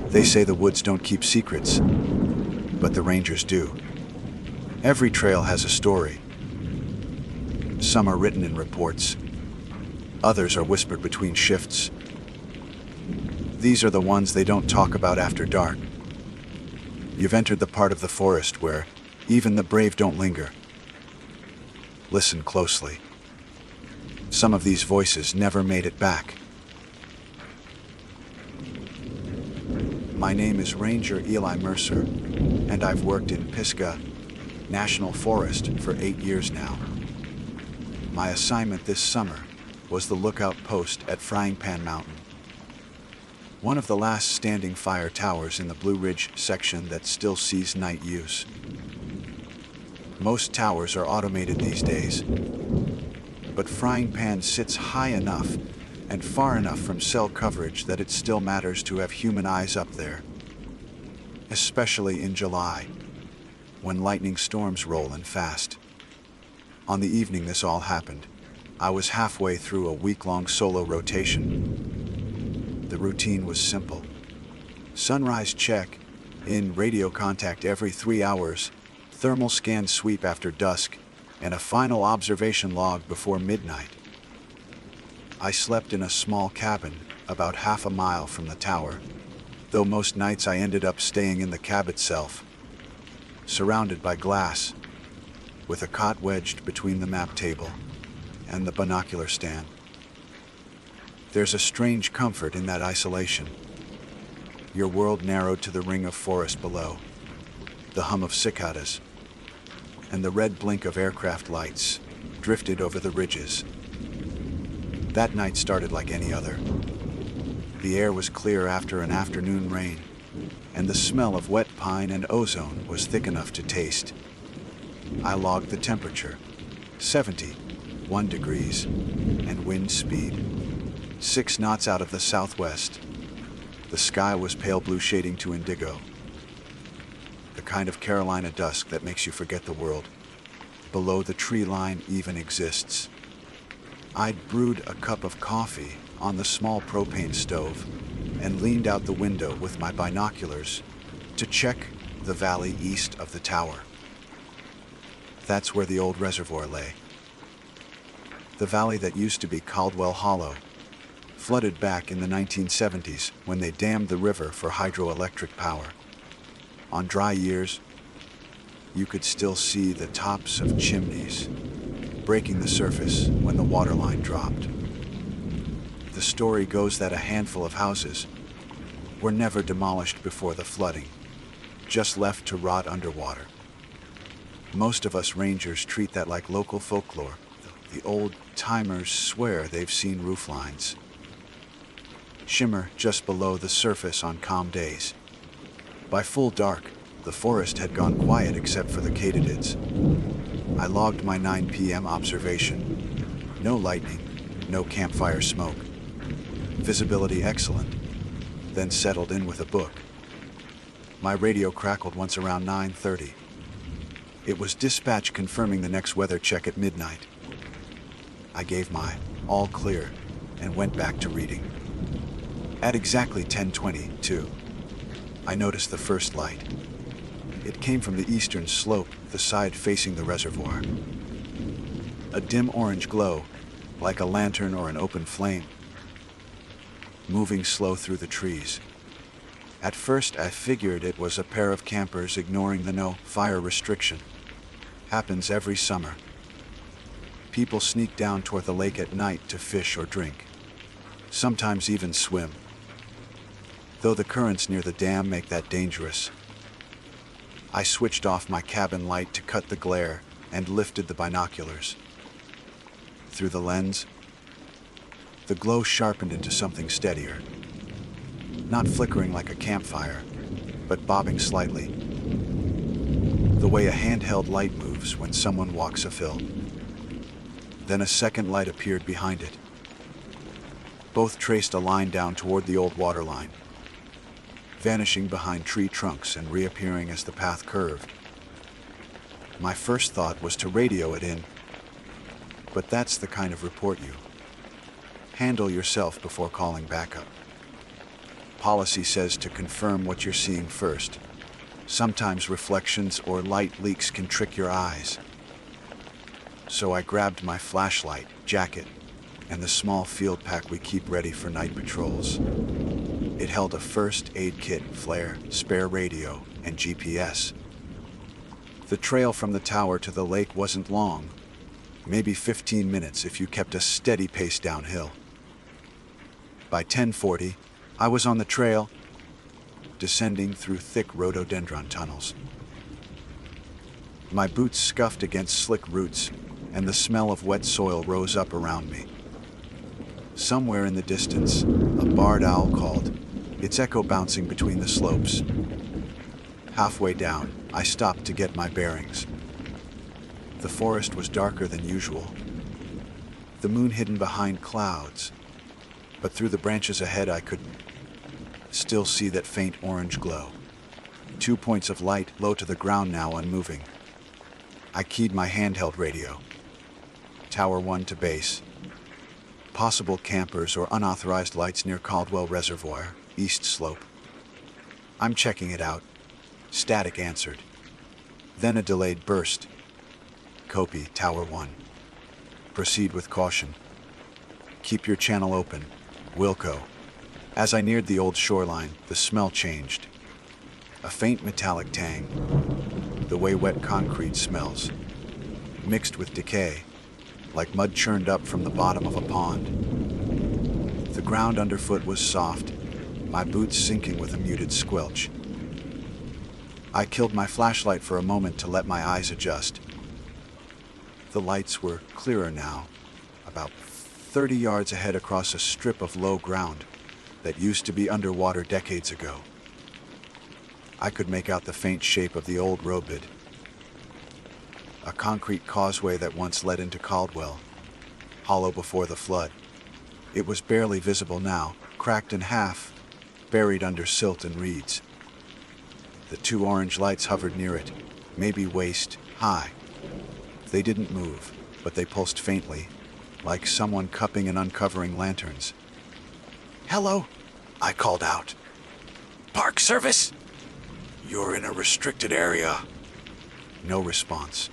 They say the woods don't keep secrets, but the rangers do. Every trail has a story. Some are written in reports. Others are whispered between shifts. These are the ones they don't talk about after dark. You've entered the part of the forest where even the brave don't linger. Listen closely. Some of these voices never made it back. My name is Ranger Eli Mercer, and I've worked in Pisgah National Forest for 8 years now. My assignment this summer was the lookout post at Frying Pan Mountain, one of the last standing fire towers in the Blue Ridge section that still sees night use. Most towers are automated these days, but Frying Pan sits high enough and far enough from cell coverage that it still matters to have human eyes up there, especially in July, when lightning storms roll in fast. On the evening this all happened, I was halfway through a week-long solo rotation. The routine was simple. Sunrise check, in radio contact every 3 hours, thermal scan sweep after dusk, and a final observation log before midnight. I slept in a small cabin about half a mile from the tower, though most nights I ended up staying in the cab itself, surrounded by glass, with a cot wedged between the map table and the binocular stand. There's a strange comfort in that isolation. Your world narrowed to the ring of forest below, the hum of cicadas, and the red blink of aircraft lights drifted over the ridges. That night started like any other. The air was clear after an afternoon rain, and the smell of wet pine and ozone was thick enough to taste. I logged the temperature, 71 degrees, and wind speed, 6 knots out of the southwest. The sky was pale blue shading to indigo, the kind of Carolina dusk that makes you forget the world below the tree line even exists. I'd brewed a cup of coffee on the small propane stove and leaned out the window with my binoculars to check the valley east of the tower. That's where the old reservoir lay. The valley that used to be Caldwell Hollow, flooded back in the 1970s when they dammed the river for hydroelectric power. On dry years, you could still see the tops of chimneys breaking the surface when the water line dropped. The story goes that a handful of houses were never demolished before the flooding, just left to rot underwater. Most of us rangers treat that like local folklore. The old-timers swear they've seen roof lines shimmer just below the surface on calm days. By full dark, the forest had gone quiet except for the katydids. I logged my 9 p.m. observation. No lightning, no campfire smoke. Visibility excellent. Then settled in with a book. My radio crackled once around 9:30. It was dispatch confirming the next weather check at midnight. I gave my all clear and went back to reading. At exactly 10:22, I noticed the first light. It came from the eastern slope, the side facing the reservoir. A dim orange glow, like a lantern or an open flame, moving slow through the trees. At first I figured it was a pair of campers ignoring the no fire restriction. Happens every summer. People sneak down toward the lake at night to fish or drink, sometimes even swim, though the currents near the dam make that dangerous. I switched off my cabin light to cut the glare and lifted the binoculars. Through the lens, the glow sharpened into something steadier, not flickering like a campfire, but bobbing slightly, the way a handheld light moves when someone walks a fill. Then a second light appeared behind it. Both traced a line down toward the old water line, vanishing behind tree trunks and reappearing as the path curved. My first thought was to radio it in, but that's the kind of report you handle yourself before calling backup. Policy says to confirm what you're seeing first. Sometimes reflections or light leaks can trick your eyes. So I grabbed my flashlight, jacket, and the small field pack we keep ready for night patrols. It held a first aid kit, flare, spare radio, and GPS. The trail from the tower to the lake wasn't long, maybe 15 minutes if you kept a steady pace downhill. By 10:40, I was on the trail, descending through thick rhododendron tunnels. My boots scuffed against slick roots, and the smell of wet soil rose up around me. Somewhere in the distance, a barred owl called, its echo bouncing between the slopes. Halfway down, I stopped to get my bearings. The forest was darker than usual, the moon hidden behind clouds, but through the branches ahead I could still see that faint orange glow. 2 points of light low to the ground now, unmoving. I keyed my handheld radio. Tower 1 to base. Possible campers or unauthorized lights near Caldwell Reservoir, east slope. I'm checking it out. Static answered. Then a delayed burst. Copy, Tower 1. Proceed with caution. Keep your channel open. Wilco. As I neared the old shoreline, the smell changed. A faint metallic tang, the way wet concrete smells, mixed with decay, like mud churned up from the bottom of a pond. The ground underfoot was soft, my boots sinking with a muted squelch. I killed my flashlight for a moment to let my eyes adjust. The lights were clearer now, about 30 yards ahead across a strip of low ground that used to be underwater decades ago. I could make out the faint shape of the old roadbed, a concrete causeway that once led into Caldwell, hollow before the flood. It was barely visible now, cracked in half, buried under silt and reeds. The 2 orange lights hovered near it, maybe waist high. They didn't move, but they pulsed faintly, like someone cupping and uncovering lanterns. "Hello," I called out. "Park Service?" "You're in a restricted area." No response.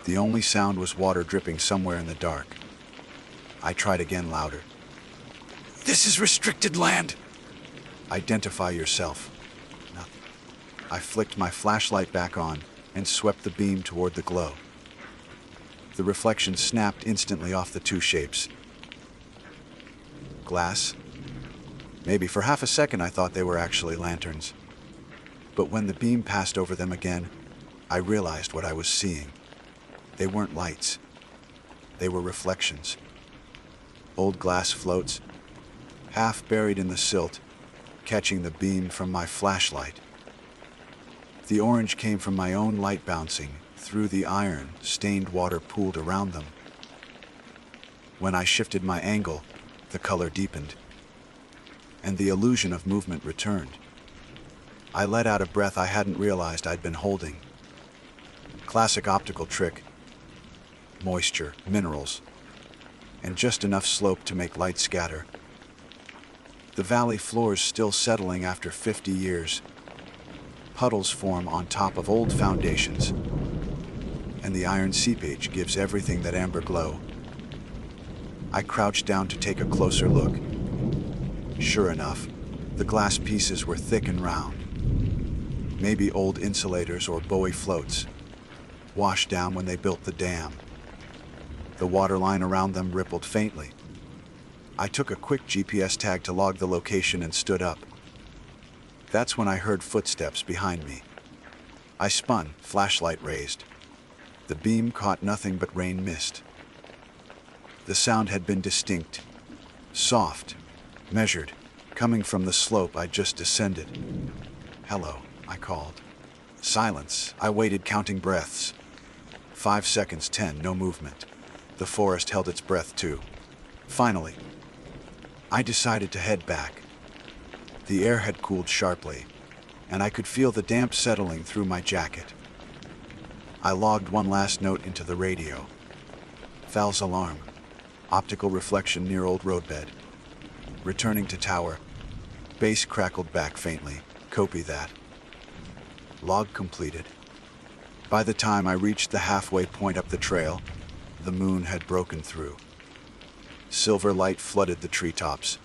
The only sound was water dripping somewhere in the dark. I tried again, louder. "This is restricted land." "Identify yourself." Nothing. I flicked my flashlight back on and swept the beam toward the glow. The reflection snapped instantly off the 2 shapes. Glass? Maybe for half a second I thought they were actually lanterns. But when the beam passed over them again, I realized what I was seeing. They weren't lights. They were reflections. Old glass floats, half buried in the silt, catching the beam from my flashlight. The orange came from my own light bouncing through the iron, stained water pooled around them. When I shifted my angle, the color deepened, and the illusion of movement returned. I let out a breath I hadn't realized I'd been holding. Classic optical trick. Moisture, minerals, and just enough slope to make light scatter. The valley floor's still settling after 50 years. Puddles form on top of old foundations, and the iron seepage gives everything that amber glow. I crouched down to take a closer look. Sure enough, the glass pieces were thick and round. Maybe old insulators or buoy floats, washed down when they built the dam. The water line around them rippled faintly. I took a quick GPS tag to log the location and stood up. That's when I heard footsteps behind me. I spun, flashlight raised. The beam caught nothing but rain mist. The sound had been distinct, soft, measured, coming from the slope I'd just descended. "Hello," I called. Silence. I waited, counting breaths. 5 seconds, 10, no movement. The forest held its breath too. Finally, I decided to head back. The air had cooled sharply, and I could feel the damp settling through my jacket. I logged one last note into the radio. False alarm. Optical reflection near old roadbed. Returning to tower. Base crackled back faintly. Copy that. Log completed. By the time I reached the halfway point up the trail, the moon had broken through. Silver light flooded the treetops,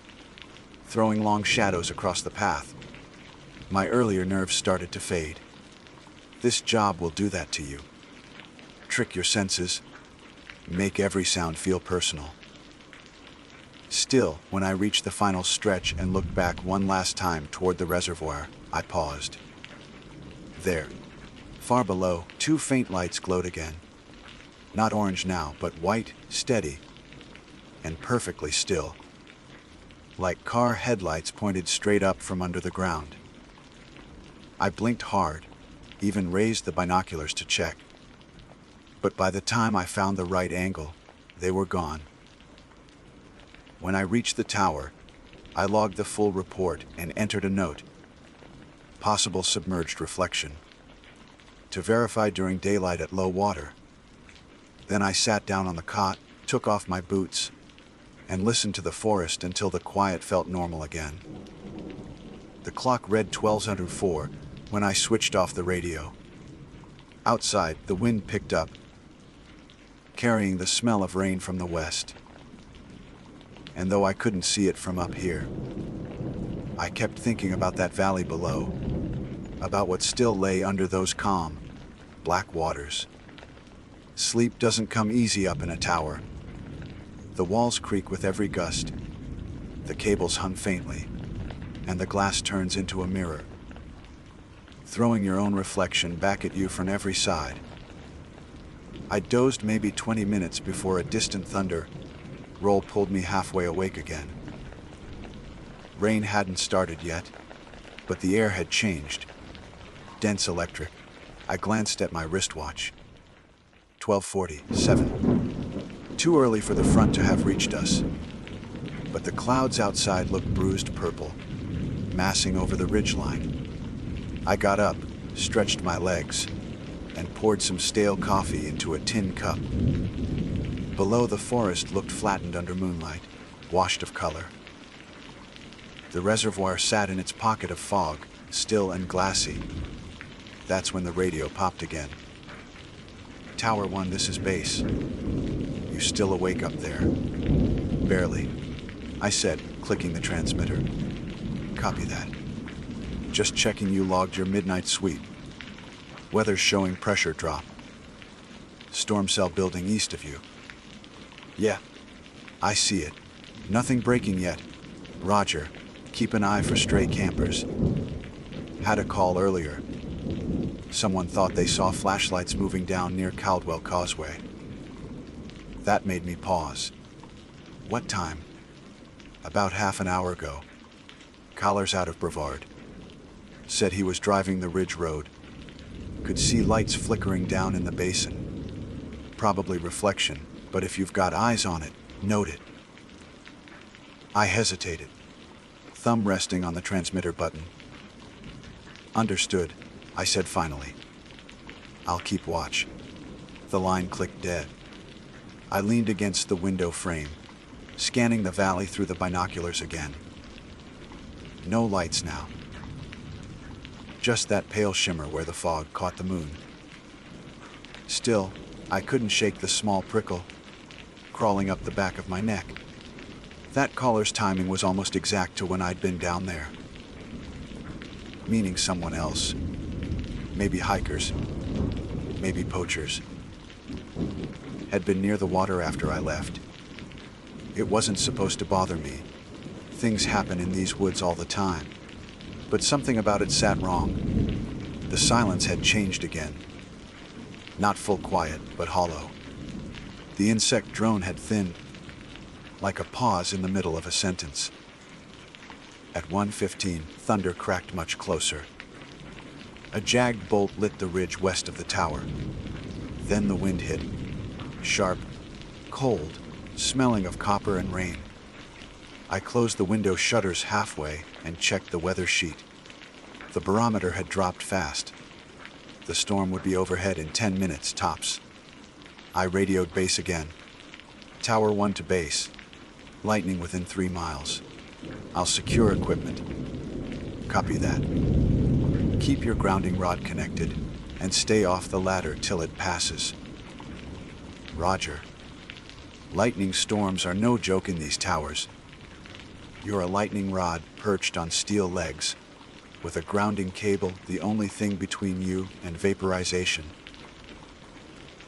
throwing long shadows across the path. My earlier nerves started to fade. This job will do that to you. Trick your senses, make every sound feel personal. Still, when I reached the final stretch and looked back one last time toward the reservoir, I paused. There, far below, two faint lights glowed again. Not orange now, but white, steady, and perfectly still. Like car headlights pointed straight up from under the ground. I blinked hard, even raised the binoculars to check. But by the time I found the right angle, they were gone. When I reached the tower, I logged the full report and entered a note. Possible submerged reflection. To verify during daylight at low water. Then I sat down on the cot, took off my boots, and listened to the forest until the quiet felt normal again. The clock read 12:04 when I switched off the radio. Outside, the wind picked up, carrying the smell of rain from the west. And though I couldn't see it from up here, I kept thinking about that valley below, about what still lay under those calm, black waters. Sleep doesn't come easy up in a tower. The walls creak with every gust, the cables hum faintly, and the glass turns into a mirror, throwing your own reflection back at you from every side. I dozed maybe 20 minutes before a distant thunder roll pulled me halfway awake again. Rain hadn't started yet, but the air had changed. Dense electric. I glanced at my wristwatch. 12:47. Too early for the front to have reached us. But the clouds outside looked bruised purple, massing over the ridgeline. I got up, stretched my legs, and poured some stale coffee into a tin cup. Below, the forest looked flattened under moonlight, washed of color. The reservoir sat in its pocket of fog, still and glassy. That's when the radio popped again. Tower 1, this is base. You still awake up there? Barely, I said, clicking the transmitter. Copy that. Just checking you logged your midnight sweep. Weather's showing pressure drop. Storm cell building east of you. Yeah, I see it. Nothing breaking yet. Roger. Keep an eye for stray campers. Had a call earlier. Someone thought they saw flashlights moving down near Caldwell Causeway. That made me pause. What time? About half an hour ago. Collar's out of Brevard. Said he was driving the Ridge Road. Could see lights flickering down in the basin. Probably reflection, but if you've got eyes on it, note it. I hesitated, thumb resting on the transmitter button. Understood, I said finally. I'll keep watch. The line clicked dead. I leaned against the window frame, scanning the valley through the binoculars again. No lights now. Just that pale shimmer where the fog caught the moon. Still, I couldn't shake the small prickle crawling up the back of my neck. That caller's timing was almost exact to when I'd been down there. Meaning someone else. Maybe hikers. Maybe poachers. Had been near the water after I left. It wasn't supposed to bother me. Things happen in these woods all the time. But something about it sat wrong. The silence had changed again. Not full quiet, but hollow. The insect drone had thinned, like a pause in the middle of a sentence. At 1:15, thunder cracked much closer. A jagged bolt lit the ridge west of the tower. Then the wind hit. Sharp, cold, smelling of copper and rain. I closed the window shutters halfway and checked the weather sheet. The barometer had dropped fast. The storm would be overhead in 10 minutes tops. I radioed base again. Tower 1 to base. Lightning within 3 miles. I'll secure equipment. Copy that. Keep your grounding rod connected and stay off the ladder till it passes. Roger. Lightning storms are no joke in these towers. You're a lightning rod perched on steel legs, with a grounding cable the only thing between you and vaporization.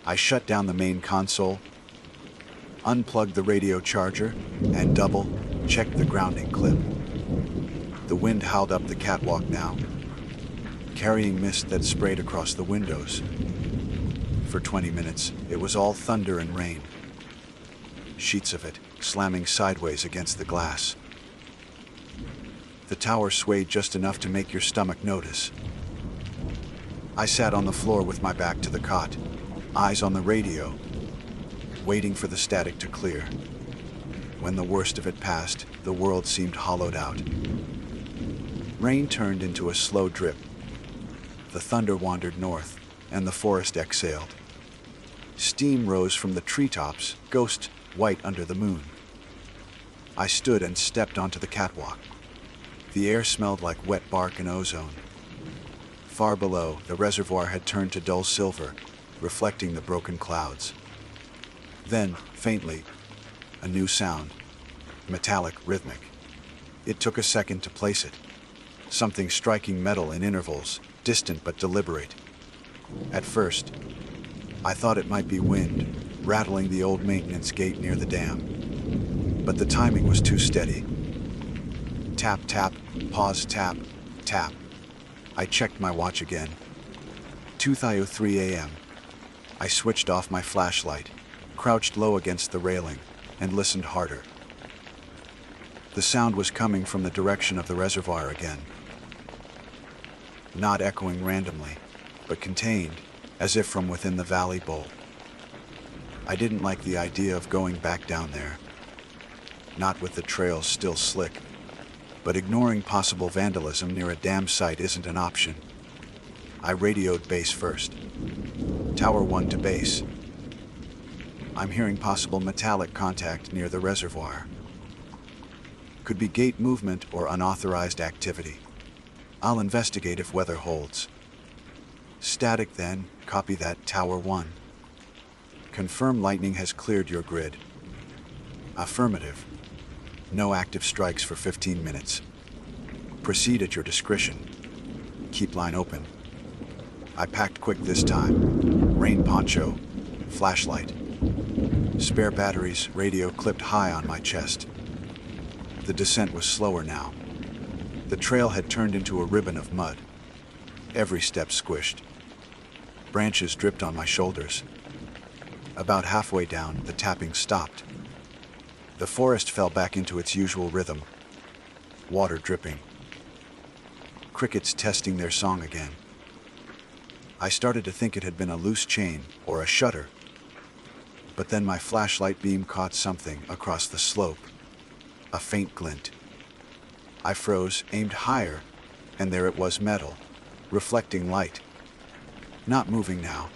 I shut down the main console, unplugged the radio charger, and double-checked the grounding clip. The wind howled up the catwalk now, carrying mist that sprayed across the windows. For 20 minutes, it was all thunder and rain. Sheets of it slamming sideways against the glass. The tower swayed just enough to make your stomach notice. I sat on the floor with my back to the cot, eyes on the radio, waiting for the static to clear. When the worst of it passed, the world seemed hollowed out. Rain turned into a slow drip. The thunder wandered north, and the forest exhaled. Steam rose from the treetops, ghost white under the moon. I stood and stepped onto the catwalk. The air smelled like wet bark and ozone. Far below, the reservoir had turned to dull silver, reflecting the broken clouds. Then, faintly, a new sound, metallic, rhythmic. It took a second to place it. Something striking metal in intervals, distant but deliberate. At first, I thought it might be wind, rattling the old maintenance gate near the dam. But the timing was too steady. Tap, tap, pause, tap, tap. I checked my watch again. 2:03 a.m. I switched off my flashlight, crouched low against the railing, and listened harder. The sound was coming from the direction of the reservoir again. Not echoing randomly, but contained, as if from within the valley bowl. I didn't like the idea of going back down there. Not with the trails still slick, but ignoring possible vandalism near a dam site isn't an option. I radioed base first. Tower 1 to base. I'm hearing possible metallic contact near the reservoir. Could be gate movement or unauthorized activity. I'll investigate if weather holds. Static then, copy that, Tower 1. Confirm lightning has cleared your grid. Affirmative. No active strikes for 15 minutes. Proceed at your discretion. Keep line open. I packed quick this time. Rain poncho, flashlight. Spare batteries, radio clipped high on my chest. The descent was slower now. The trail had turned into a ribbon of mud. Every step squished. Branches dripped on my shoulders. About halfway down, the tapping stopped. The forest fell back into its usual rhythm. Water dripping. Crickets testing their song again. I started to think it had been a loose chain or a shutter. But then my flashlight beam caught something across the slope. A faint glint. I froze, aimed higher, and there it was, metal, reflecting light. Not moving now.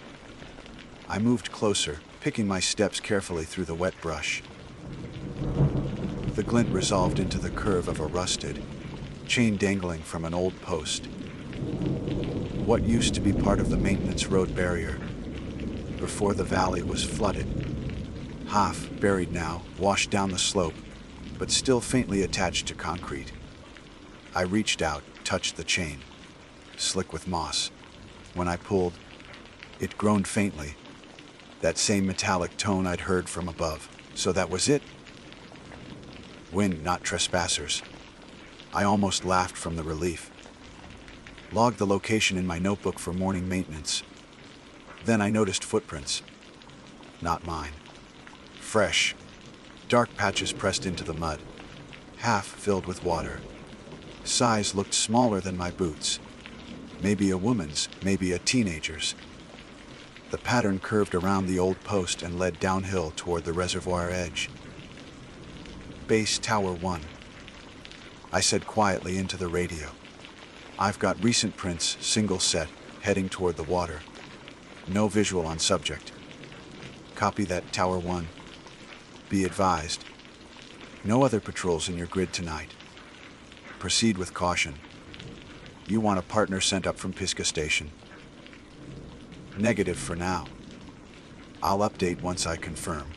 I moved closer, picking my steps carefully through the wet brush. The glint resolved into the curve of a rusted chain dangling from an old post. What used to be part of the maintenance road barrier before the valley was flooded. Half buried now, washed down the slope, but still faintly attached to concrete. I reached out, touched the chain, slick with moss. When I pulled, it groaned faintly, that same metallic tone I'd heard from above. So that was it? Wind, not trespassers. I almost laughed from the relief. Logged the location in my notebook for morning maintenance. Then I noticed footprints. Not mine. Fresh. Dark patches pressed into the mud, half filled with water. Size looked smaller than my boots. Maybe a woman's, maybe a teenager's. The pattern curved around the old post and led downhill toward the reservoir edge. Base Tower 1. I said quietly into the radio. I've got recent prints, single set, heading toward the water. No visual on subject. Copy that, Tower 1. Be advised. No other patrols in your grid tonight. Proceed with caution. You want a partner sent up from Pisca Station? Negative for now. I'll update once I confirm.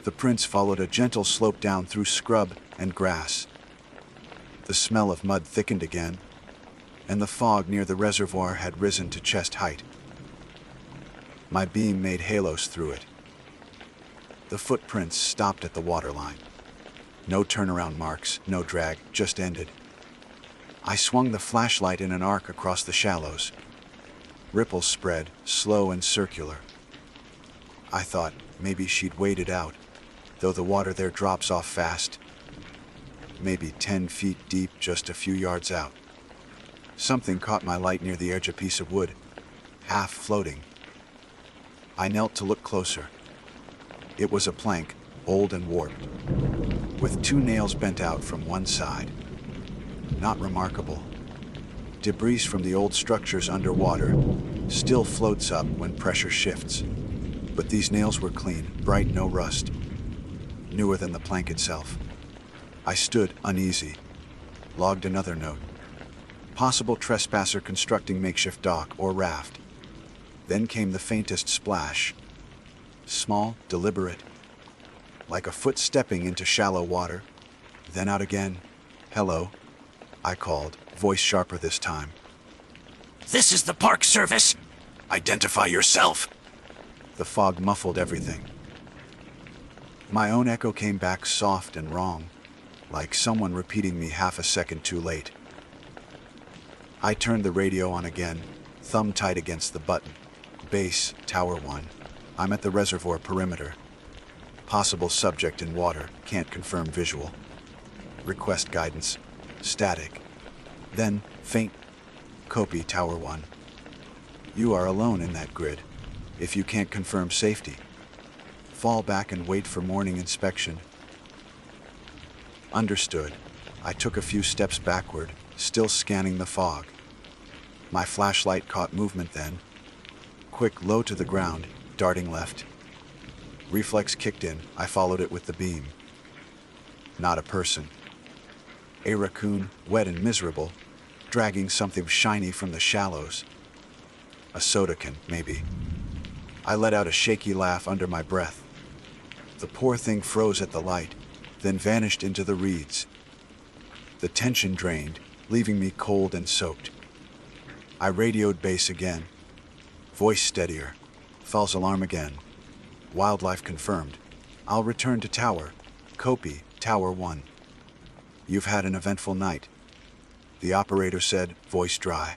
The prints followed a gentle slope down through scrub and grass. The smell of mud thickened again, and the fog near the reservoir had risen to chest height. My beam made halos through it. The footprints stopped at the waterline. No turnaround marks, no drag, just ended. I swung the flashlight in an arc across the shallows. Ripples spread, slow and circular. I thought maybe she'd waded out, though the water there drops off fast. Maybe 10 feet deep, just a few yards out. Something caught my light near the edge, a piece of wood, half floating. I knelt to look closer. It was a plank, old and warped, with 2 nails bent out from one side. Not remarkable. Debris from the old structures underwater still floats up when pressure shifts. But these nails were clean, bright, no rust. Newer than the plank itself. I stood, uneasy. Logged another note. Possible trespasser constructing makeshift dock or raft. Then came the faintest splash. Small, deliberate. Like a foot stepping into shallow water. Then out again. Hello, I called, voice sharper this time. This is the Park Service. Identify yourself. The fog muffled everything. My own echo came back soft and wrong, like someone repeating me half a second too late. I turned the radio on again, thumb tight against the button. Base, Tower 1. I'm at the reservoir perimeter. Possible subject in water, can't confirm visual. Request guidance. Static. Then, faint. Copy, Tower 1. You are alone in that grid. If you can't confirm safety, fall back and wait for morning inspection. Understood. I took a few steps backward, still scanning the fog. My flashlight caught movement then. Quick, low to the ground, darting left. Reflex kicked in, I followed it with the beam. Not a person. A raccoon, wet and miserable, dragging something shiny from the shallows. A soda can, maybe. I let out a shaky laugh under my breath. The poor thing froze at the light, then vanished into the reeds. The tension drained, leaving me cold and soaked. I radioed base again. Voice steadier. False alarm again. Wildlife confirmed. I'll return to tower. Copy, Tower 1. You've had an eventful night. The operator said, voice dry.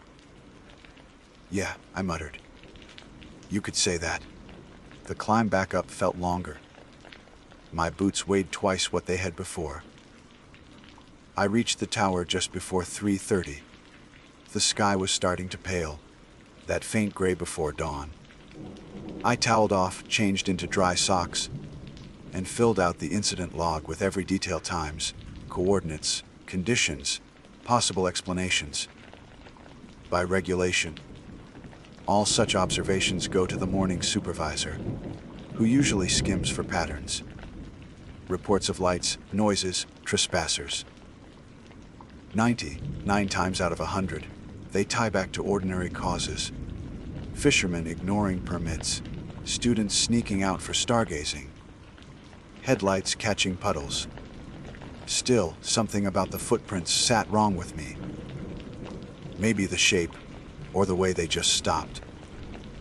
Yeah, I muttered. You could say that. The climb back up felt longer. My boots weighed twice what they had before. I reached the tower just before 3:30. The sky was starting to pale, that faint gray before dawn. I toweled off, changed into dry socks, and filled out the incident log with every detail: times, coordinates, conditions, possible explanations. By regulation, all such observations go to the morning supervisor, who usually skims for patterns. Reports of lights, noises, trespassers. 99 times out of 100, they tie back to ordinary causes. Fishermen ignoring permits, students sneaking out for stargazing, headlights catching puddles. Still, something about the footprints sat wrong with me. Maybe the shape, or the way they just stopped.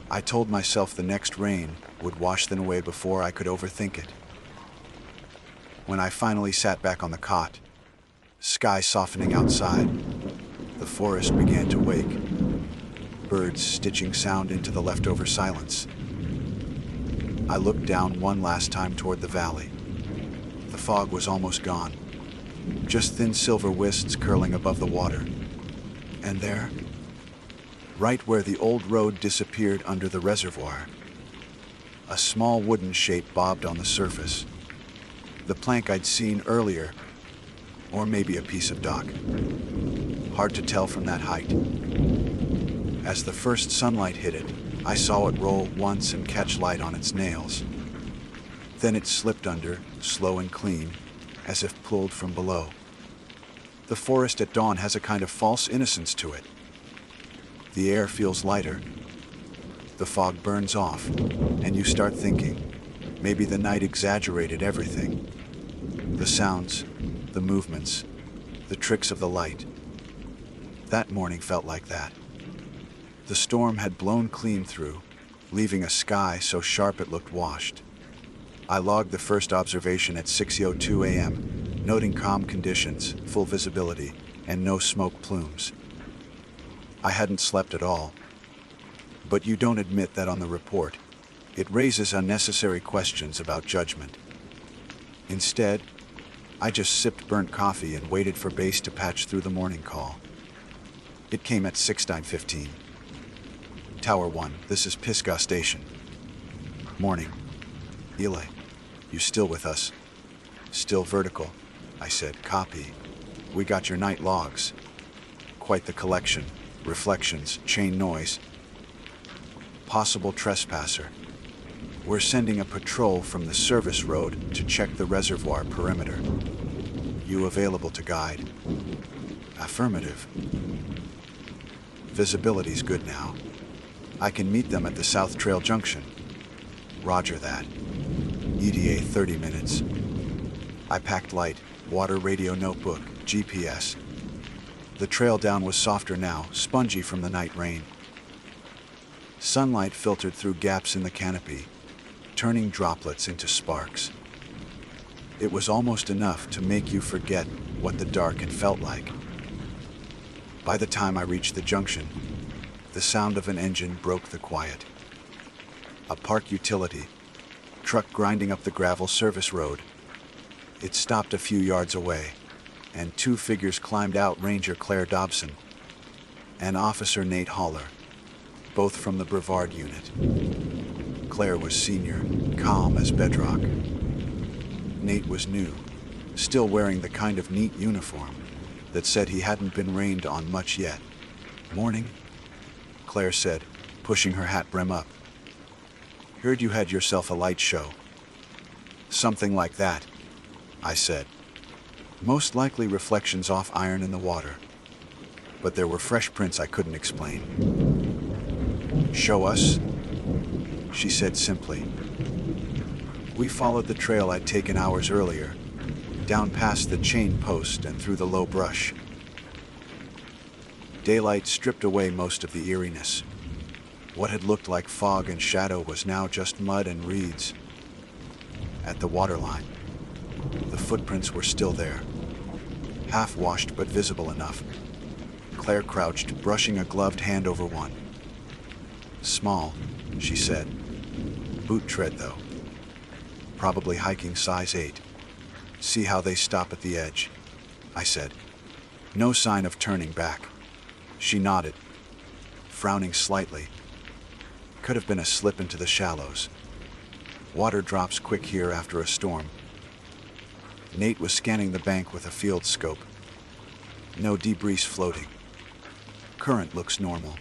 I told myself the next rain would wash them away before I could overthink it. When I finally sat back on the cot, sky softening outside, the forest began to wake, birds stitching sound into the leftover silence. I looked down one last time toward the valley. The fog was almost gone, just thin silver wisps curling above the water. And there, right where the old road disappeared under the reservoir, a small wooden shape bobbed on the surface. The plank I'd seen earlier, or maybe a piece of dock. Hard to tell from that height. As the first sunlight hit it, I saw it roll once and catch light on its nails. Then it slipped under, slow and clean, as if pulled from below. The forest at dawn has a kind of false innocence to it. The air feels lighter. The fog burns off, and you start thinking, maybe the night exaggerated everything. The sounds, the movements, the tricks of the light. That morning felt like that. The storm had blown clean through, leaving a sky so sharp it looked washed. I logged the first observation at 6:02 a.m., noting calm conditions, full visibility, and no smoke plumes. I hadn't slept at all. But you don't admit that on the report. It raises unnecessary questions about judgment. Instead, I just sipped burnt coffee and waited for base to patch through the morning call. It came at 6:15. Tower 1, this is Pisgah Station. Morning. Eli, you still with us? Still vertical, I said. Copy. We got your night logs. Quite the collection. Reflections, chain noise. Possible trespasser. We're sending a patrol from the service road to check the reservoir perimeter. You available to guide? Affirmative. Visibility's good now. I can meet them at the South Trail Junction. Roger that. ETA 30 minutes. I packed light, water, radio, notebook, GPS. The trail down was softer now, spongy from the night rain. Sunlight filtered through gaps in the canopy, turning droplets into sparks. It was almost enough to make you forget what the dark had felt like. By the time I reached the junction, the sound of an engine broke the quiet. A park utility, truck grinding up the gravel service road. It stopped a few yards away, and two figures climbed out: Ranger Claire Dobson and Officer Nate Haller, both from the Brevard unit. Claire was senior, calm as bedrock. Nate was new, still wearing the kind of neat uniform that said he hadn't been rained on much yet. Morning, Claire said, pushing her hat brim up. Heard you had yourself a light show. Something like that, I said. Most likely reflections off iron in the water, but there were fresh prints I couldn't explain. Show us, she said simply. We followed the trail I'd taken hours earlier, down past the chain post and through the low brush. Daylight stripped away most of the eeriness. What had looked like fog and shadow was now just mud and reeds. At the waterline, the footprints were still there, half-washed but visible enough. Claire crouched, brushing a gloved hand over one. Small, she said. Boot tread, though. Probably hiking size 8. See how they stop at the edge, I said. No sign of turning back. She nodded, frowning slightly. Could have been a slip into the shallows. Water drops quick here after a storm. Nate was scanning the bank with a field scope. No debris floating. Current looks normal.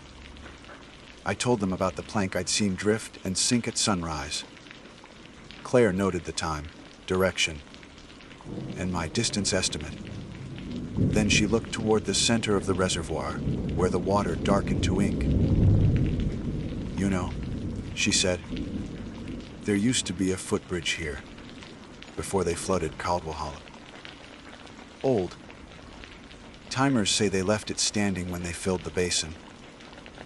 I told them about the plank I'd seen drift and sink at sunrise. Claire noted the time, direction, and my distance estimate. Then she looked toward the center of the reservoir, where the water darkened to ink. You know, she said, there used to be a footbridge here, before they flooded Caldwell Hollow. Old. Timers say they left it standing when they filled the basin.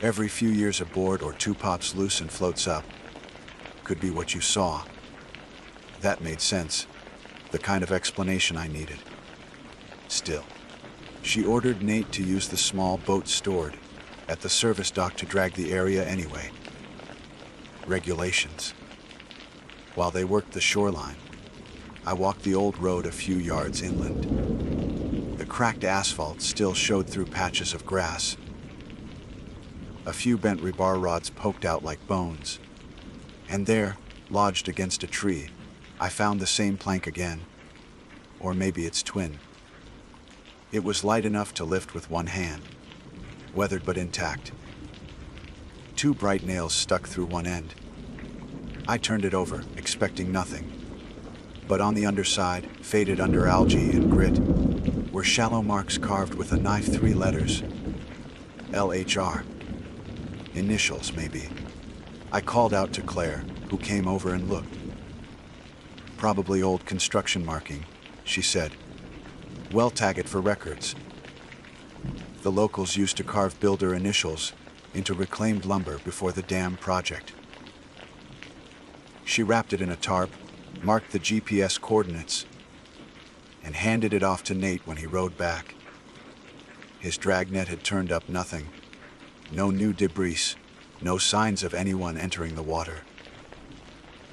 Every few years a board or two pops loose and floats up. Could be what you saw. That made sense. The kind of explanation I needed. Still, she ordered Nate to use the small boat stored at the service dock to drag the area anyway. Regulations. While they worked the shoreline, I walked the old road a few yards inland. The cracked asphalt still showed through patches of grass. A few bent rebar rods poked out like bones. And there, lodged against a tree, I found the same plank again. Or maybe its twin. It was light enough to lift with one hand, weathered but intact. Two bright nails stuck through one end. I turned it over, expecting nothing. But on the underside, faded under algae and grit, were shallow marks carved with a knife, 3 letters. LHR. Initials, maybe. I called out to Claire, who came over and looked. Probably old construction marking, she said. Well, tag it for records. The locals used to carve builder initials into reclaimed lumber before the dam project. She wrapped it in a tarp, marked the GPS coordinates, and handed it off to Nate when he rode back. His dragnet had turned up nothing. No new debris, no signs of anyone entering the water.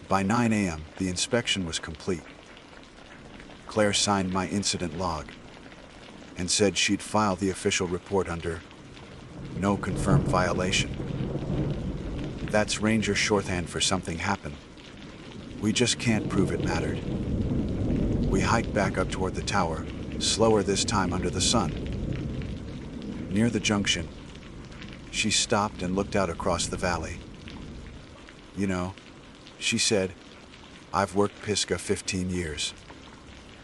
By 9 a.m., the inspection was complete. Claire signed my incident log and said she'd file the official report under no confirmed violation. That's Ranger shorthand for something happened. We just can't prove it mattered. We hiked back up toward the tower, slower this time under the sun. Near the junction, she stopped and looked out across the valley. You know, she said, I've worked Pisgah 15 years.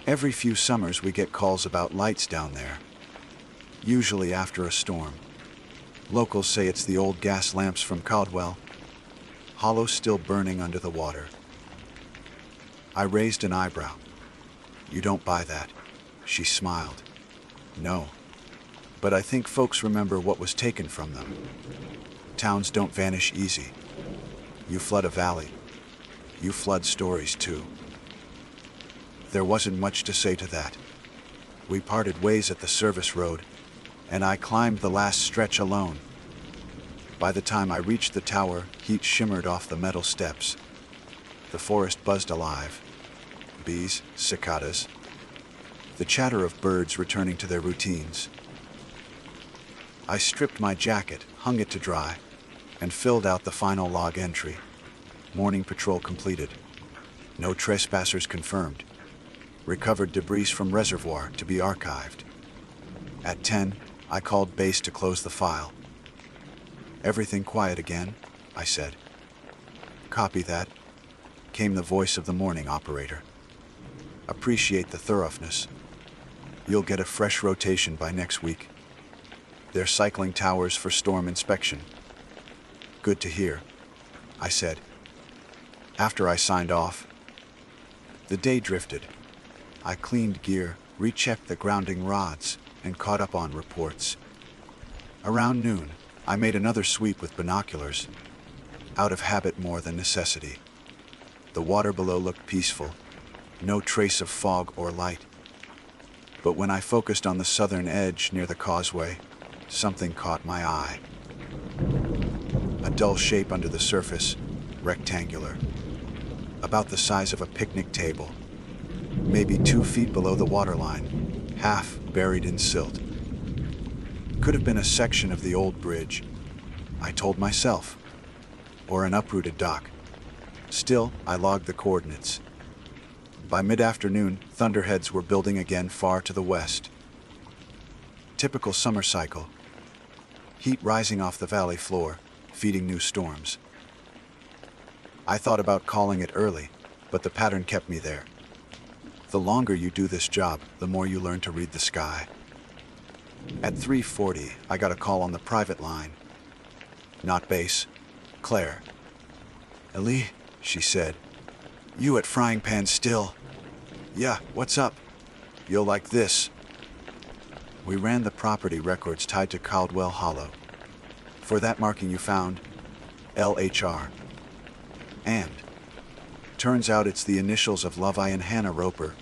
Every few summers we get calls about lights down there, usually after a storm. Locals say it's the old gas lamps from Caldwell, hollow still burning under the water. I raised an eyebrow. You don't buy that? She smiled. No, but I think folks remember what was taken from them. Towns don't vanish easy. You flood a valley, you flood stories too. There wasn't much to say to that. We parted ways at the service road, and I climbed the last stretch alone. By the time I reached the tower, heat shimmered off the metal steps. The forest buzzed alive. Bees, cicadas, the chatter of birds returning to their routines. I stripped my jacket, hung it to dry, and filled out the final log entry. Morning patrol completed. No trespassers confirmed. Recovered debris from reservoir to be archived. At 10, I called base to close the file. Everything quiet again, I said. Copy that, came the voice of the morning operator. Appreciate the thoroughness. You'll get a fresh rotation by next week. They're cycling towers for storm inspection. Good to hear, I said. After I signed off, the day drifted. I cleaned gear, rechecked the grounding rods, and caught up on reports. Around noon, I made another sweep with binoculars, out of habit more than necessity. The water below looked peaceful, no trace of fog or light. But when I focused on the southern edge near the causeway, something caught my eye. A dull shape under the surface, rectangular, about the size of a picnic table, maybe 2 feet below the waterline, half buried in silt. Could have been a section of the old bridge, I told myself, or an uprooted dock. Still, I logged the coordinates. By mid-afternoon, thunderheads were building again far to the west. Typical summer cycle. Heat rising off the valley floor, feeding new storms. I thought about calling it early, but the pattern kept me there. The longer you do this job, the more you learn to read the sky. At 3:40, I got a call on the private line. Not base. Claire. Ellie, she said. You at Frying Pan still? Yeah, what's up? You'll like this. We ran the property records tied to Caldwell Hollow. For that marking you found, LHR. And turns out it's the initials of Levi and Hannah Roper,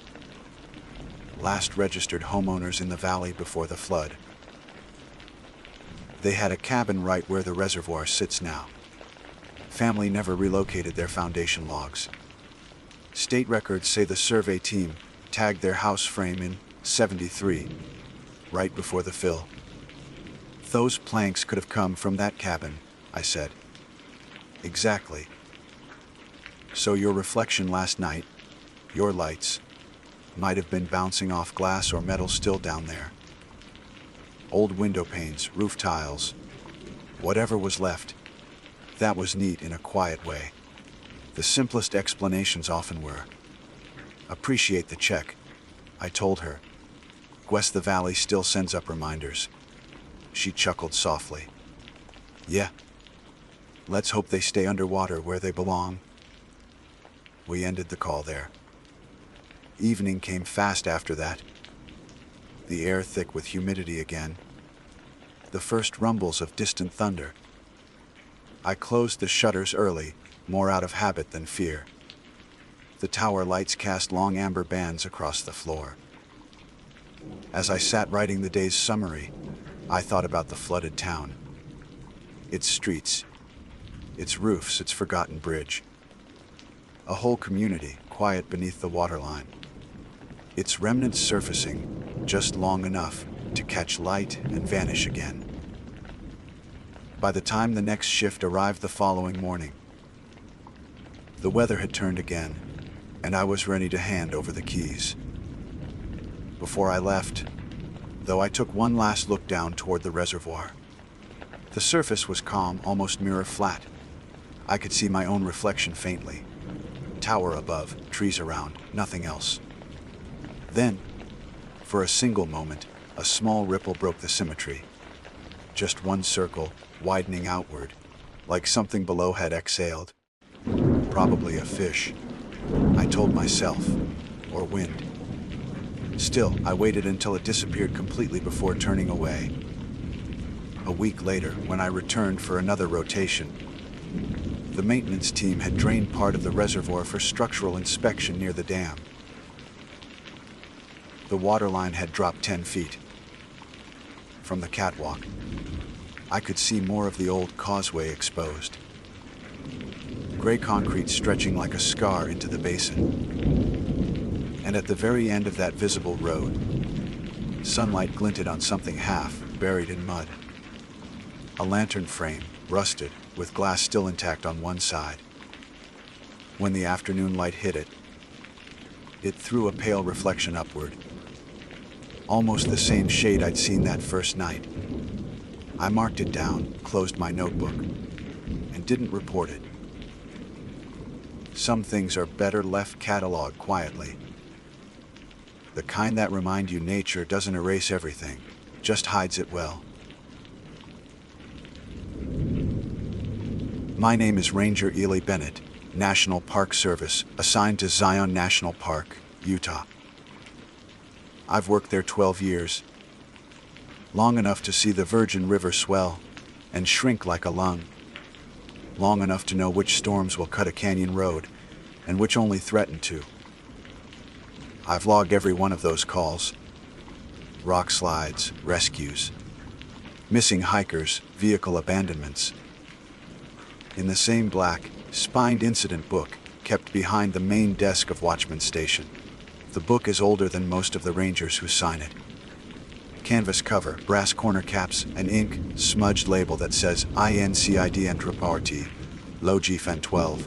last registered homeowners in the valley before the flood. They had a cabin right where the reservoir sits now. Family never relocated their foundation logs. State records say the survey team tagged their house frame in '73, right before the fill. Those planks could have come from that cabin, I said. Exactly. So your reflection last night, your lights, might have been bouncing off glass or metal still down there. Old window panes, roof tiles, whatever was left. That was neat in a quiet way. The simplest explanations often were. Appreciate the check, I told her. Guess the valley still sends up reminders. She chuckled softly. Yeah. Let's hope they stay underwater where they belong. We ended the call there. Evening came fast after that. The air thick with humidity again. The first rumbles of distant thunder. I closed the shutters early, more out of habit than fear. The tower lights cast long amber bands across the floor. As I sat writing the day's summary, I thought about the flooded town. Its streets, its roofs, its forgotten bridge. A whole community, quiet beneath the waterline. Its remnants surfacing, just long enough to catch light and vanish again. By the time the next shift arrived the following morning, the weather had turned again, and I was ready to hand over the keys. Before I left, though, I took one last look down toward the reservoir. The surface was calm, almost mirror flat. I could see my own reflection faintly. Tower above, trees around, nothing else. Then, for a single moment, a small ripple broke the symmetry. Just one circle, widening outward, like something below had exhaled. Probably a fish, I told myself, or wind. Still, I waited until it disappeared completely before turning away. A week later, when I returned for another rotation, the maintenance team had drained part of the reservoir for structural inspection near the dam. The waterline had dropped 10 feet. From the catwalk, I could see more of the old causeway exposed. Gray concrete stretching like a scar into the basin. And at the very end of that visible road, sunlight glinted on something half buried in mud. A lantern frame, rusted, with glass still intact on one side. When the afternoon light hit it, it threw a pale reflection upward. Almost the same shade I'd seen that first night. I marked it down, closed my notebook, and didn't report it. Some things are better left cataloged quietly. The kind that remind you nature doesn't erase everything, just hides it well. My name is Ranger Ely Bennett, National Park Service, assigned to Zion National Park, Utah. I've worked there 12 years, long enough to see the Virgin River swell and shrink like a lung, long enough to know which storms will cut a canyon road and which only threaten to. I've logged every one of those calls. Rock slides, rescues, missing hikers, vehicle abandonments. In the same black, spined incident book kept behind the main desk of Watchman Station. The book is older than most of the rangers who sign it. Canvas cover, brass corner caps, an ink, smudged label that says INCID Anthroparty, Logifan 12.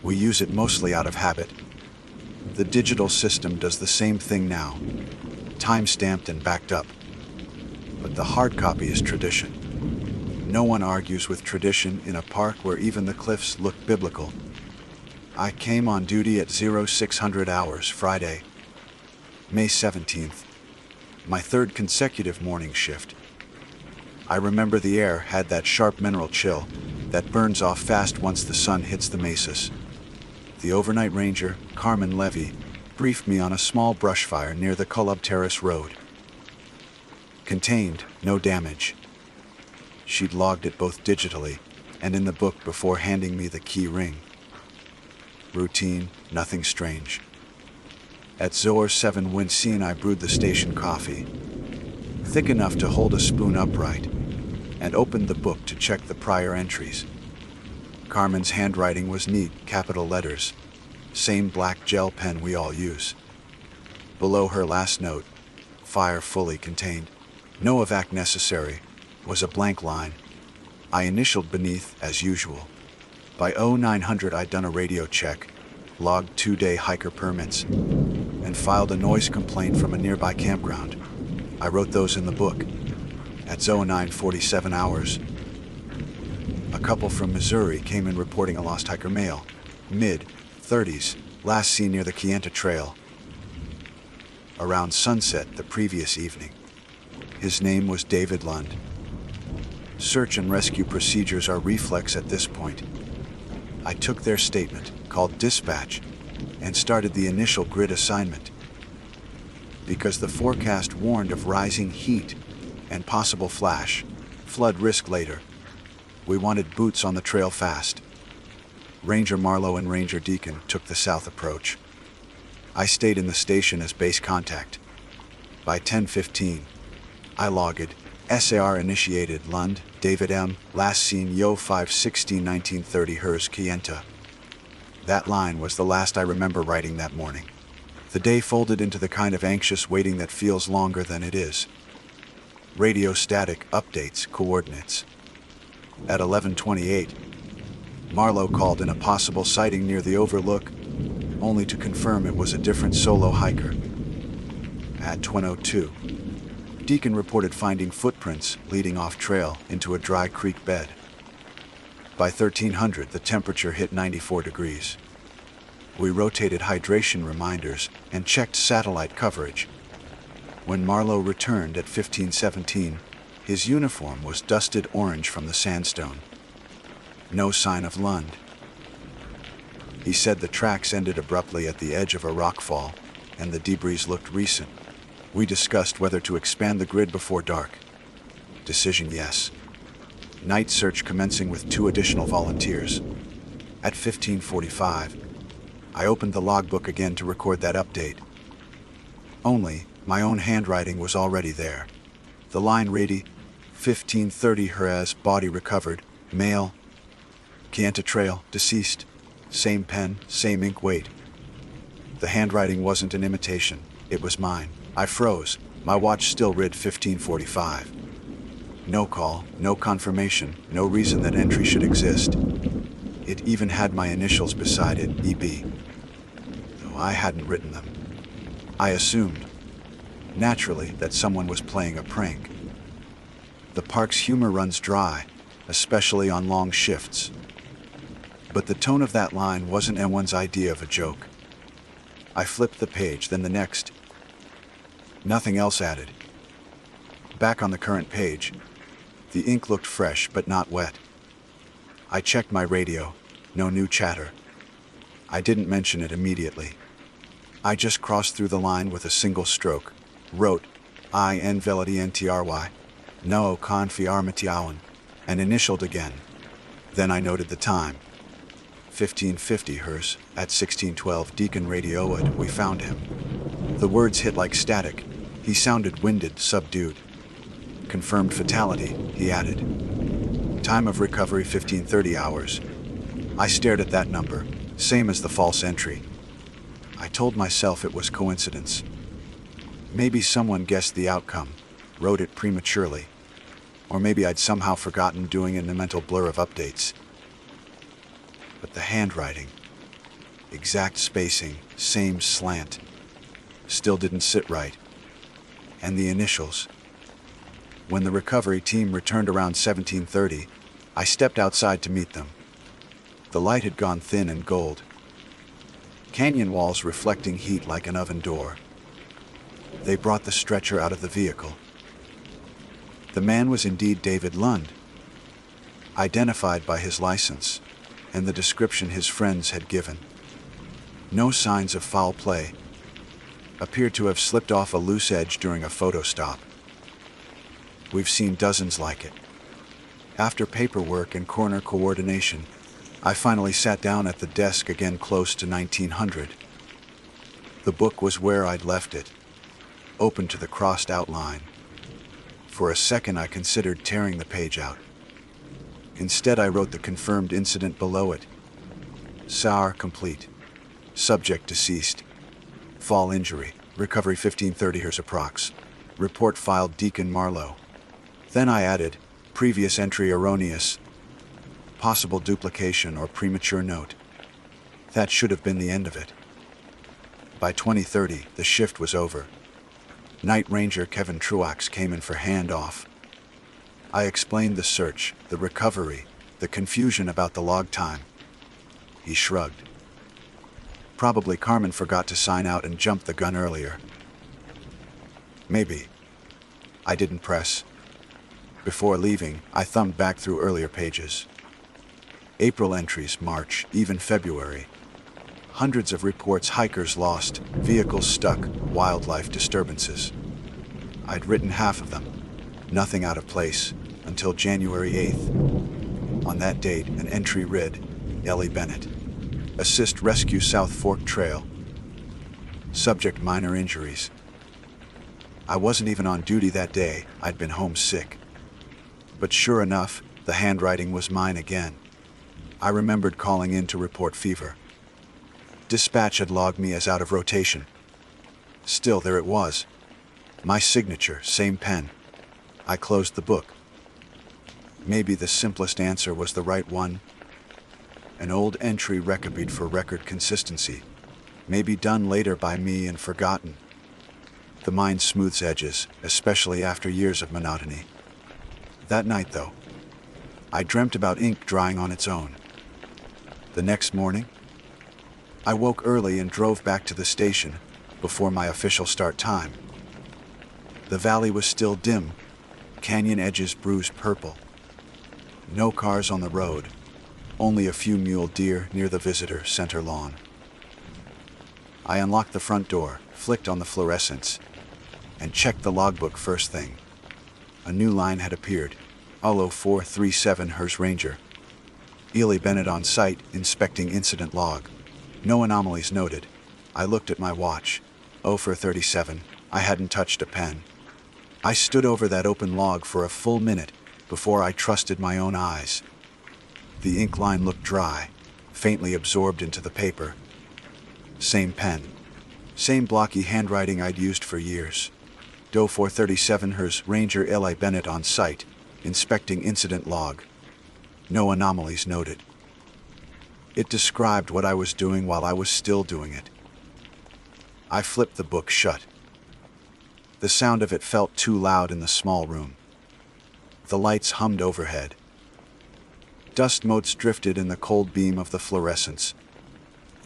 We use it mostly out of habit. The digital system does the same thing now, time-stamped and backed up. But the hard copy is tradition. No one argues with tradition in a park where even the cliffs look biblical. I came on duty at 0600 hours Friday, May 17th, my third consecutive morning shift. I remember the air had that sharp mineral chill that burns off fast once the sun hits the mesas. The overnight ranger, Carmen Levy, briefed me on a small brush fire near the Kulub Terrace Road. Contained, no damage. She'd logged it both digitally and in the book before handing me the key ring. Routine, nothing strange. At Zoar 7 Wincine, I brewed the station coffee, thick enough to hold a spoon upright, and opened the book to check the prior entries. Carmen's handwriting was neat, capital letters, same black gel pen we all use. Below her last note, fire fully contained, no evac necessary, was a blank line. I initialed beneath as usual. By 0900 I'd done a radio check, logged 2-day hiker permits, and filed a noise complaint from a nearby campground. I wrote those in the book. At 0947 hours, a couple from Missouri came in reporting a lost hiker male, mid-30s, last seen near the Kayenta Trail. around sunset the previous evening. His name was David Lund. Search and rescue procedures are reflex at this point. I took their statement, called dispatch, and started the initial grid assignment. Because the forecast warned of rising heat and possible flood risk later, we wanted boots on the trail fast. Ranger Marlowe and Ranger Deacon took the south approach. I stayed in the station as base contact. By 10:15, I logged, SAR initiated Lund, David M., last seen Yo 5/16/1930 Hers Kienta. That line was the last I remember writing that morning. The day folded into the kind of anxious waiting that feels longer than it is. Radio static updates coordinates. At 11:28, Marlowe called in a possible sighting near the overlook, only to confirm it was a different solo hiker. At 10:02, Deacon reported finding footprints leading off trail into a dry creek bed. By 1300, the temperature hit 94 degrees. We rotated hydration reminders and checked satellite coverage. When Marlowe returned at 15:17, his uniform was dusted orange from the sandstone. No sign of Lund. He said the tracks ended abruptly at the edge of a rockfall, and the debris looked recent. We discussed whether to expand the grid before dark. Decision yes. Night search commencing with 2 additional volunteers. At 15:45, I opened the logbook again to record that update. Only, my own handwriting was already there. The line read, 15:30 Jerez, body recovered, male. Kienta Trail, deceased. Same pen, same ink weight. The handwriting wasn't an imitation, it was mine. I froze. My watch still read 15:45. No call, no confirmation, no reason that entry should exist. It even had my initials beside it, EB. Though I hadn't written them. I assumed, naturally, that someone was playing a prank. The park's humor runs dry, especially on long shifts. But the tone of that line wasn't anyone's idea of a joke. I flipped the page, then the next. Nothing else added. Back on the current page, the ink looked fresh but not wet. I checked my radio, no new chatter. I didn't mention it immediately. I just crossed through the line with a single stroke, wrote, I-N Velity-N-T-R-Y, no confiarmatiawan, and initialed again. Then I noted the time. 15:50 Hers, at 16:12 Deacon radioed, we found him. The words hit like static. He sounded winded, subdued. Confirmed fatality, he added. Time of recovery 15:30 hours. I stared at that number, same as the false entry. I told myself it was coincidence. Maybe someone guessed the outcome, wrote it prematurely. Or maybe I'd somehow forgotten doing it in a mental blur of updates. But the handwriting, exact spacing, same slant, still didn't sit right. And the initials. When the recovery team returned around 17:30, I stepped outside to meet them. The light had gone thin and gold. Canyon walls reflecting heat like an oven door. They brought the stretcher out of the vehicle. The man was indeed David Lund, identified by his license and the description his friends had given. No signs of foul play. Appeared to have slipped off a loose edge during a photo stop. We've seen dozens like it. After paperwork and corner coordination, I finally sat down at the desk again close to 1900. The book was where I'd left it, open to the crossed outline. For a second I considered tearing the page out. Instead I wrote the confirmed incident below it. SAR complete. Subject deceased. Fall injury. Recovery 15:30 Hers approx. Report filed Deacon Marlowe. Then I added, previous entry erroneous. Possible duplication or premature note. That should have been the end of it. By 20:30, the shift was over. Night Ranger Kevin Truax came in for handoff. I explained the search, the recovery, the confusion about the log time. He shrugged. Probably Carmen forgot to sign out and jumped the gun earlier. Maybe. I didn't press. Before leaving, I thumbed back through earlier pages. April entries, March, even February. Hundreds of reports: hikers lost, vehicles stuck, wildlife disturbances. I'd written half of them. Nothing out of place, until January 8th. On that date, an entry read, Ellie Bennett. Assist rescue South Fork Trail. Subject: minor injuries. I wasn't even on duty that day, I'd been homesick. But sure enough, the handwriting was mine again. I remembered calling in to report fever. Dispatch had logged me as out of rotation. Still, there it was. My signature, same pen. I closed the book. Maybe the simplest answer was the right one. An old entry recopied for record consistency. Maybe done later by me and forgotten. The mind smooths edges, especially after years of monotony. That night, though, I dreamt about ink drying on its own. The next morning, I woke early and drove back to the station before my official start time. The valley was still dim, canyon edges bruised purple. No cars on the road, only a few mule deer near the visitor center lawn. I unlocked the front door, flicked on the fluorescents, and checked the logbook first thing. A new line had appeared. ULO 437 Hers Ranger. Ellie Bennett on site, inspecting incident log. No anomalies noted. I looked at my watch. 0437. I hadn't touched a pen. I stood over that open log for a full minute before I trusted my own eyes. The ink line looked dry, faintly absorbed into the paper. Same pen. Same blocky handwriting I'd used for years. DO 437 Hers Ranger Ellie Bennett on site, inspecting incident log. No anomalies noted. It described what I was doing while I was still doing it. I flipped the book shut. The sound of it felt too loud in the small room. The lights hummed overhead. Dust motes drifted in the cold beam of the fluorescents.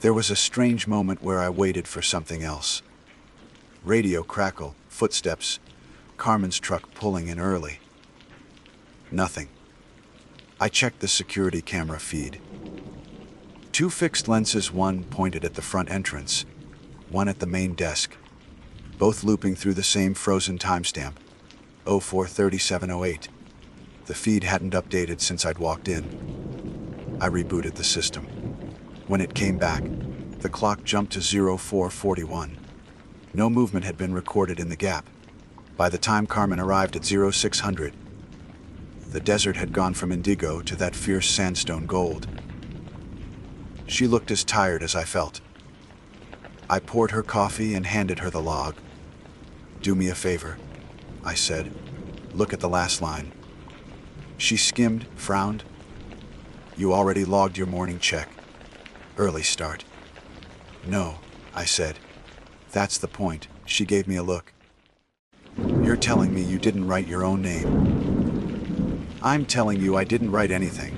There was a strange moment where I waited for something else. Radio crackle, footsteps, Carmen's truck pulling in early. Nothing. I checked the security camera feed. 2 fixed lenses, one pointed at the front entrance, one at the main desk, both looping through the same frozen timestamp, 043708. The feed hadn't updated since I'd walked in. I rebooted the system. When it came back, the clock jumped to 0441. No movement had been recorded in the gap. By the time Carmen arrived at 0600, the desert had gone from indigo to that fierce sandstone gold. She looked as tired as I felt. I poured her coffee and handed her the log. "Do me a favor," I said. "Look at the last line." She skimmed, frowned. "You already logged your morning check. Early start." "No," I said. "That's the point." She gave me a look. "You're telling me you didn't write your own name." "I'm telling you I didn't write anything."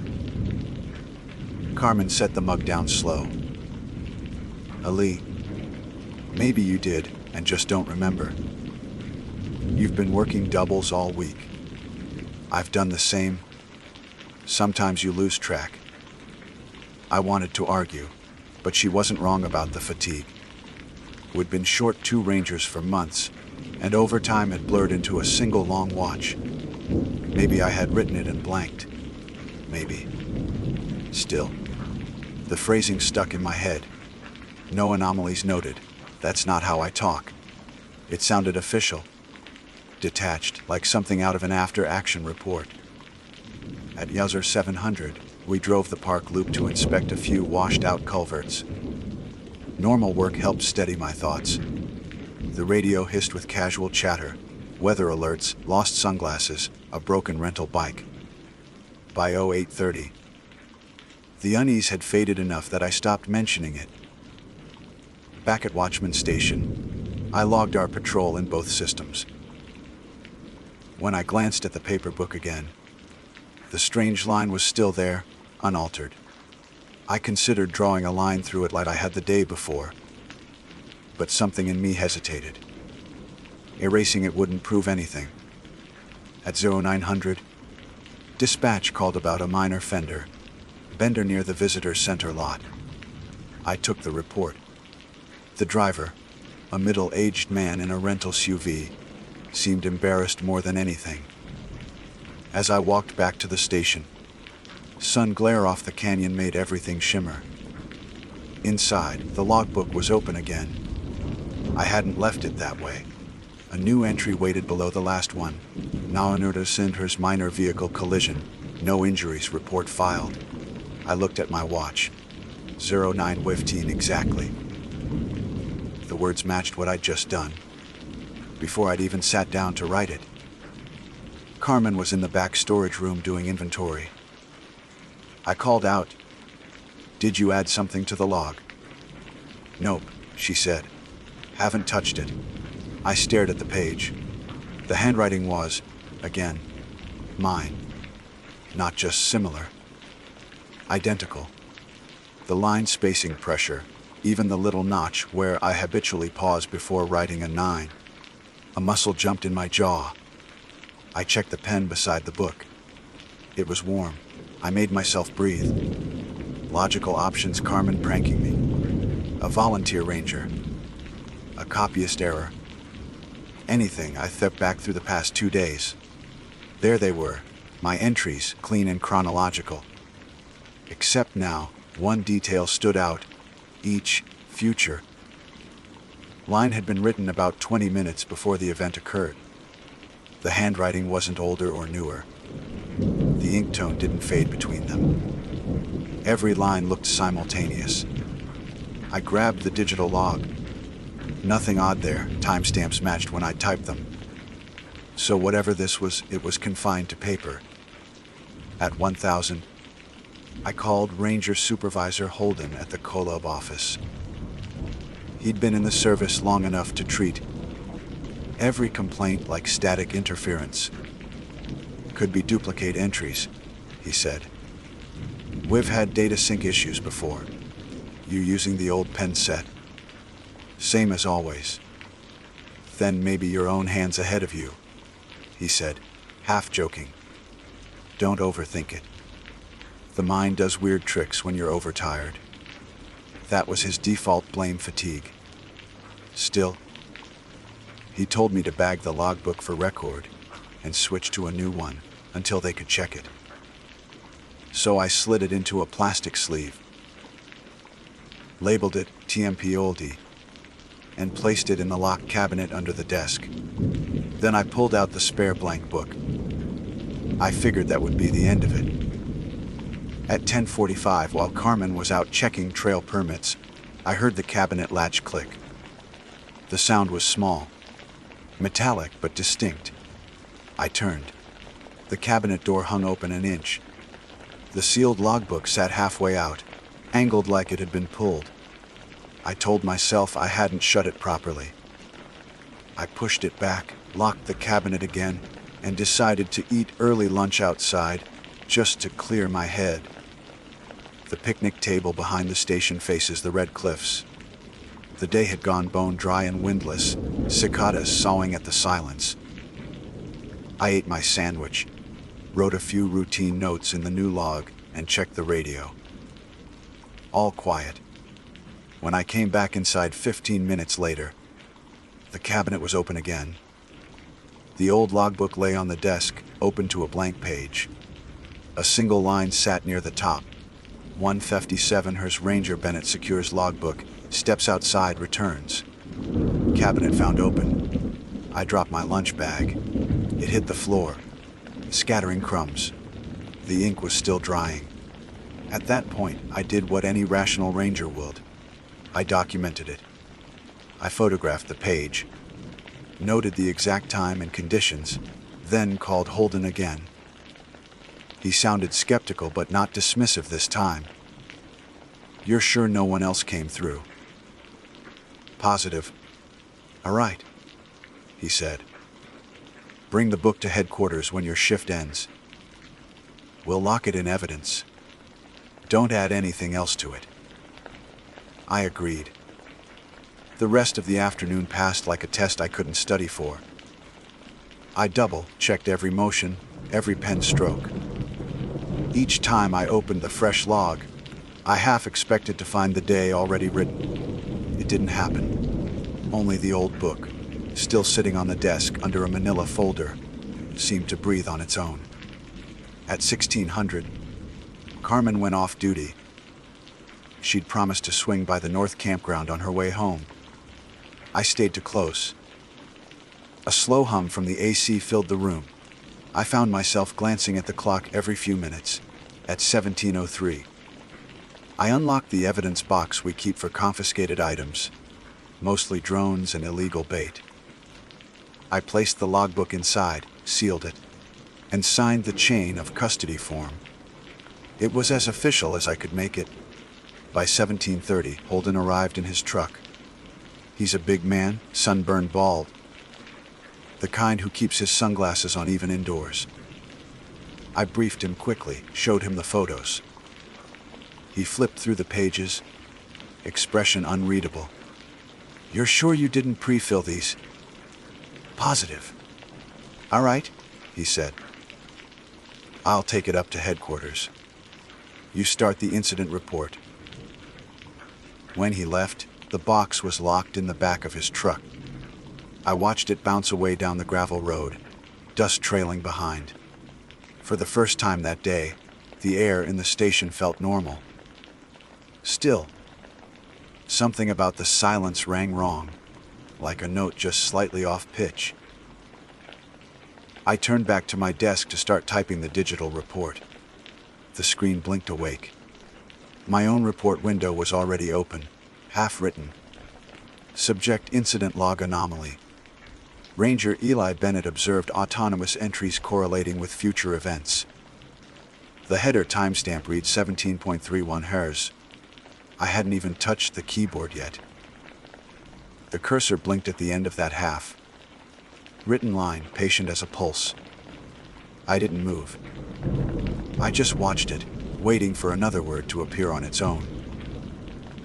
Carmen set the mug down slow. "Ali, maybe you did and just don't remember. You've been working doubles all week. I've done the same. Sometimes you lose track." I wanted to argue, but she wasn't wrong about the fatigue. We'd been short 2 Rangers for months, and overtime had blurred into a single long watch. Maybe I had written it and blanked. Maybe. Still, the phrasing stuck in my head. No anomalies noted. That's not how I talk. It sounded official, detached, like something out of an after-action report. At Yuzzer 700, we drove the park loop to inspect a few washed-out culverts. Normal work helped steady my thoughts. The radio hissed with casual chatter, weather alerts, lost sunglasses, a broken rental bike. By 0830, the unease had faded enough that I stopped mentioning it. Back at Watchman Station, I logged our patrol in both systems. When I glanced at the paper book again, the strange line was still there, unaltered. I considered drawing a line through it like I had the day before, but something in me hesitated. Erasing it wouldn't prove anything. At 0900, dispatch called about a minor fender, bender near the visitor center lot. I took the report. The driver, a middle-aged man in a rental SUV, seemed embarrassed more than anything. As I walked back to the station, sun glare off the canyon made everything shimmer. Inside, the logbook was open again. I hadn't left it that way. A new entry waited below the last one. Nauanuta Sindhurst minor vehicle collision. No injuries report filed. I looked at my watch. 09:15 exactly. The words matched what I'd just done, before I'd even sat down to write it. Carmen was in the back storage room doing inventory. I called out, "Did you add something to the log?" "Nope," she said. "Haven't touched it." I stared at the page. The handwriting was, again, mine. Not just similar. Identical. The line spacing pressure, even the little notch where I habitually pause before writing a 9. A muscle jumped in my jaw. I checked the pen beside the book. It was warm. I made myself breathe. Logical options, Carmen pranking me. A volunteer ranger. A copyist error. Anything I thought back through the past 2 days. There they were, my entries, clean and chronological. Except now, one detail stood out. Each future line had been written about 20 minutes before the event occurred. The handwriting wasn't older or newer. The ink tone didn't fade between them. Every line looked simultaneous. I grabbed the digital log. Nothing odd there. Timestamps matched when I typed them. So whatever this was, it was confined to paper. At 1000, I called Ranger Supervisor Holden at the Kolob office. He'd been in the service long enough to treat every complaint like static interference. Could be duplicate entries, he said. We've had data sync issues before. You using the old pen set? Same as always. Then maybe your own hand's ahead of you, he said, half joking. Don't overthink it. The mind does weird tricks when you're overtired. That was his default blame, fatigue. Still, he told me to bag the logbook for record and switch to a new one until they could check it. So I slid it into a plastic sleeve, labeled it TMP Oldie, and placed it in the locked cabinet under the desk. Then I pulled out the spare blank book. I figured that would be the end of it. At 10:45, while Carmen was out checking trail permits, I heard the cabinet latch click. The sound was small, metallic but distinct. I turned. The cabinet door hung open an inch. The sealed logbook sat halfway out, angled like it had been pulled. I told myself I hadn't shut it properly. I pushed it back, locked the cabinet again, and decided to eat early lunch outside, just to clear my head. The picnic table behind the station faces the red cliffs. The day had gone bone dry and windless, cicadas sawing at the silence. I ate my sandwich, wrote a few routine notes in the new log, and checked the radio. All quiet. When I came back inside 15 minutes later, the cabinet was open again. The old logbook lay on the desk, open to a blank page. A single line sat near the top. 157 Hearst Ranger Bennett secures logbook, steps outside, returns. Cabinet found open. I dropped my lunch bag. It hit the floor, scattering crumbs. The ink was still drying. At that point, I did what any rational ranger would. I documented it. I photographed the page, noted the exact time and conditions, then called Holden again. He sounded skeptical but not dismissive this time. You're sure no one else came through? Positive. All right, he said. Bring the book to headquarters when your shift ends. We'll lock it in evidence. Don't add anything else to it. I agreed. The rest of the afternoon passed like a test I couldn't study for. I double-checked every motion, every pen stroke. Each time I opened the fresh log, I half expected to find the day already written. It didn't happen. Only the old book, still sitting on the desk under a manila folder, seemed to breathe on its own. At 1600, Carmen went off duty. She'd promised to swing by the North Campground on her way home. I stayed too close. A slow hum from the AC filled the room. I found myself glancing at the clock every few minutes. At 17:03. I unlocked the evidence box we keep for confiscated items, mostly drones and illegal bait. I placed the logbook inside, sealed it, and signed the chain of custody form. It was as official as I could make it. By 17:30, Holden arrived in his truck. He's a big man, sunburned bald. The kind who keeps his sunglasses on even indoors. I briefed him quickly, showed him the photos. He flipped through the pages, expression unreadable. "You're sure you didn't pre-fill these?" "Positive." "All right," he said. "I'll take it up to headquarters. You start the incident report." When he left, the box was locked in the back of his truck. I watched it bounce away down the gravel road, dust trailing behind. For the first time that day, the air in the station felt normal. Still, something about the silence rang wrong, like a note just slightly off pitch. I turned back to my desk to start typing the digital report. The screen blinked awake. My own report window was already open, half written. Subject incident log anomaly. Ranger Eli Bennett observed autonomous entries correlating with future events. The header timestamp reads 17.31 Hz. I hadn't even touched the keyboard yet. The cursor blinked at the end of that half. Written line, patient as a pulse. I didn't move. I just watched it, waiting for another word to appear on its own.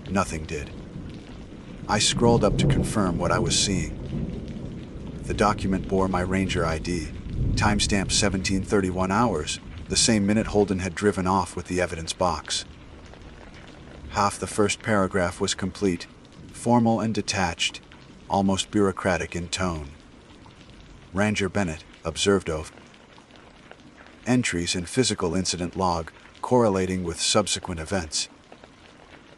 Nothing did. I scrolled up to confirm what I was seeing. The document bore my Ranger ID, timestamp 17:31 hours, the same minute Holden had driven off with the evidence box. Half the first paragraph was complete, formal and detached, almost bureaucratic in tone. Ranger Bennett observed of entries in physical incident log correlating with subsequent events.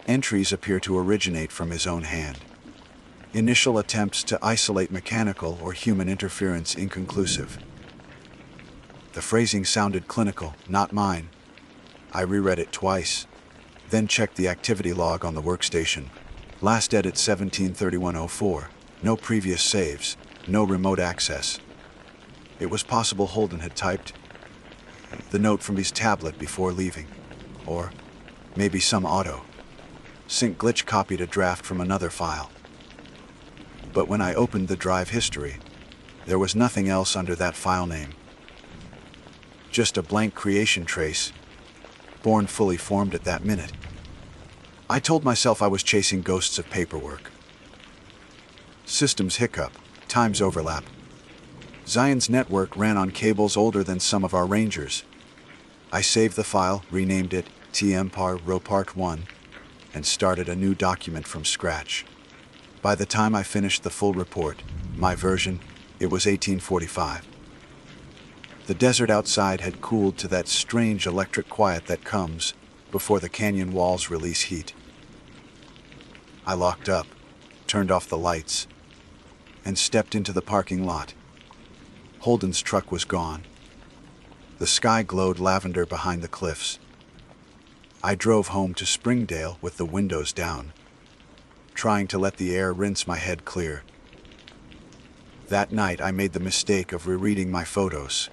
Entries appear to originate from his own hand. Initial attempts to isolate mechanical or human interference inconclusive. The phrasing sounded clinical, not mine. I reread it twice, then checked the activity log on the workstation. Last edit 17:31:04. No previous saves, no remote access. It was possible Holden had typed the note from his tablet before leaving, or maybe some auto sync glitch copied a draft from another file. But when I opened the drive history, there was nothing else under that file name. Just a blank creation trace, born fully formed at that minute. I told myself I was chasing ghosts of paperwork. Systems hiccup, times overlap. Zion's network ran on cables older than some of our Rangers. I saved the file, renamed it TMPAR Ropart 1, and started a new document from scratch. By the time I finished the full report, my version, it was 1845. The desert outside had cooled to that strange electric quiet that comes before the canyon walls release heat. I locked up, turned off the lights, and stepped into the parking lot. Holden's truck was gone. The sky glowed lavender behind the cliffs. I drove home to Springdale with the windows down, trying to let the air rinse my head clear. That night I made the mistake of rereading my photos.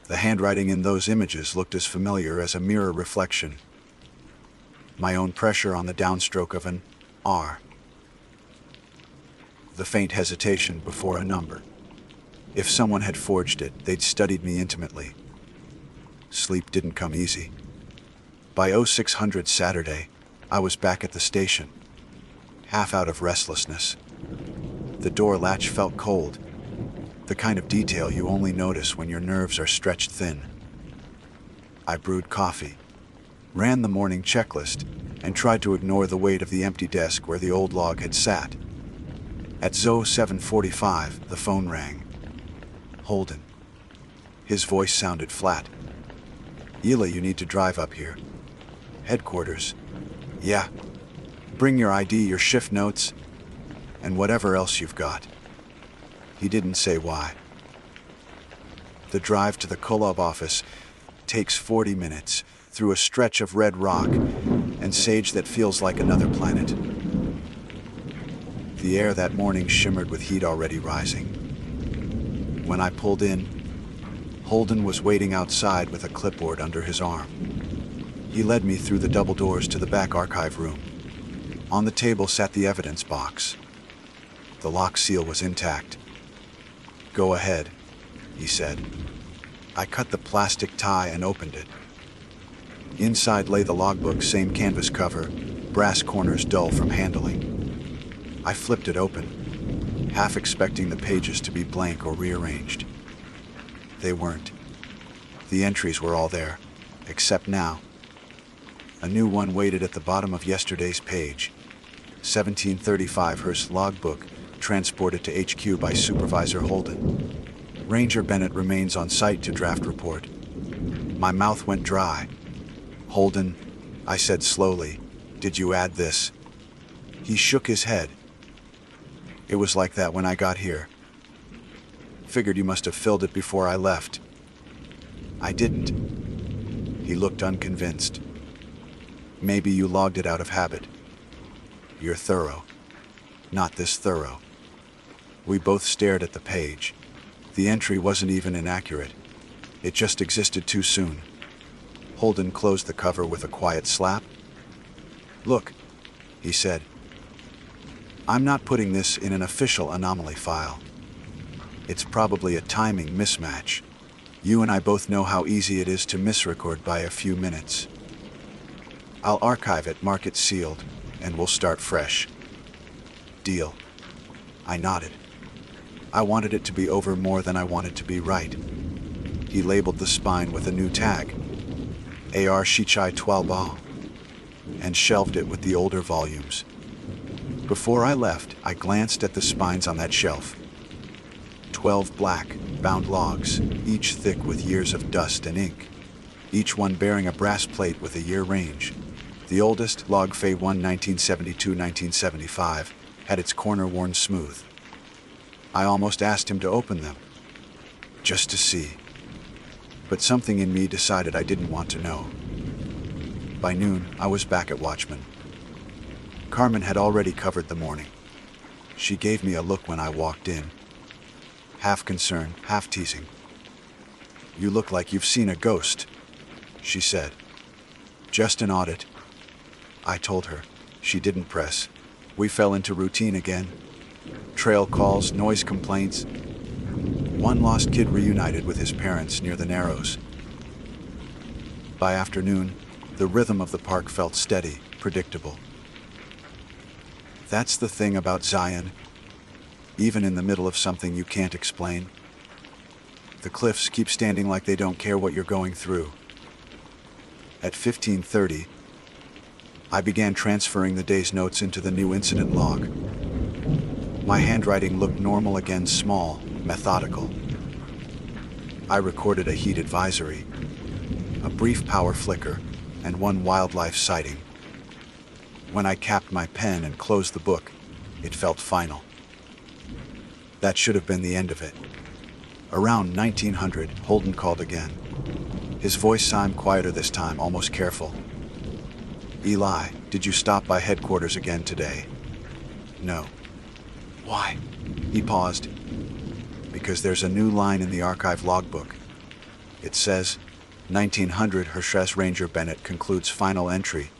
The handwriting in those images looked as familiar as a mirror reflection. My own pressure on the downstroke of an R. The faint hesitation before a number. If someone had forged it, they'd studied me intimately. Sleep didn't come easy. By 0600 Saturday, I was back at the station. half out of restlessness. The door latch felt cold, the kind of detail you only notice when your nerves are stretched thin. I brewed coffee, ran the morning checklist, and tried to ignore the weight of the empty desk where the old log had sat. At 7:45, the phone rang. Holden. His voice sounded flat. "Ela, you need to drive up here." "Headquarters." "Yeah. Bring your ID, your shift notes, and whatever else you've got." He didn't say why. The drive to the Kolob office takes 40 minutes through a stretch of red rock and sage that feels like another planet. The air that morning shimmered with heat already rising. When I pulled in, Holden was waiting outside with a clipboard under his arm. He led me through the double doors to the back archive room. On the table sat the evidence box. The lock seal was intact. "Go ahead," he said. I cut the plastic tie and opened it. Inside lay the logbook, same canvas cover, brass corners dull from handling. I flipped it open, half expecting the pages to be blank or rearranged. They weren't. The entries were all there, except now. A new one waited at the bottom of yesterday's page. 1735 Hearst logbook, transported to HQ by Supervisor Holden. Ranger Bennett remains on site to draft report. My mouth went dry. "Holden," I said slowly, "did you add this?" He shook his head. "It was like that when I got here. Figured you must have filled it before I left." "I didn't." He looked unconvinced. "Maybe you logged it out of habit. You're thorough. Not this thorough." We both stared at the page. The entry wasn't even inaccurate. It just existed too soon. Holden closed the cover with a quiet slap. "Look," he said. "I'm not putting this in an official anomaly file. It's probably a timing mismatch. You and I both know how easy it is to misrecord by a few minutes. I'll archive it, mark it sealed, and we'll start fresh." "Deal." I nodded. I wanted it to be over more than I wanted to be right. He labeled the spine with a new tag, AR Shichai Twalba, and shelved it with the older volumes. Before I left, I glanced at the spines on that shelf. 12 black, bound logs, each thick with years of dust and ink, each one bearing a brass plate with a year range. The oldest, log Fay 1 1972-1975, had its corner worn smooth. I almost asked him to open them, just to see. But something in me decided I didn't want to know. By noon, I was back at Watchman. Carmen had already covered the morning. She gave me a look when I walked in, half concern, half teasing. "You look like you've seen a ghost," she said. "Just an audit," I told her. She didn't press. We fell into routine again. Trail calls, noise complaints. One lost kid reunited with his parents near the Narrows. By afternoon, the rhythm of the park felt steady, predictable. That's the thing about Zion. Even in the middle of something you can't explain, the cliffs keep standing like they don't care what you're going through. At 15:30, I began transferring the day's notes into the new incident log. My handwriting looked normal again, small, methodical. I recorded a heat advisory, a brief power flicker, and one wildlife sighting. When I capped my pen and closed the book, it felt final. That should have been the end of it. Around 1900, Holden called again. His voice seemed quieter this time, almost careful. "Eli, did you stop by headquarters again today?" "No." "Why?" He paused. "Because there's a new line in the archive logbook. It says, 1900 Hershess Ranger Bennett concludes final entry.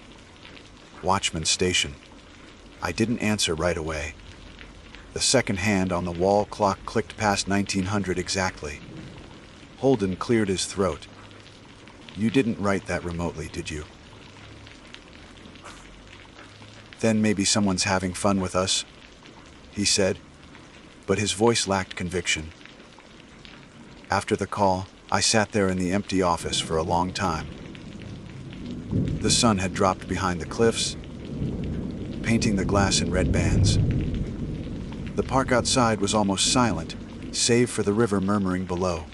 Watchman Station." I didn't answer right away. The second hand on the wall clock clicked past 1900 exactly. Holden cleared his throat. "You didn't write that remotely, did you?" Then maybe someone's having fun with us, he said, but his voice lacked conviction. After the call, I sat there in the empty office for a long time. The sun had dropped behind the cliffs, painting the glass in red bands. The park outside was almost silent, save for the river murmuring below.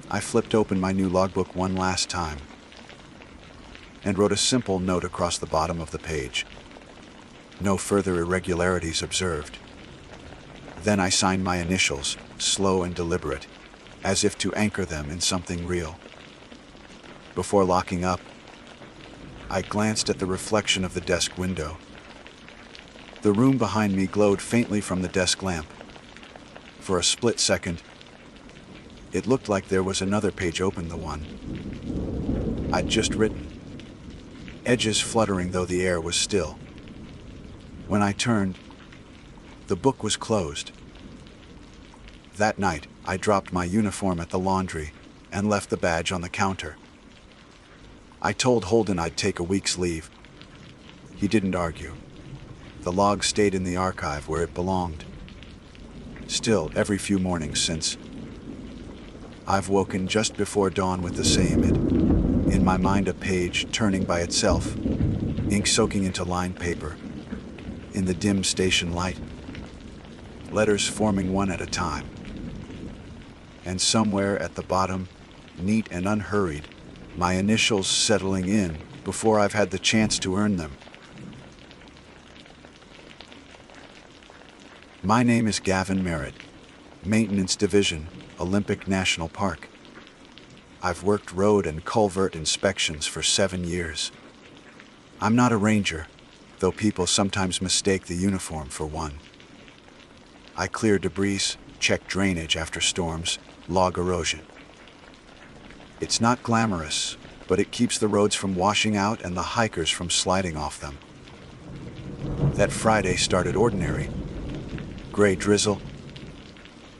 I flipped open my new logbook one last time and wrote a simple note across the bottom of the page. No further irregularities observed. Then I signed my initials, slow and deliberate, as if to anchor them in something real. Before locking up, I glanced at the reflection of the desk window. The room behind me glowed faintly from the desk lamp. For a split second, it looked like there was another page open, the one I'd just written, edges fluttering though the air was still. When I turned, the book was closed. That night, I dropped my uniform at the laundry and left the badge on the counter. I told Holden I'd take a week's leave. He didn't argue. The log stayed in the archive where it belonged. Still, every few mornings since, I've woken just before dawn with the same in my mind, a page turning by itself, ink soaking into lined paper, in the dim station light, letters forming one at a time. And somewhere at the bottom, neat and unhurried, my initials settling in before I've had the chance to earn them. My name is Gavin Merritt, Maintenance Division, Olympic National Park. I've worked road and culvert inspections for 7 years. I'm not a ranger, though people sometimes mistake the uniform for one. I clear debris, check drainage after storms, log erosion. It's not glamorous, but it keeps the roads from washing out and the hikers from sliding off them. That Friday started ordinary. Gray drizzle,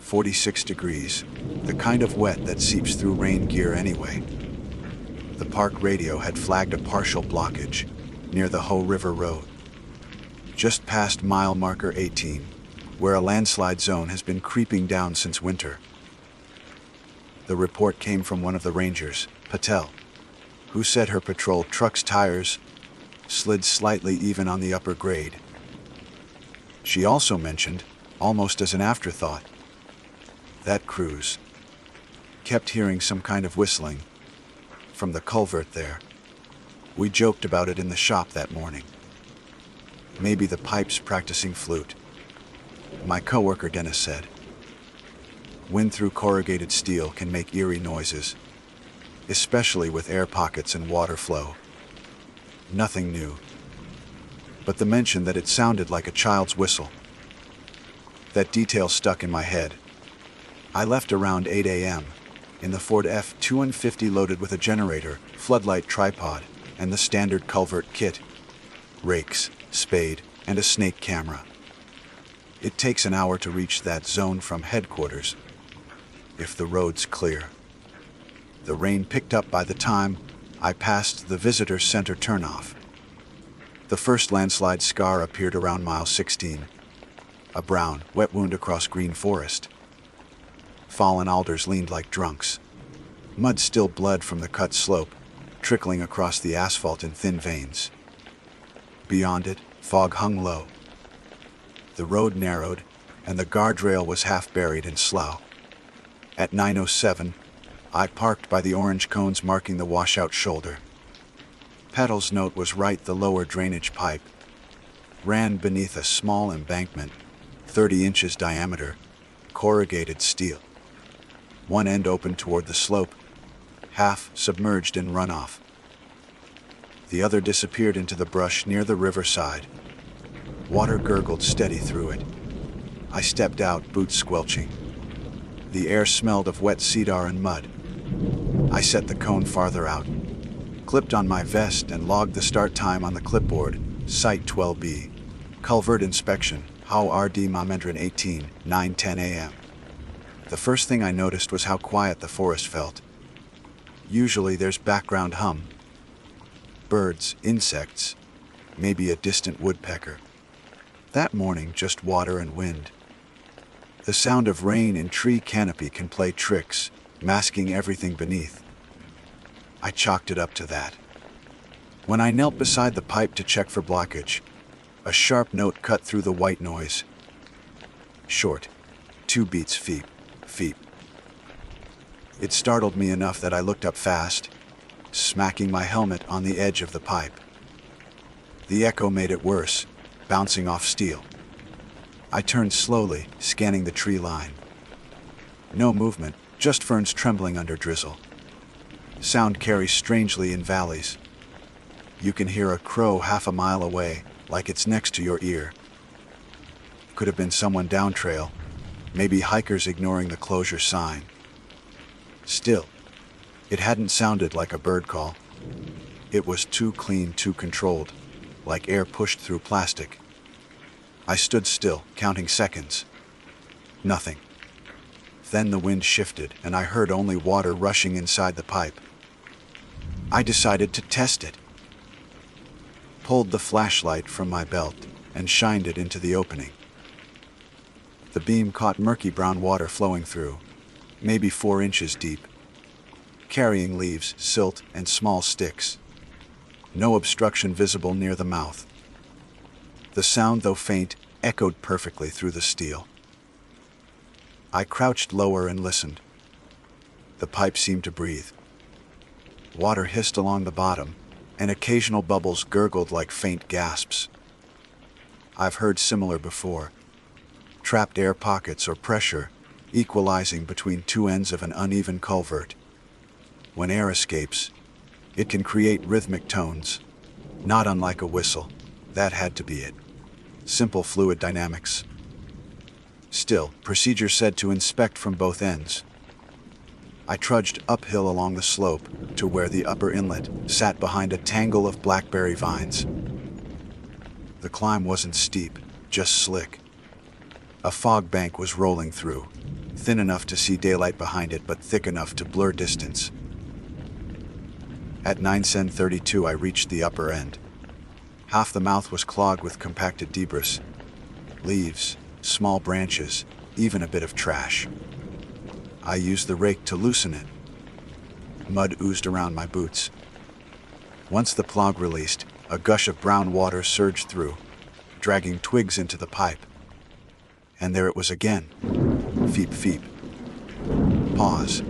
46 degrees, the kind of wet that seeps through rain gear anyway. The park radio had flagged a partial blockage near the Hoh River Road, just past mile marker 18, where a landslide zone has been creeping down since winter. The report came from one of the rangers, Patel, who said her patrol truck's tires slid slightly even on the upper grade. She also mentioned, almost as an afterthought, that crews kept hearing some kind of whistling from the culvert there. We joked about it in the shop that morning. Maybe the pipes practicing flute, my coworker Dennis said. Wind through corrugated steel can make eerie noises, especially with air pockets and water flow. Nothing new, but the mention that it sounded like a child's whistle. That detail stuck in my head. I left around 8 a.m. in the Ford F-250 loaded with a generator, floodlight tripod, and the standard culvert kit, rakes, spade, and a snake camera. It takes an hour to reach that zone from headquarters, if the road's clear. The rain picked up by the time I passed the visitor center turnoff. The first landslide scar appeared around mile 16, a brown, wet wound across green forest. Fallen alders leaned like drunks. Mud still bled from the cut slope, trickling across the asphalt in thin veins. Beyond it, fog hung low. The road narrowed, and the guardrail was half buried in slough. At 9:07, I parked by the orange cones marking the washout shoulder. Petal's note was right. The lower drainage pipe ran beneath a small embankment, 30 inches diameter, corrugated steel. One end open toward the slope, half submerged in runoff. The other disappeared into the brush near the riverside. Water gurgled steady through it. I stepped out, boots squelching. The air smelled of wet cedar and mud. I set the cone farther out, clipped on my vest, and logged the start time on the clipboard, Site 12B. Culvert inspection, Hoh RD Mamendran 18, 9:10 a.m. The first thing I noticed was how quiet the forest felt. Usually there's background hum. Birds, insects, maybe a distant woodpecker. That morning, just water and wind. The sound of rain in tree canopy can play tricks, masking everything beneath. I chalked it up to that. When I knelt beside the pipe to check for blockage, a sharp note cut through the white noise. Short, 2 beats, feep, feep. It startled me enough that I looked up fast, smacking my helmet on the edge of the pipe. The echo made it worse, bouncing off steel. I turned slowly, scanning the tree line. No movement, just ferns trembling under drizzle. Sound carries strangely in valleys. You can hear a crow half a mile away, like it's next to your ear. Could have been someone down trail, maybe hikers ignoring the closure sign. Still, it hadn't sounded like a bird call. It was too clean, too controlled, like air pushed through plastic. I stood still, counting seconds. Nothing. Then the wind shifted, and I heard only water rushing inside the pipe. I decided to test it. Pulled the flashlight from my belt and shined it into the opening. The beam caught murky brown water flowing through, maybe 4 inches deep, carrying leaves, silt, and small sticks. No obstruction visible near the mouth. The sound, though faint, echoed perfectly through the steel. I crouched lower and listened. The pipe seemed to breathe. Water hissed along the bottom, and occasional bubbles gurgled like faint gasps. I've heard similar before. Trapped air pockets or pressure, equalizing between 2 ends of an uneven culvert. When air escapes, it can create rhythmic tones, not unlike a whistle. That had to be it. Simple fluid dynamics. Still, procedure said to inspect from both ends. I trudged uphill along the slope to where the upper inlet sat behind a tangle of blackberry vines. The climb wasn't steep, just slick. A fog bank was rolling through, thin enough to see daylight behind it but thick enough to blur distance. At 9:32 I reached the upper end. Half the mouth was clogged with compacted debris, leaves, small branches, even a bit of trash. I used the rake to loosen it. Mud oozed around my boots. Once the clog released, a gush of brown water surged through, dragging twigs into the pipe. And there it was again. Feep, feep. Pause.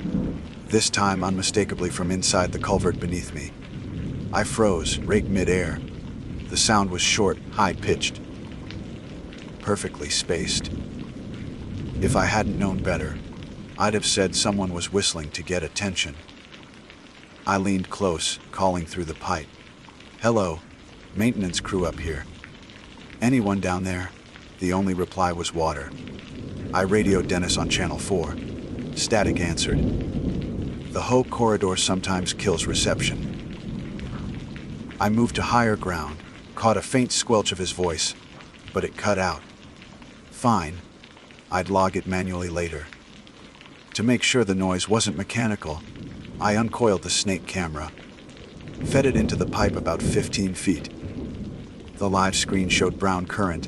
This time unmistakably from inside the culvert beneath me. I froze, rake mid-air. The sound was short, high-pitched, perfectly spaced. If I hadn't known better, I'd have said someone was whistling to get attention. I leaned close, calling through the pipe. "Hello, maintenance crew up here. Anyone down there?" The only reply was water. I radioed Dennis on Channel 4. Static answered. The Ho corridor sometimes kills reception. I moved to higher ground, caught a faint squelch of his voice, but it cut out. Fine. I'd log it manually later. To make sure the noise wasn't mechanical, I uncoiled the snake camera, fed it into the pipe about 15 feet. The live screen showed brown current,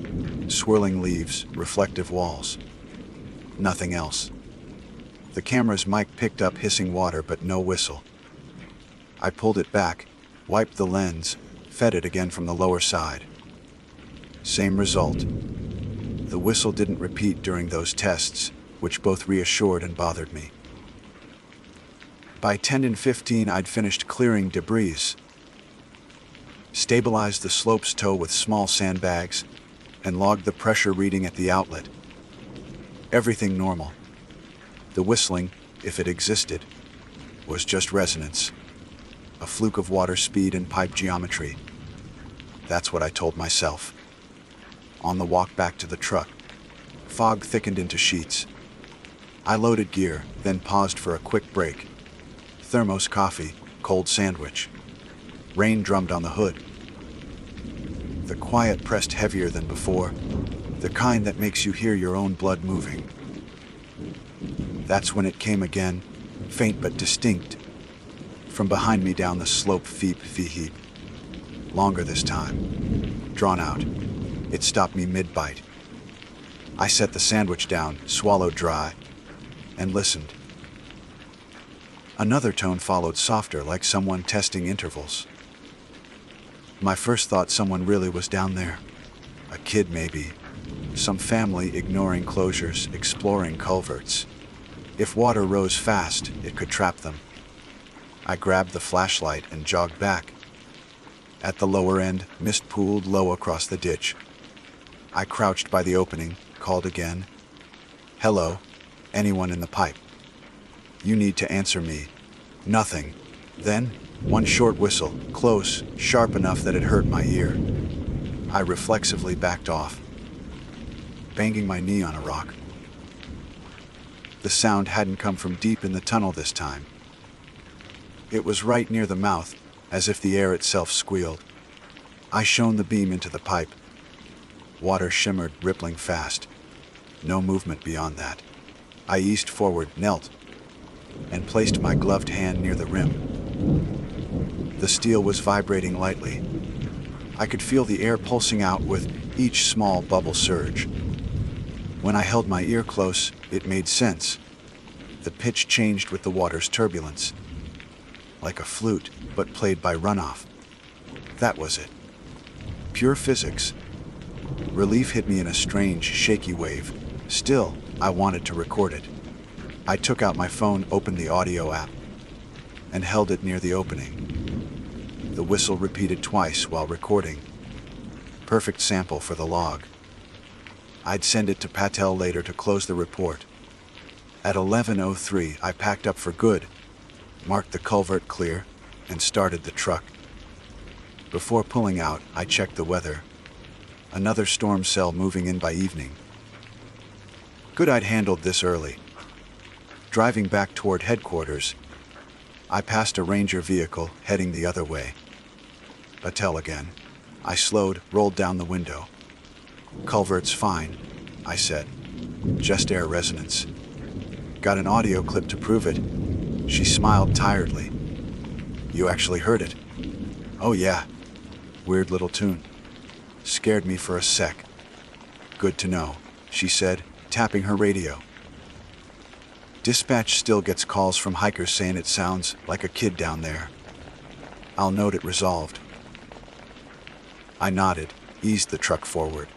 swirling leaves, reflective walls. Nothing else. The camera's mic picked up hissing water, but no whistle. I pulled it back, wiped the lens, fed it again from the lower side. Same result. The whistle didn't repeat during those tests, which both reassured and bothered me. By 10:15, I'd finished clearing debris, stabilized the slope's toe with small sandbags, and logged the pressure reading at the outlet. Everything normal. The whistling, if it existed, was just resonance, a fluke of water speed and pipe geometry. That's what I told myself. On the walk back to the truck, fog thickened into sheets. I loaded gear, then paused for a quick break. Thermos coffee, cold sandwich. Rain drummed on the hood. The quiet pressed heavier than before, the kind that makes you hear your own blood moving. That's when it came again, faint but distinct. From behind me down the slope, feep, fee heap. longer this time. Drawn out. It stopped me mid-bite. I set the sandwich down, swallowed dry, and listened. Another tone followed, softer, like someone testing intervals. My first thought, someone really was down there. A kid, maybe. Some family ignoring closures, exploring culverts. If water rose fast, it could trap them. I grabbed the flashlight and jogged back. At the lower end, mist pooled low across the ditch. I crouched by the opening, called again. Hello, anyone in the pipe? You need to answer me. Nothing. Then, one short whistle, close, sharp enough that it hurt my ear. I reflexively backed off, banging my knee on a rock. The sound hadn't come from deep in the tunnel this time. It was right near the mouth, as if the air itself squealed. I shone the beam into the pipe. Water shimmered, rippling fast. No movement beyond that. I eased forward, knelt, and placed my gloved hand near the rim. The steel was vibrating lightly. I could feel the air pulsing out with each small bubble surge. When I held my ear close, it made sense. The pitch changed with the water's turbulence. Like a flute, but played by runoff. That was it. Pure physics. Relief hit me in a strange, shaky wave. Still, I wanted to record it. I took out my phone, opened the audio app, and held it near the opening. The whistle repeated twice while recording. Perfect sample for the log. I'd send it to Patel later to close the report. At 11:03, I packed up for good, marked the culvert clear, and started the truck. Before pulling out, I checked the weather. Another storm cell moving in by evening. Good I'd handled this early. Driving back toward headquarters, I passed a Ranger vehicle heading the other way. Patel again. I slowed, rolled down the window. Culvert's fine, I said. Just air resonance. Got an audio clip to prove it. She smiled tiredly. You actually heard it? Oh yeah. Weird little tune. Scared me for a sec. Good to know, she said, tapping her radio. Dispatch still gets calls from hikers saying it sounds like a kid down there. I'll note it resolved. I nodded, eased the truck forward.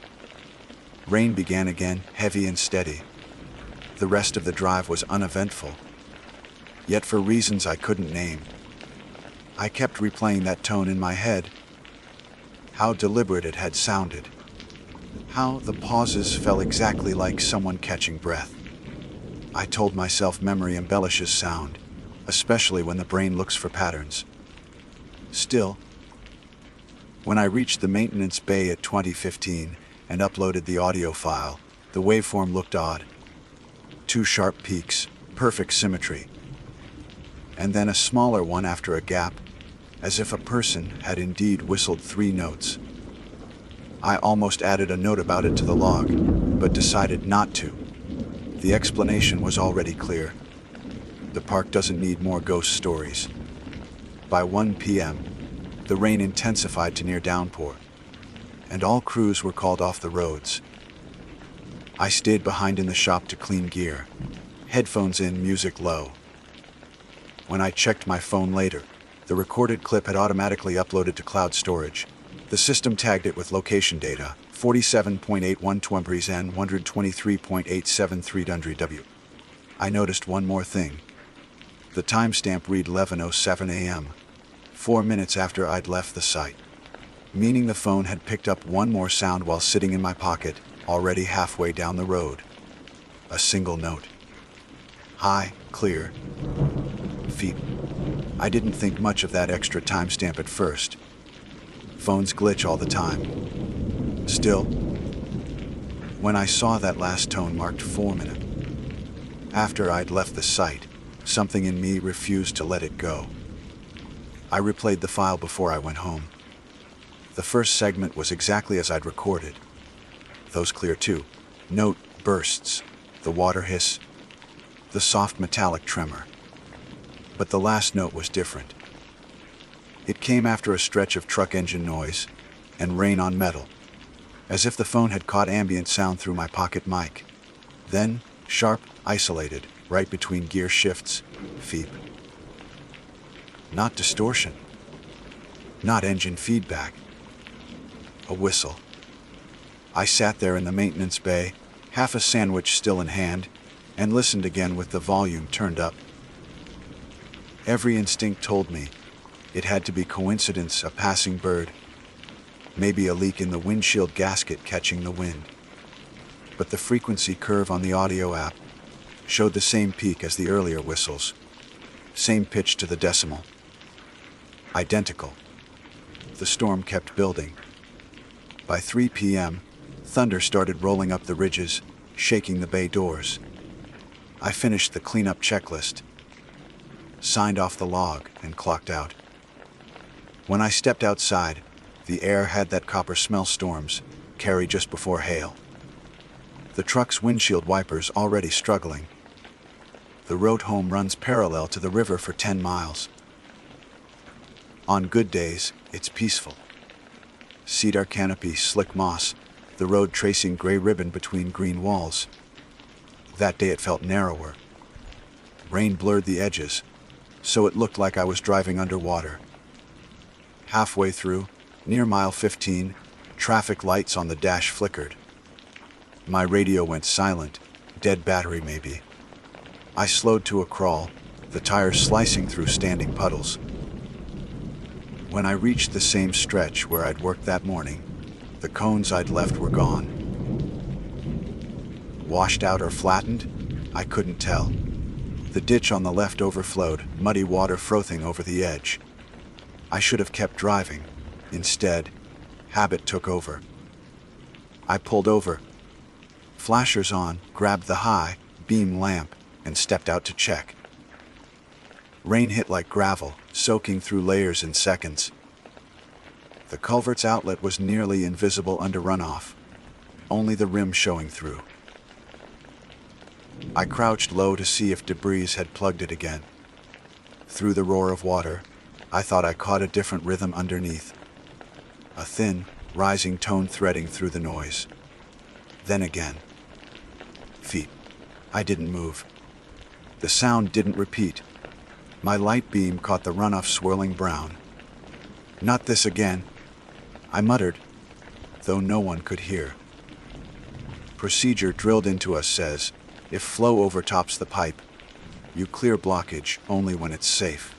Rain began again, heavy and steady. The rest of the drive was uneventful, yet for reasons I couldn't name. I kept replaying that tone in my head. How deliberate it had sounded. How the pauses fell exactly like someone catching breath. I told myself memory embellishes sound, especially when the brain looks for patterns. Still, when I reached the maintenance bay at 2015 and uploaded the audio file, the waveform looked odd. 2 sharp peaks, perfect symmetry. And then a smaller one after a gap, as if a person had indeed whistled 3 notes. I almost added a note about it to the log, but decided not to. The explanation was already clear. The park doesn't need more ghost stories. By 1 p.m., the rain intensified to near downpour, and all crews were called off the roads. I stayed behind in the shop to clean gear, headphones in, music low. When I checked my phone later, the recorded clip had automatically uploaded to cloud storage. The system tagged it with location data, 47.81 Twembries and 123.873 W. I noticed one more thing. The timestamp read 11:07 a.m., 4 minutes after I'd left the site, meaning the phone had picked up one more sound while sitting in my pocket, already halfway down the road. A single note. High, clear, feet. I didn't think much of that extra timestamp at first. Phones glitch all the time. Still, when I saw that last tone marked 4 minutes after I'd left the site, something in me refused to let it go. I replayed the file before I went home. The first segment was exactly as I'd recorded. Those clear too. Note bursts, the water hiss, the soft metallic tremor. But the last note was different. It came after a stretch of truck engine noise and rain on metal, as if the phone had caught ambient sound through my pocket mic. Then, sharp, isolated, right between gear shifts, feep. Not distortion. Not engine feedback. A whistle. I sat there in the maintenance bay, half a sandwich still in hand, and listened again with the volume turned up. Every instinct told me it had to be coincidence, a passing bird, maybe a leak in the windshield gasket catching the wind. But the frequency curve on the audio app showed the same peak as the earlier whistles, same pitch to the decimal. Identical. The storm kept building. By 3 p.m., thunder started rolling up the ridges, shaking the bay doors. I finished the cleanup checklist, signed off the log, and clocked out. When I stepped outside, the air had that copper smell storms carry just before hail. The truck's windshield wipers already struggling. The road home runs parallel to the river for 10 miles. On good days, it's peaceful. Cedar canopy, slick moss, the road tracing gray ribbon between green walls. That day it felt narrower. Rain blurred the edges, so it looked like I was driving underwater. Halfway through, near mile 15, traffic lights on the dash flickered. My radio went silent, dead battery maybe. I slowed to a crawl, the tires slicing through standing puddles. When I reached the same stretch where I'd worked that morning, the cones I'd left were gone. Washed out or flattened? I couldn't tell. The ditch on the left overflowed, muddy water frothing over the edge. I should have kept driving. Instead, habit took over. I pulled over, flashers on, grabbed the high beam lamp, and stepped out to check. Rain hit like gravel, soaking through layers in seconds. The culvert's outlet was nearly invisible under runoff, only the rim showing through. I crouched low to see if debris had plugged it again. Through the roar of water, I thought I caught a different rhythm underneath. A thin, rising tone threading through the noise. Then again. Feet. I didn't move. The sound didn't repeat. My light beam caught the runoff swirling brown. Not this again, I muttered, though no one could hear. Procedure drilled into us says, if flow overtops the pipe, you clear blockage only when it's safe.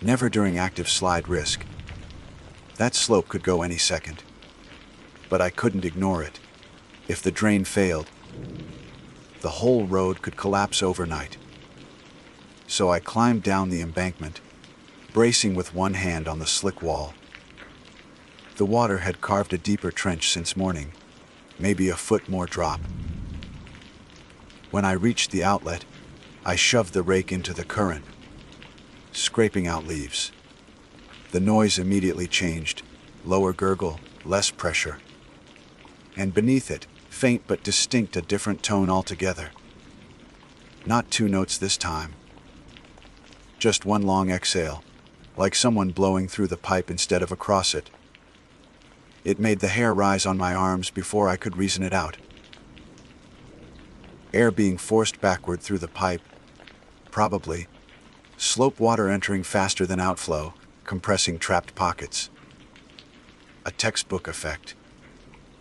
Never during active slide risk. That slope could go any second. But I couldn't ignore it. If the drain failed, the whole road could collapse overnight. So I climbed down the embankment, bracing with one hand on the slick wall. The water had carved a deeper trench since morning, maybe a foot more drop. When I reached the outlet, I shoved the rake into the current, scraping out leaves. The noise immediately changed, lower gurgle, less pressure. And beneath it, faint but distinct, a different tone altogether. Not 2 notes this time. Just one long exhale, like someone blowing through the pipe instead of across it. It made the hair rise on my arms before I could reason it out. Air being forced backward through the pipe, probably. Slope water entering faster than outflow, compressing trapped pockets. A textbook effect.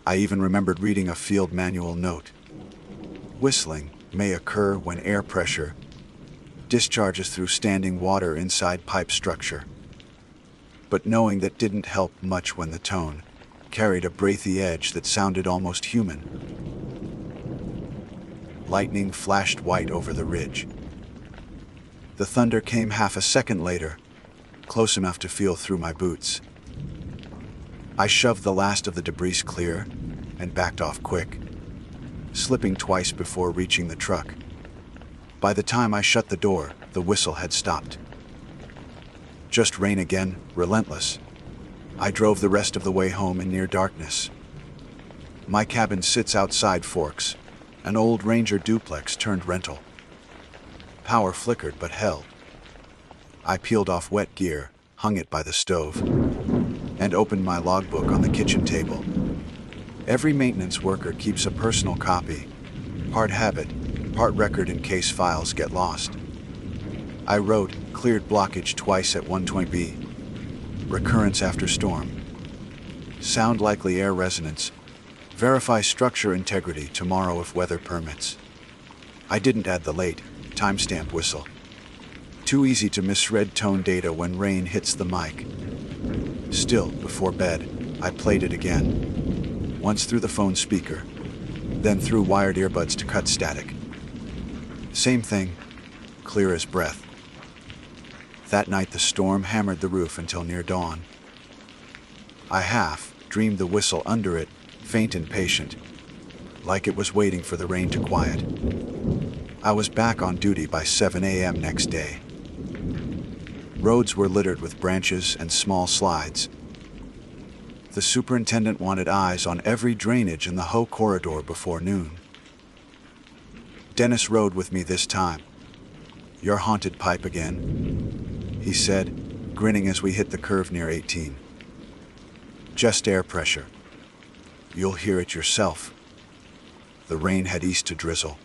I even remembered reading a field manual note. Whistling may occur when air pressure discharges through standing water inside pipe structure. But knowing that didn't help much when the tone carried a breathy edge that sounded almost human. Lightning flashed white over the ridge. The thunder came half a second later, close enough to feel through my boots. I shoved the last of the debris clear and backed off quick, slipping twice before reaching the truck. By the time I shut the door, the whistle had stopped. Just rain again, relentless. I drove the rest of the way home in near darkness. My cabin sits outside Forks, an old Ranger duplex turned rental. Power flickered but held. I peeled off wet gear, hung it by the stove, and opened my logbook on the kitchen table. Every maintenance worker keeps a personal copy, part habit, part record in case files get lost. I wrote, cleared blockage twice at 120B. Recurrence after storm. Sound likely air resonance. Verify structure integrity tomorrow if weather permits. I didn't add the late timestamp whistle. Too easy to misread tone data when rain hits the mic. Still, before bed, I played it again. Once through the phone speaker, then through wired earbuds to cut static. Same thing, clear as breath. That night the storm hammered the roof until near dawn. I half dreamed the whistle under it, faint and patient, like it was waiting for the rain to quiet. I was back on duty by 7 a.m. next day. Roads were littered with branches and small slides. The superintendent wanted eyes on every drainage in the Ho corridor before noon. Dennis rode with me this time. "Your haunted pipe again," he said, grinning as we hit the curve near 18. "Just air pressure. You'll hear it yourself." The rain had eased to drizzle.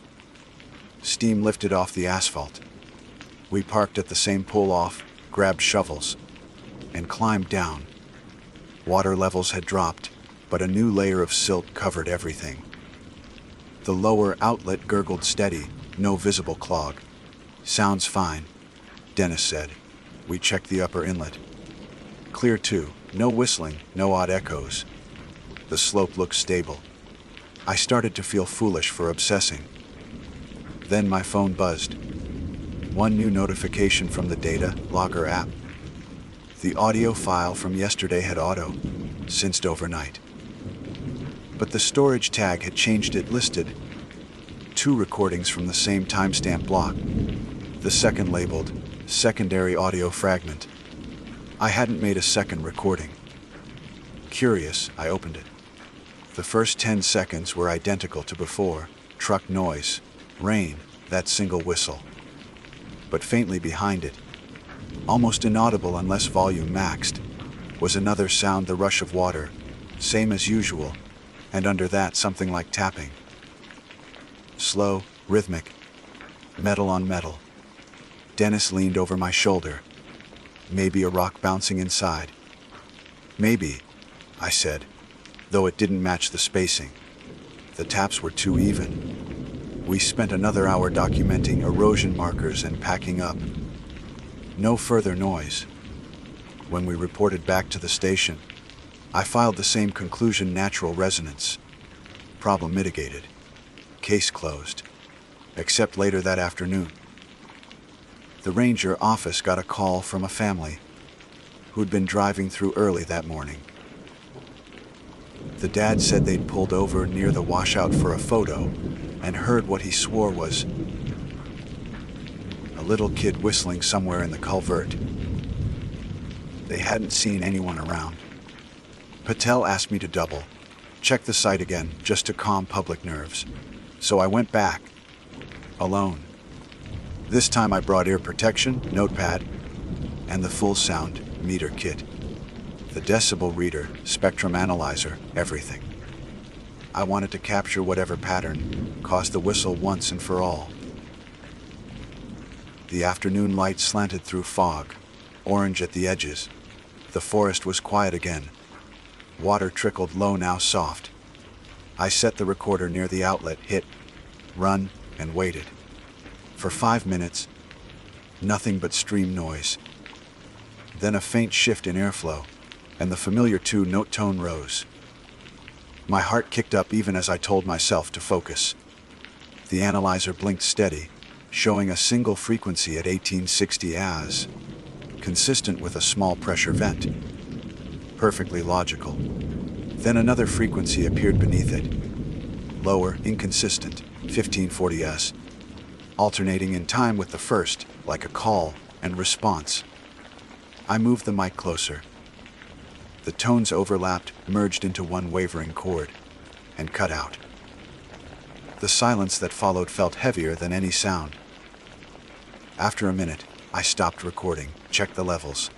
Steam lifted off the asphalt. We parked at the same pull-off, grabbed shovels, and climbed down. Water levels had dropped, but a new layer of silt covered everything. The lower outlet gurgled steady, no visible clog. "Sounds fine," Dennis said. We checked the upper inlet. Clear too, no whistling, no odd echoes. The slope looked stable. I started to feel foolish for obsessing. Then my phone buzzed. One new notification from the data logger app. The audio file from yesterday had synced overnight. But the storage tag had changed. It listed 2 recordings from the same timestamp block. The second labeled secondary audio fragment. I hadn't made a second recording. Curious, I opened it. The first 10 seconds were identical to before. Truck noise, rain, that single whistle. But faintly behind it, almost inaudible unless volume maxed, was another sound, the rush of water, same as usual, and under that something like tapping. Slow, rhythmic, metal on metal. Dennis leaned over my shoulder. Maybe a rock bouncing inside. "Maybe," I said, though it didn't match the spacing. The taps were too even. We spent another hour documenting erosion markers and packing up. No further noise. When we reported back to the station, I filed the same conclusion: natural resonance. Problem mitigated. Case closed. Except later that afternoon, the ranger office got a call from a family who'd been driving through early that morning. The dad said they'd pulled over near the washout for a photo and heard what he swore was a little kid whistling somewhere in the culvert. They hadn't seen anyone around. Patel asked me to check the site again, just to calm public nerves. So I went back, alone. This time I brought ear protection, notepad, and the full sound meter kit. The decibel reader, spectrum analyzer, everything. I wanted to capture whatever pattern caused the whistle once and for all. The afternoon light slanted through fog, orange at the edges. The forest was quiet again. Water trickled low, now soft. I set the recorder near the outlet, hit run, and waited. For 5 minutes, nothing but stream noise. Then a faint shift in airflow, and the familiar 2-note tone rose. My heart kicked up even as I told myself to focus. The analyzer blinked steady, showing a single frequency at 1860 as consistent with a small pressure vent. Perfectly logical. Then another frequency appeared beneath it. Lower, inconsistent, 1540s. Alternating in time with the first, like a call and response. I moved the mic closer. The tones overlapped, merged into one wavering chord, and cut out. The silence that followed felt heavier than any sound. After a minute, I stopped recording, checked the levels.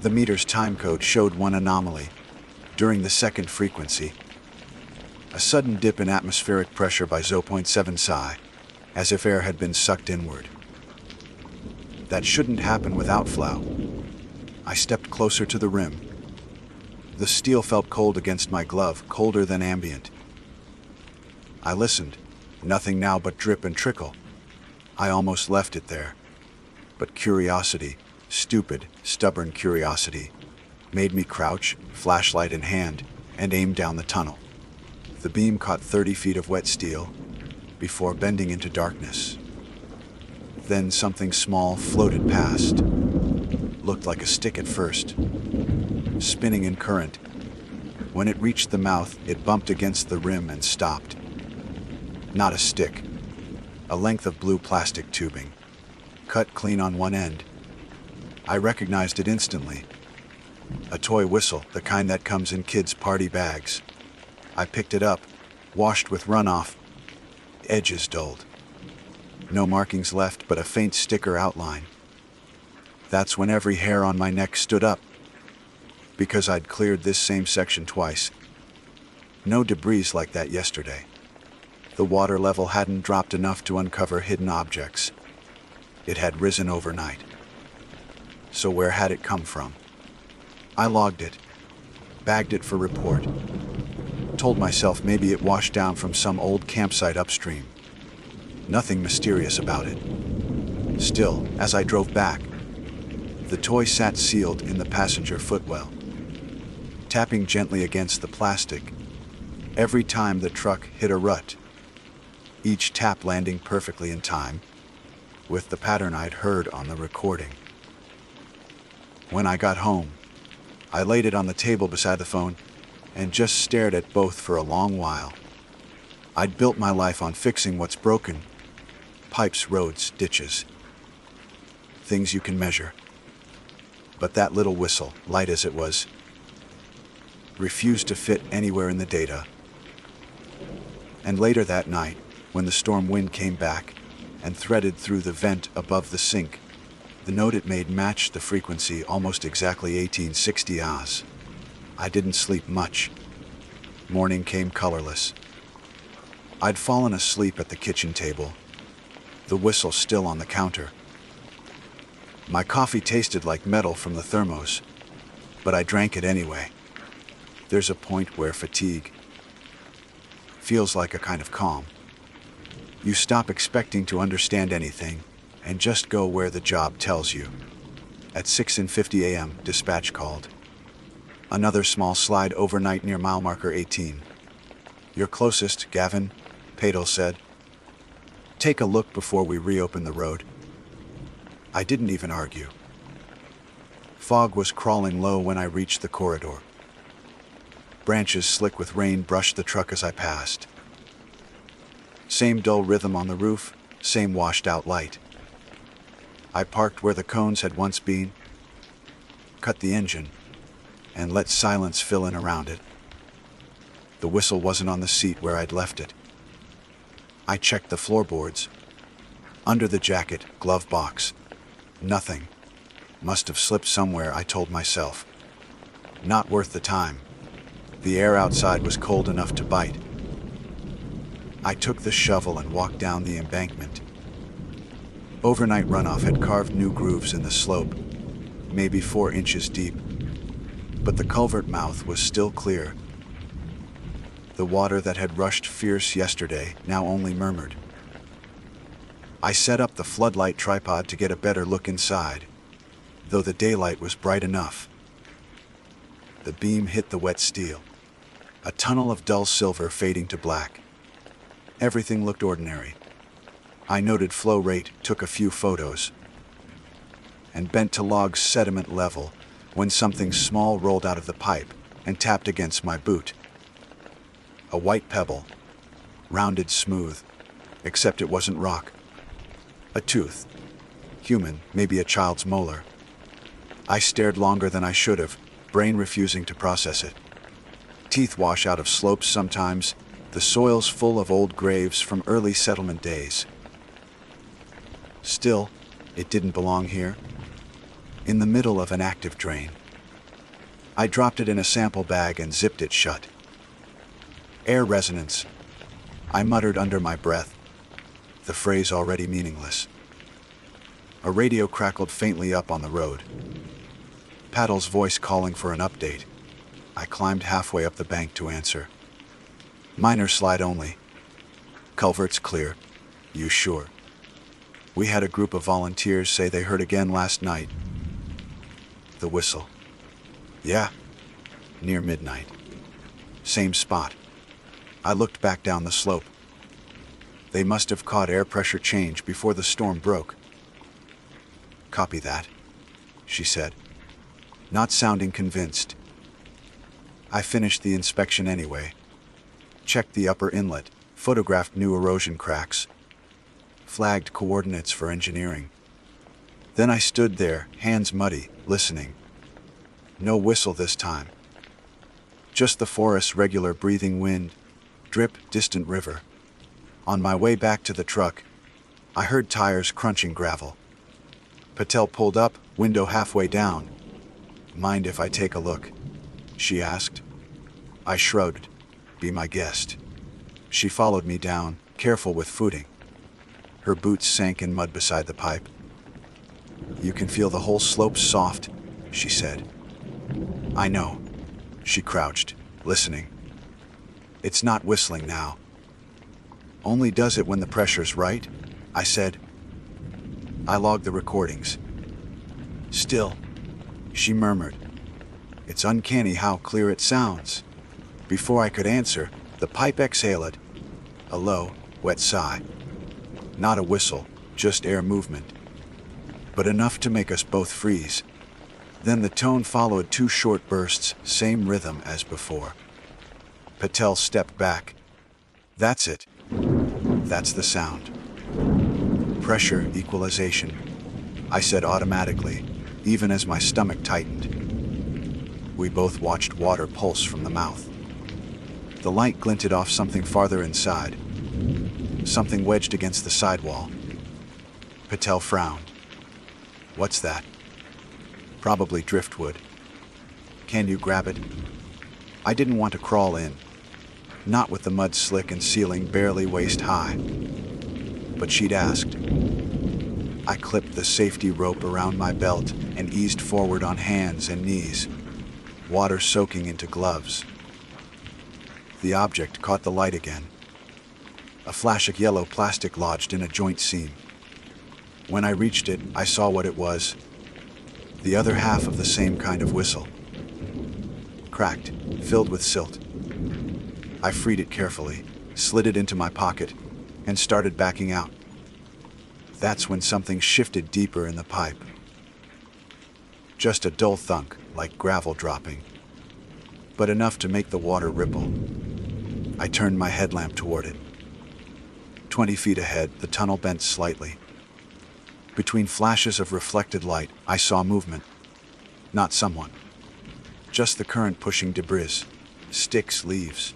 The meter's timecode showed one anomaly. During the second frequency, a sudden dip in atmospheric pressure by 0.7 psi, as if air had been sucked inward. That shouldn't happen without flow. I stepped closer to the rim. The steel felt cold against my glove, colder than ambient. I listened. Nothing now but drip and trickle. I almost left it there. But curiosity, stupid, stubborn curiosity, made me crouch, flashlight in hand, and aim down the tunnel. The beam caught 30 feet of wet steel before bending into darkness. Then something small floated past. Looked like a stick at first, spinning in current. When it reached the mouth, it bumped against the rim and stopped. Not a stick, a length of blue plastic tubing, cut clean on one end. I recognized it instantly. A toy whistle, the kind that comes in kids' party bags. I picked it up, washed with runoff, edges dulled. No markings left but a faint sticker outline. That's when every hair on my neck stood up, because I'd cleared this same section twice. No debris like that yesterday. The water level hadn't dropped enough to uncover hidden objects. It had risen overnight. So where had it come from? I logged it, bagged it for report. Told myself maybe it washed down from some old campsite upstream. Nothing mysterious about it. Still, as I drove back, the toy sat sealed in the passenger footwell, tapping gently against the plastic every time the truck hit a rut, each tap landing perfectly in time with the pattern I'd heard on the recording. When I got home, I laid it on the table beside the phone and just stared at both for a long while. I'd built my life on fixing what's broken: pipes, roads, ditches, things you can measure. But that little whistle, light as it was, refused to fit anywhere in the data. And later that night, when the storm wind came back and threaded through the vent above the sink, the note it made matched the frequency almost exactly 1860 Oz. I didn't sleep much. Morning came colorless. I'd fallen asleep at the kitchen table, the whistle still on the counter. My coffee tasted like metal from the thermos, but I drank it anyway. There's a point where fatigue feels like a kind of calm. You stop expecting to understand anything and just go where the job tells you. At 6:50 a.m., dispatch called. Another small slide overnight near mile marker 18. You're closest, Gavin, Padel said. Take a look before we reopen the road. I didn't even argue. Fog was crawling low when I reached the corridor. Branches slick with rain brushed the truck as I passed. Same dull rhythm on the roof, same washed-out light. I parked where the cones had once been, cut the engine, and let silence fill in around it. The whistle wasn't on the seat where I'd left it. I checked the floorboards. Under the jacket, glove box. Nothing. Must have slipped somewhere, I told myself. Not worth the time. The air outside was cold enough to bite. I took the shovel and walked down the embankment. Overnight runoff had carved new grooves in the slope, maybe 4 inches deep. But the culvert mouth was still clear. The water that had rushed fierce yesterday now only murmured. I set up the floodlight tripod to get a better look inside, though the daylight was bright enough. The beam hit the wet steel, a tunnel of dull silver fading to black. Everything looked ordinary. I noted flow rate, took a few photos, and bent to log sediment level when something small rolled out of the pipe and tapped against my boot. A white pebble, rounded smooth, except it wasn't rock. A tooth. Human, maybe a child's molar. I stared longer than I should have, brain refusing to process it. Teeth wash out of slopes sometimes, the soil's full of old graves from early settlement days. Still, it didn't belong here. In the middle of an active drain, I dropped it in a sample bag and zipped it shut. Air resonance, I muttered under my breath, the phrase already meaningless. A radio crackled faintly up on the road. Paddle's voice calling for an update. I climbed halfway up the bank to answer. Minor slide only. Culvert's clear. You sure? We had a group of volunteers say they heard again last night. The whistle. Yeah. Near midnight. Same spot. I looked back down the slope. They must have caught air pressure change before the storm broke. Copy that, she said, not sounding convinced. I finished the inspection anyway. Checked the upper inlet, photographed new erosion cracks, flagged coordinates for engineering. Then I stood there, hands muddy, listening. No whistle this time. Just the forest's regular breathing wind, drip, distant river. On my way back to the truck, I heard tires crunching gravel. Patel pulled up, window halfway down. Mind if I take a look? She asked. I shrugged. Be my guest. She followed me down, careful with footing. Her boots sank in mud beside the pipe. You can feel the whole slope soft, she said. I know. She crouched, listening. It's not whistling now. Only does it when the pressure's right, I said. I logged the recordings. Still, she murmured. It's uncanny how clear it sounds. Before I could answer, the pipe exhaled. A low, wet sigh. Not a whistle, just air movement. But enough to make us both freeze. Then the tone followed two short bursts, same rhythm as before. Patel stepped back. That's it. That's the sound. Pressure equalization, I said automatically, even as my stomach tightened. We both watched water pulse from the mouth. The light glinted off something farther inside, something wedged against the sidewall. Patel frowned. What's that? Probably driftwood. Can you grab it? I didn't want to crawl in, not with the mud slick and ceiling barely waist high. But she'd asked. I clipped the safety rope around my belt and eased forward on hands and knees, water soaking into gloves. The object caught the light again. A flash of yellow plastic lodged in a joint seam. When I reached it, I saw what it was. The other half of the same kind of whistle. Cracked, filled with silt. I freed it carefully, slid it into my pocket, and started backing out. That's when something shifted deeper in the pipe. Just a dull thunk, like gravel dropping, but enough to make the water ripple. I turned my headlamp toward it. 20 feet ahead, the tunnel bent slightly. Between flashes of reflected light, I saw movement. Not someone. Just the current pushing debris, sticks, leaves.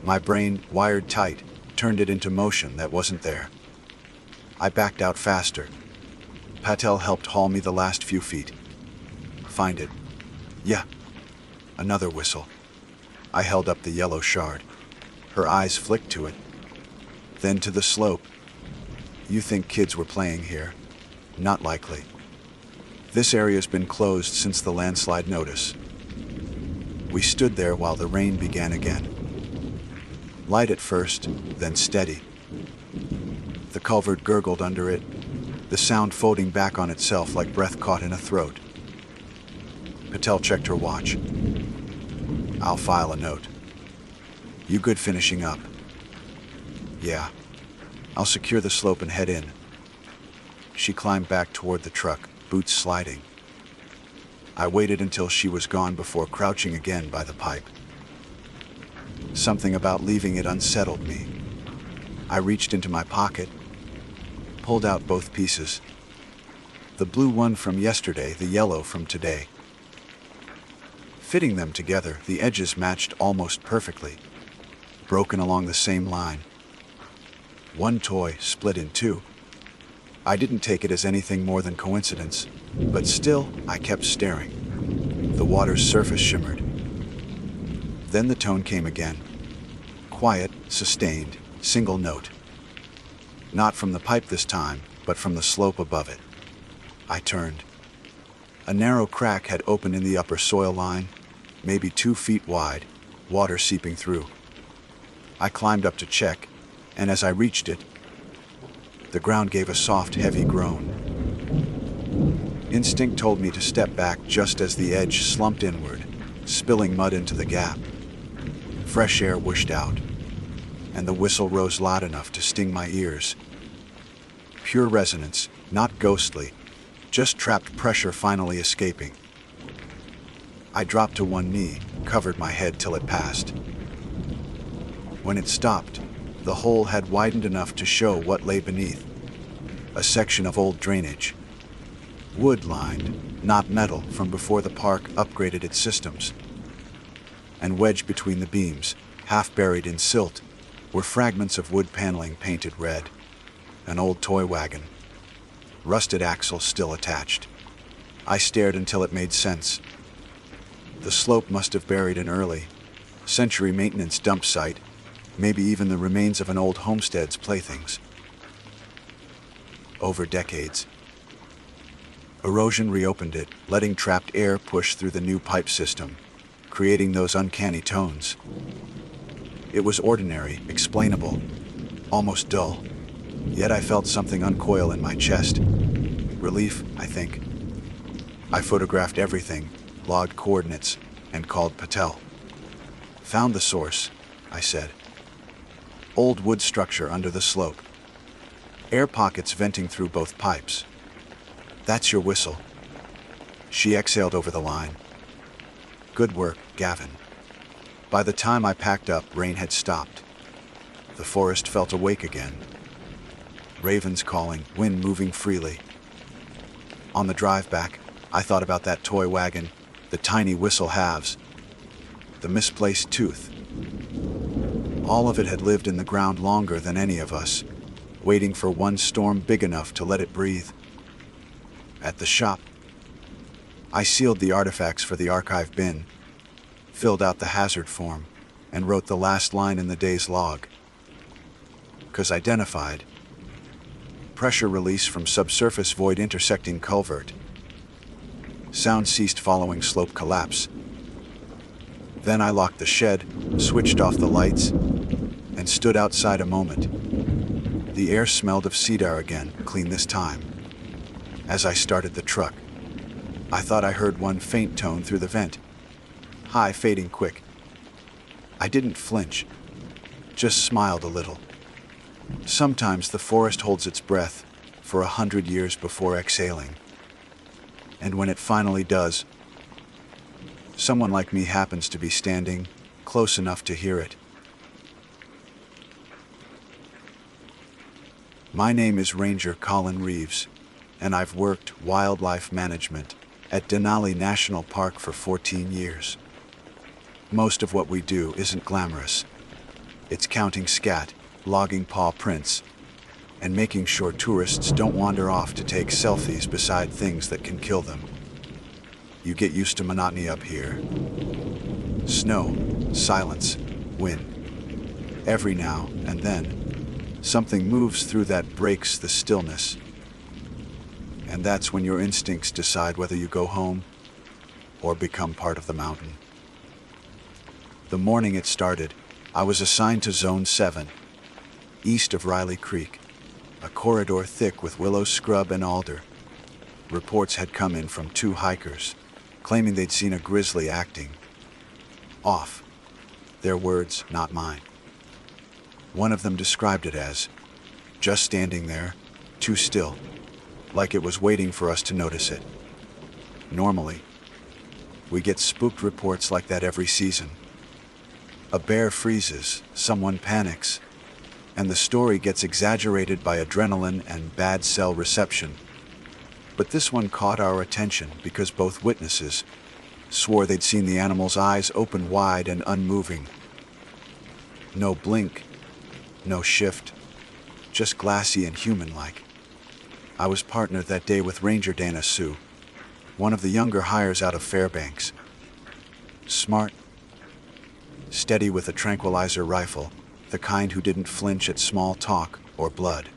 My brain, wired tight, turned it into motion that wasn't there. I backed out faster. Patel helped haul me the last few feet. Find it. Yeah. Another whistle. I held up the yellow shard. Her eyes flicked to it. Then to the slope. You think kids were playing here? Not likely. This area's been closed since the landslide notice. We stood there while the rain began again. Light at first, then steady. The culvert gurgled under it, the sound folding back on itself like breath caught in a throat. Patel checked her watch. I'll file a note. You good finishing up? Yeah. I'll secure the slope and head in. She climbed back toward the truck, boots sliding. I waited until she was gone before crouching again by the pipe. Something about leaving it unsettled me. I reached into my pocket, pulled out both pieces. The blue one from yesterday, the yellow from today. Fitting them together, the edges matched almost perfectly, broken along the same line. One toy split in two. I didn't take it as anything more than coincidence, but still, I kept staring. The water's surface shimmered. Then the tone came again. Quiet, sustained, single note. Not from the pipe this time, but from the slope above it. I turned. A narrow crack had opened in the upper soil line, maybe 2 feet wide, water seeping through. I climbed up to check, and as I reached it, the ground gave a soft, heavy groan. Instinct told me to step back just as the edge slumped inward, spilling mud into the gap. Fresh air whooshed out, and the whistle rose loud enough to sting my ears. Pure resonance, not ghostly, just trapped pressure finally escaping. I dropped to one knee, covered my head till it passed. When it stopped, the hole had widened enough to show what lay beneath. A section of old drainage. Wood-lined, not metal, from before the park upgraded its systems. And wedged between the beams, half buried in silt, were fragments of wood paneling painted red. An old toy wagon. Rusted axle still attached. I stared until it made sense. The slope must have buried an early, century maintenance dump site, maybe even the remains of an old homestead's playthings. Over decades. Erosion reopened it, letting trapped air push through the new pipe system, creating those uncanny tones. It was ordinary, explainable, almost dull. Yet I felt something uncoil in my chest. Relief, I think. I photographed everything, logged coordinates, and called Patel. Found the source, I said. Old wood structure under the slope. Air pockets venting through both pipes. That's your whistle. She exhaled over the line. Good work, Gavin. By the time I packed up, rain had stopped. The forest felt awake again. Ravens calling, wind moving freely. On the drive back, I thought about that toy wagon, the tiny whistle halves, the misplaced tooth. All of it had lived in the ground longer than any of us, waiting for one storm big enough to let it breathe. At the shop, I sealed the artifacts for the archive bin, filled out the hazard form, and wrote the last line in the day's log. 'Cause identified. Pressure release from subsurface void intersecting culvert. Sound ceased following slope collapse. Then I locked the shed, switched off the lights, and stood outside a moment. The air smelled of cedar again, clean this time. As I started the truck, I thought I heard one faint tone through the vent. High, fading quick. I didn't flinch, just smiled a little. Sometimes the forest holds its breath for 100 years before exhaling. And when it finally does, someone like me happens to be standing close enough to hear it. My name is Ranger Colin Reeves, and I've worked wildlife management at Denali National Park for 14 years. Most of what we do isn't glamorous. It's counting scat, logging paw prints, and making sure tourists don't wander off to take selfies beside things that can kill them. You get used to monotony up here. Snow, silence, wind. Every now and then, something moves through that breaks the stillness. And that's when your instincts decide whether you go home or become part of the mountain. The morning it started, I was assigned to Zone 7, east of Riley Creek, a corridor thick with willow scrub and alder. Reports had come in from 2 hikers, claiming they'd seen a grizzly acting off. Their words, not mine. One of them described it as just standing there, too still, like it was waiting for us to notice it. Normally, we get spooked reports like that every season. A bear freezes, someone panics, and the story gets exaggerated by adrenaline and bad cell reception. But this one caught our attention because both witnesses swore they'd seen the animal's eyes open wide and unmoving. No blink, no shift, just glassy and human-like. I was partnered that day with Ranger Dana Sue, one of the younger hires out of Fairbanks, Smart, steady with a tranquilizer rifle, the kind who didn't flinch at small talk or blood.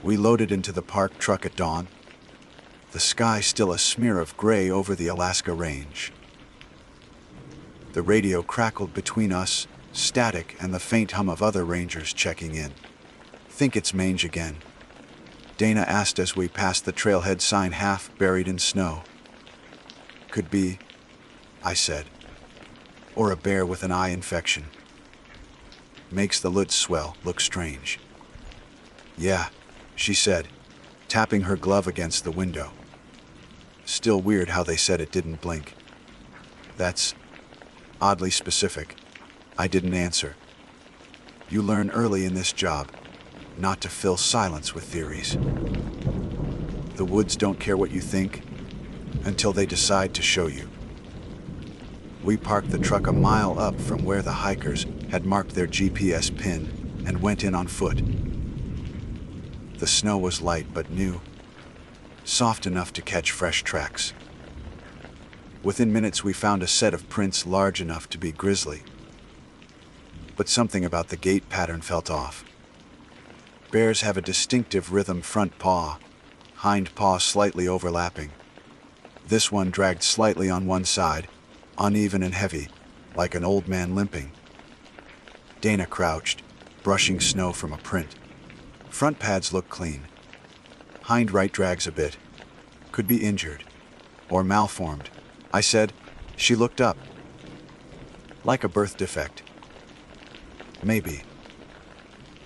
We loaded into the park truck at dawn, the sky still a smear of gray over the Alaska range. The radio crackled between us, static and the faint hum of other rangers checking in. "Think it's mange again?" Dana asked as we passed the trailhead sign half buried in snow. "Could be," I said. "Or a bear with an eye infection. Makes the lids swell, look strange." "Yeah," she said, tapping her glove against the window. "Still weird how they said it didn't blink." "That's oddly specific." I didn't answer. You learn early in this job not to fill silence with theories. The woods don't care what you think until they decide to show you. We parked the truck a mile up from where the hikers had marked their GPS pin and went in on foot. The snow was light but new, soft enough to catch fresh tracks. Within minutes we found a set of prints large enough to be grisly. But something about the gait pattern felt off. Bears have a distinctive rhythm: front paw, hind paw slightly overlapping. This one dragged slightly on one side, uneven and heavy, like an old man limping. Dana crouched, brushing snow from a print. Front pads look clean. Hind right drags a bit. Could be injured. Or malformed, I said. She looked up. Like a birth defect. Maybe.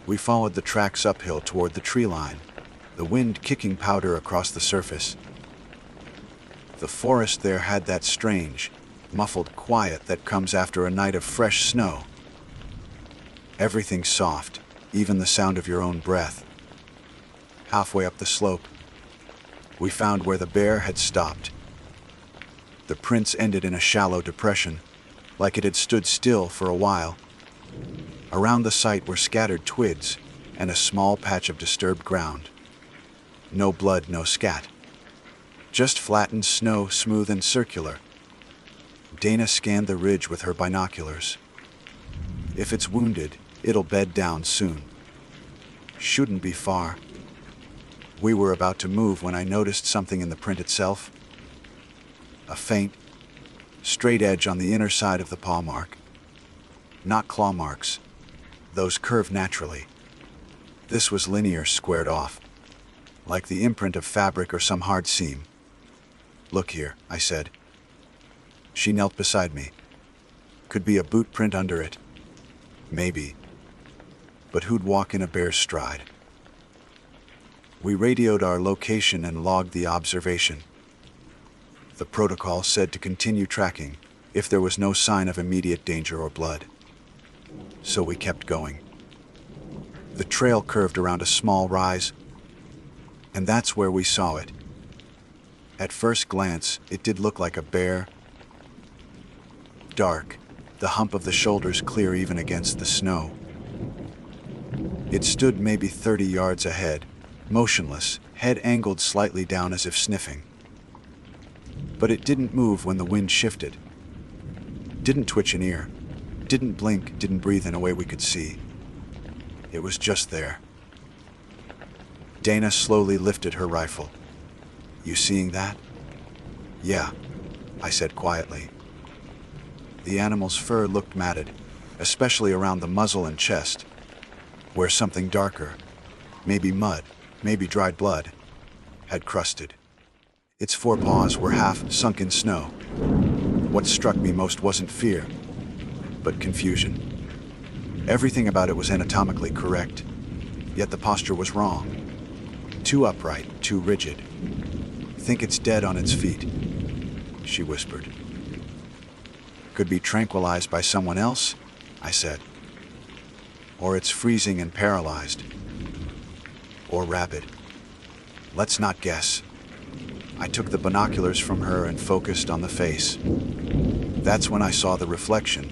We followed the tracks uphill toward the tree line, the wind kicking powder across the surface. The forest there had that strange, muffled quiet that comes after a night of fresh snow. Everything soft, even the sound of your own breath. Halfway up the slope, we found where the bear had stopped. The prints ended in a shallow depression, like it had stood still for a while. Around the site were scattered twigs and a small patch of disturbed ground. No blood, no scat. Just flattened snow, smooth and circular. Dana scanned the ridge with her binoculars. If it's wounded, it'll bed down soon. Shouldn't be far. We were about to move when I noticed something in the print itself. A faint, straight edge on the inner side of the paw mark. Not claw marks. Those curve naturally. This was linear, squared off, like the imprint of fabric or some hard seam. "Look here," I said. She knelt beside me. Could be a boot print under it. Maybe. But who'd walk in a bear's stride? We radioed our location and logged the observation. The protocol said to continue tracking if there was no sign of immediate danger or blood. So we kept going. The trail curved around a small rise, and that's where we saw it. At first glance, it did look like a bear. Dark, the hump of the shoulders clear even against the snow. It stood maybe 30 yards ahead, motionless, head angled slightly down as if sniffing. But it didn't move when the wind shifted. Didn't twitch an ear. Didn't blink, didn't breathe in a way we could see. It was just there. Dana slowly lifted her rifle. "You seeing that?" "Yeah," I said quietly. The animal's fur looked matted, especially around the muzzle and chest, where something darker, maybe mud, maybe dried blood, had crusted. Its forepaws were half sunk in snow. What struck me most wasn't fear, but confusion. Everything about it was anatomically correct, yet the posture was wrong. Too upright, too rigid. "Think it's dead on its feet," she whispered. "Could be tranquilized by someone else," I said. "Or it's freezing and paralyzed. Or rabid. Let's not guess." I took the binoculars from her and focused on the face. That's when I saw the reflection.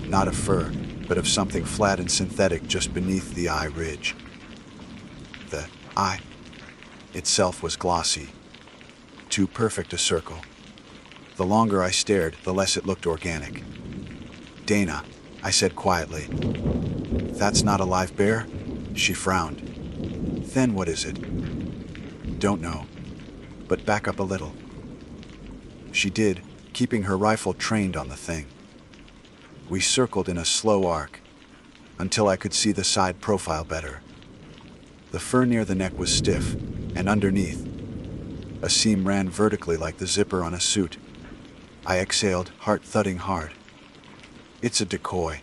Not of fur, but of something flat and synthetic just beneath the eye ridge. The eye itself was glossy. Too perfect a circle. The longer I stared, the less it looked organic. "Dana," I said quietly. "That's not a live bear?" She frowned. "Then what is it?" "Don't know. But back up a little." She did, keeping her rifle trained on the thing. We circled in a slow arc, until I could see the side profile better. The fur near the neck was stiff, and underneath, a seam ran vertically like the zipper on a suit. I exhaled, heart thudding hard. It's a decoy.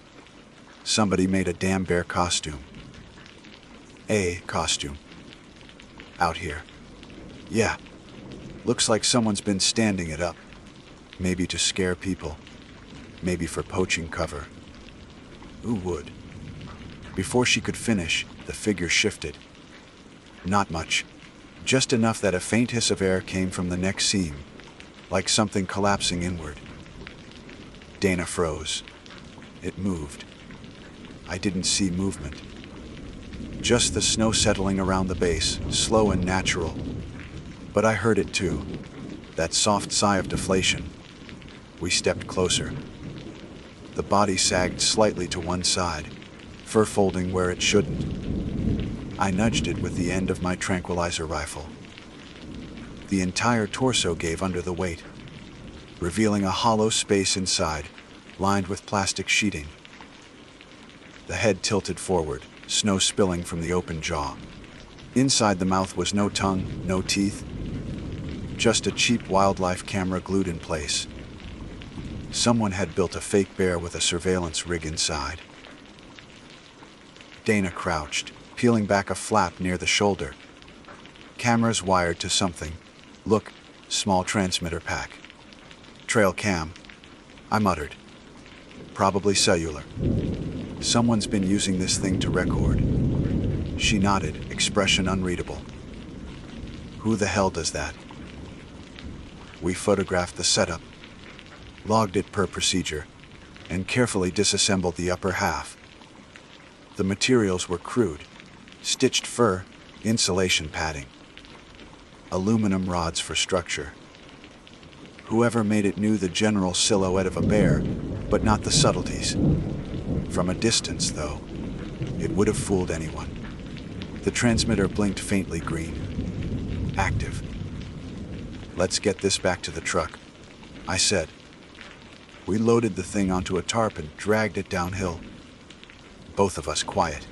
Somebody made a damn bear costume. A costume. Out here. Yeah. Looks like someone's been standing it up. Maybe to scare people. Maybe for poaching cover. Who would? Before she could finish, the figure shifted. Not much. Just enough that a faint hiss of air came from the neck seam, like something collapsing inward. Dana froze. It moved. I didn't see movement. Just the snow settling around the base, slow and natural. But I heard it too. That soft sigh of deflation. We stepped closer. The body sagged slightly to one side, fur folding where it shouldn't. I nudged it with the end of my tranquilizer rifle. The entire torso gave under the weight, revealing a hollow space inside, lined with plastic sheeting. The head tilted forward, snow spilling from the open jaw. Inside the mouth was no tongue, no teeth, just a cheap wildlife camera glued in place. Someone had built a fake bear with a surveillance rig inside. Dana crouched, peeling back a flap near the shoulder. Cameras wired to something. Look, small transmitter pack. Trail cam, I muttered. Probably cellular. Someone's been using this thing to record. She nodded, expression unreadable. Who the hell does that? We photographed the setup, logged it per procedure, and carefully disassembled the upper half. The materials were crude: stitched fur, insulation padding, aluminum rods for structure. Whoever made it knew the general silhouette of a bear, but not the subtleties. From a distance, though, it would have fooled anyone. The transmitter blinked faintly green. Active. "Let's get this back to the truck," I said. We loaded the thing onto a tarp and dragged it downhill. Both of us quiet.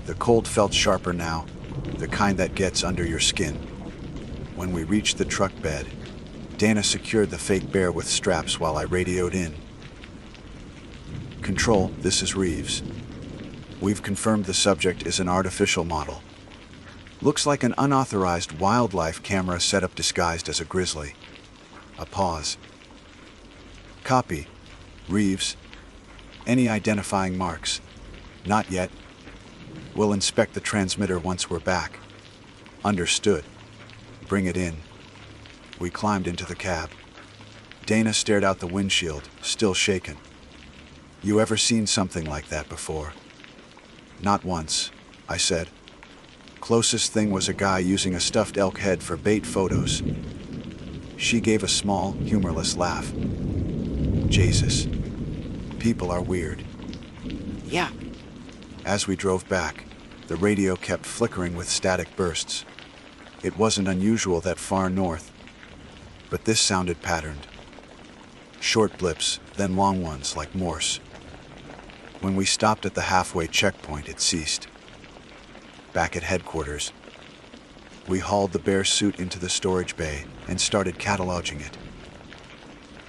The cold felt sharper now, the kind that gets under your skin. When we reached the truck bed, Dana secured the fake bear with straps while I radioed in. "Control, this is Reeves. We've confirmed the subject is an artificial model. Looks like an unauthorized wildlife camera setup disguised as a grizzly." A pause. "Copy. Reeves. Any identifying marks?" "Not yet. We'll inspect the transmitter once we're back." "Understood. Bring it in." We climbed into the cab. Dana stared out the windshield, still shaken. "You ever seen something like that before?" "Not once," I said. "Closest thing was a guy using a stuffed elk head for bait photos." She gave a small, humorless laugh. "Jesus. People are weird." Yeah. As we drove back, the radio kept flickering with static bursts. It wasn't unusual that far north, but this sounded patterned. Short blips, then long ones like Morse. When we stopped at the halfway checkpoint, it ceased. Back at headquarters, we hauled the bear suit into the storage bay and started cataloging it.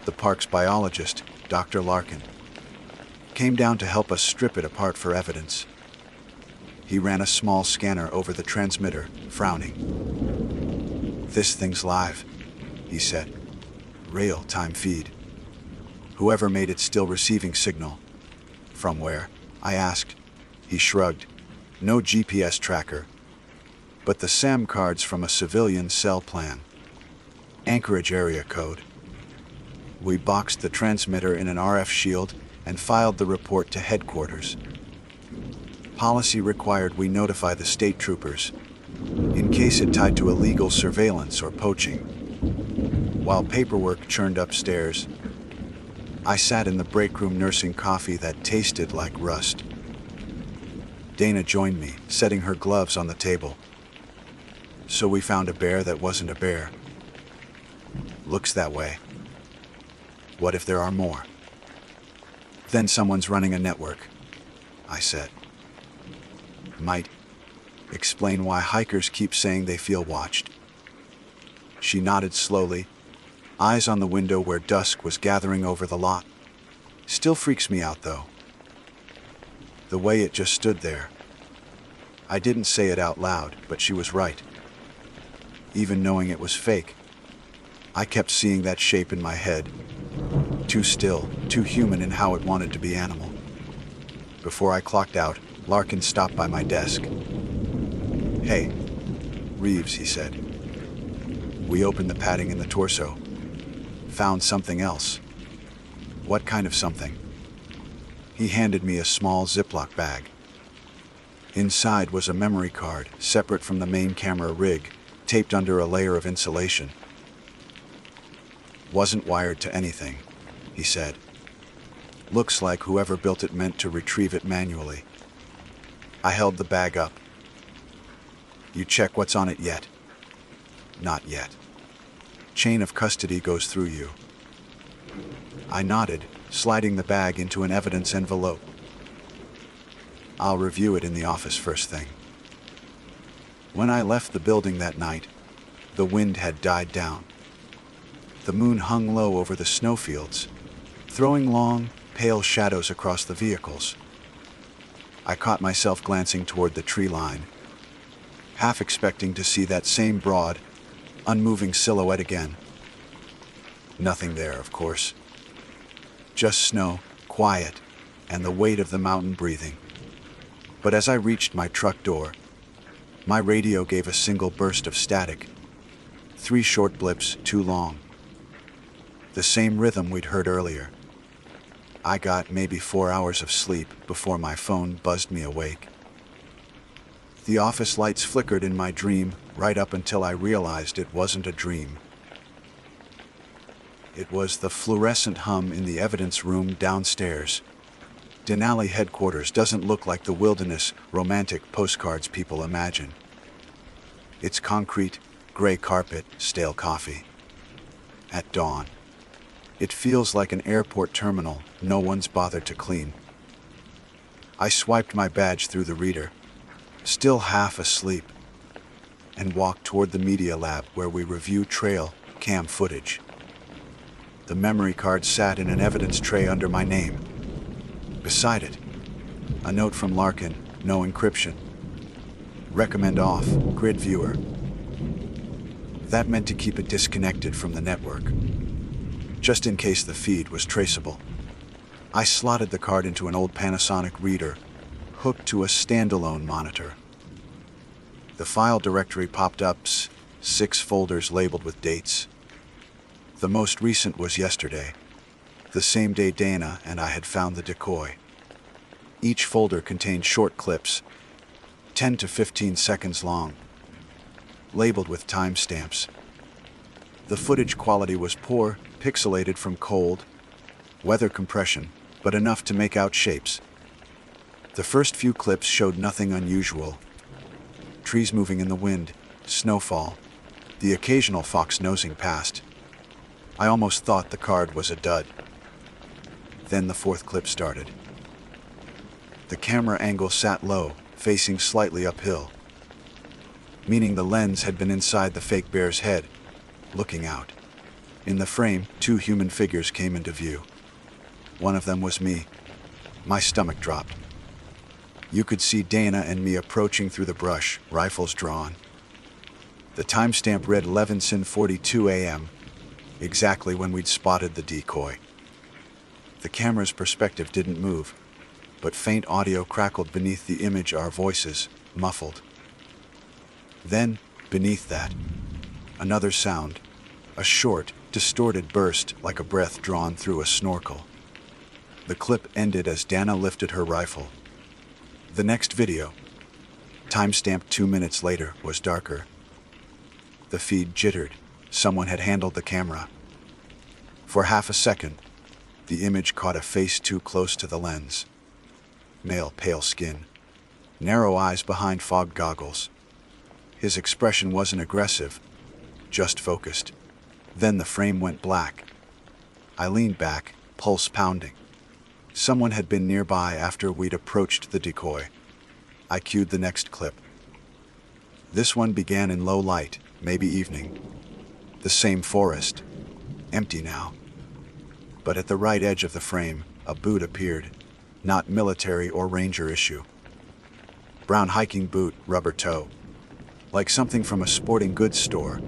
The park's biologist, Dr. Larkin, came down to help us strip it apart for evidence. He ran a small scanner over the transmitter, frowning. "This thing's live," he said. "Real-time feed. Whoever made it still receiving signal." "From where?" I asked. He shrugged. "No GPS tracker, but the SAM cards from a civilian cell plan. Anchorage area code." We boxed the transmitter in an RF shield and filed the report to headquarters. Policy required we notify the state troopers, in case it tied to illegal surveillance or poaching. While paperwork churned upstairs, I sat in the break room nursing coffee that tasted like rust. Dana joined me, setting her gloves on the table. So we found a bear that wasn't a bear. Looks that way. What if there are more? Then someone's running a network, I said. Might explain why hikers keep saying they feel watched. She nodded slowly, eyes on the window where dusk was gathering over the lot. Still freaks me out, though. The way it just stood there. I didn't say it out loud, but she was right. Even knowing it was fake, I kept seeing that shape in my head. Too still, too human in how it wanted to be animal. Before I clocked out, Larkin stopped by my desk. "Hey, Reeves," he said. We opened the padding in the torso. Found something else. What kind of something? He handed me a small Ziploc bag. Inside was a memory card, separate from the main camera rig, taped under a layer of insulation. Wasn't wired to anything, he said. Looks like whoever built it meant to retrieve it manually. I held the bag up. You check what's on it yet? Not yet. Chain of custody goes through you. I nodded, sliding the bag into an evidence envelope. I'll review it in the office first thing. When I left the building that night, the wind had died down. The moon hung low over the snowfields, throwing long, pale shadows across the vehicles. I caught myself glancing toward the tree line, half expecting to see that same broad, unmoving silhouette again. Nothing there, of course. Just snow, quiet, and the weight of the mountain breathing. But as I reached my truck door, my radio gave a single burst of static. 3 short blips, too long. The same rhythm we'd heard earlier. I got maybe 4 hours of sleep before my phone buzzed me awake. The office lights flickered in my dream right up until I realized it wasn't a dream. It was the fluorescent hum in the evidence room downstairs. Denali headquarters doesn't look like the wilderness, romantic postcards people imagine. It's concrete, gray carpet, stale coffee. At dawn, it feels like an airport terminal no one's bothered to clean. I swiped my badge through the reader, still half asleep, and walked toward the media lab where we review trail cam footage. The memory card sat in an evidence tray under my name. Beside it, a note from Larkin, no encryption. Recommend off, grid viewer. That meant to keep it disconnected from the network, just in case the feed was traceable. I slotted the card into an old Panasonic reader, hooked to a standalone monitor. The file directory popped up, 6 folders labeled with dates. The most recent was yesterday, the same day Dana and I had found the decoy. Each folder contained short clips, 10 to 15 seconds long, labeled with timestamps. The footage quality was poor, pixelated from cold, weather compression, but enough to make out shapes. The first few clips showed nothing unusual. Trees moving in the wind, snowfall, the occasional fox nosing past. I almost thought the card was a dud. Then the 4th clip started. The camera angle sat low, facing slightly uphill, meaning the lens had been inside the fake bear's head, looking out. In the frame, 2 human figures came into view. One of them was me. My stomach dropped. You could see Dana and me approaching through the brush, rifles drawn. The timestamp read 11:42 a.m., exactly when we'd spotted the decoy. The camera's perspective didn't move, but faint audio crackled beneath the image, our voices, muffled. Then, beneath that, another sound, a short, distorted burst like a breath drawn through a snorkel. The clip ended as Dana lifted her rifle. The next video, timestamped 2 minutes later, was darker. The feed jittered, Someone had handled the camera. For half a second, the image caught a face too close to the lens. Male, pale skin, narrow eyes behind fogged goggles. His expression wasn't aggressive, just focused. Then the frame went black. I leaned back, pulse pounding. Someone had been nearby after we'd approached the decoy. I cued the next clip. This one began in low light, maybe evening. The same forest, empty now. But at the right edge of the frame, a boot appeared, not military or ranger issue. Brown hiking boot, rubber toe, like something from a sporting goods store.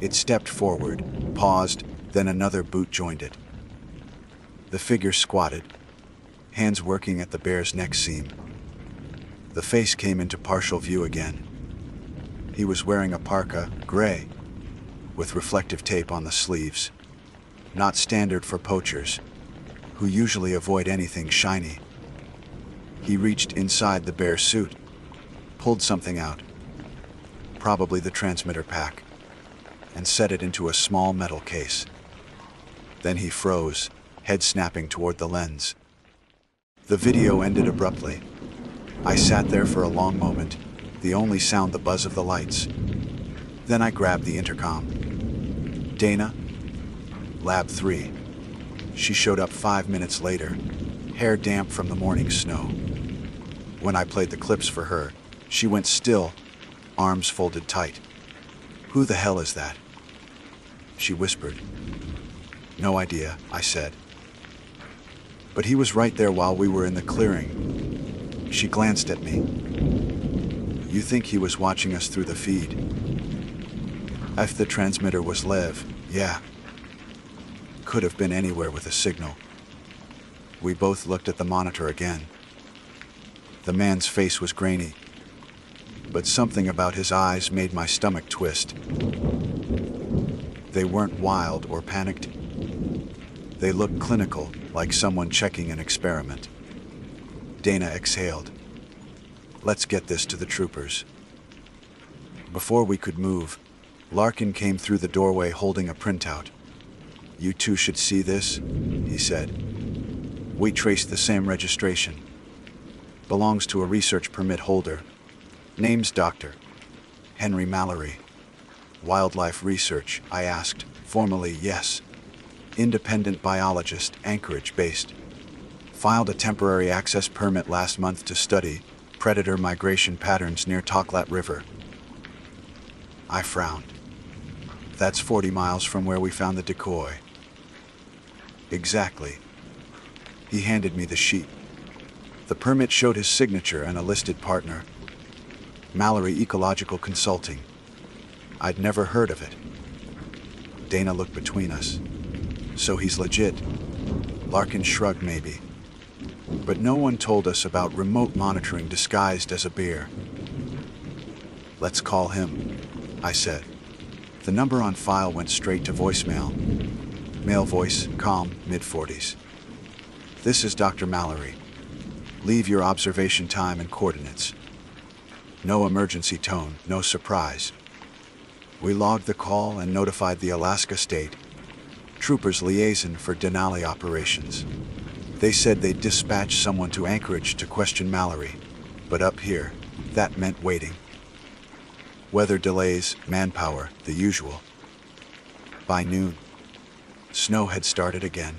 It stepped forward, paused, then another boot joined it. The figure squatted, hands working at the bear's neck seam. The face came into partial view again. He was wearing a parka, gray, with reflective tape on the sleeves. Not standard for poachers, who usually avoid anything shiny. He reached inside the bear's suit, pulled something out, probably the transmitter pack, and set it into a small metal case. Then he froze, head snapping toward the lens. The video ended abruptly. I sat there for a long moment, the only sound the buzz of the lights. Then I grabbed the intercom. Dana? Lab 3. She showed up 5 minutes later, hair damp from the morning snow. When I played the clips for her, she went still, arms folded tight. "Who the hell is that?" she whispered. "No idea," I said. "But he was right there while we were in the clearing." She glanced at me. "You think he was watching us through the feed?" If the transmitter was Lev, yeah. Could have been anywhere with a signal. We both looked at the monitor again. The man's face was grainy, but something about his eyes made my stomach twist. They weren't wild or panicked. They looked clinical, like someone checking an experiment. Dana exhaled. "Let's get this to the troopers." Before we could move, Larkin came through the doorway holding a printout. "You two should see this," he said. "We traced the same registration. Belongs to a research permit holder. Name's Dr. Henry Mallory. Wildlife research," I asked. "Formally, yes. Independent biologist, Anchorage-based. Filed a temporary access permit last month to study predator migration patterns near Toklat River." I frowned. "That's 40 miles from where we found the decoy." "Exactly." He handed me the sheet. The permit showed his signature and a listed partner. Mallory Ecological Consulting. I'd never heard of it. Dana looked between us. "So he's legit." Larkin shrugged maybe. "But no one told us about remote monitoring disguised as a bear." "Let's call him," I said. The number on file went straight to voicemail. Male voice, calm, mid-40s. "This is Dr. Mallory. Leave your observation time and coordinates." No emergency tone, no surprise. We logged the call and notified the Alaska State Troopers Liaison for Denali operations. They said they'd dispatch someone to Anchorage to question Mallory, but up here, that meant waiting. Weather delays, manpower, the usual. By noon, snow had started again.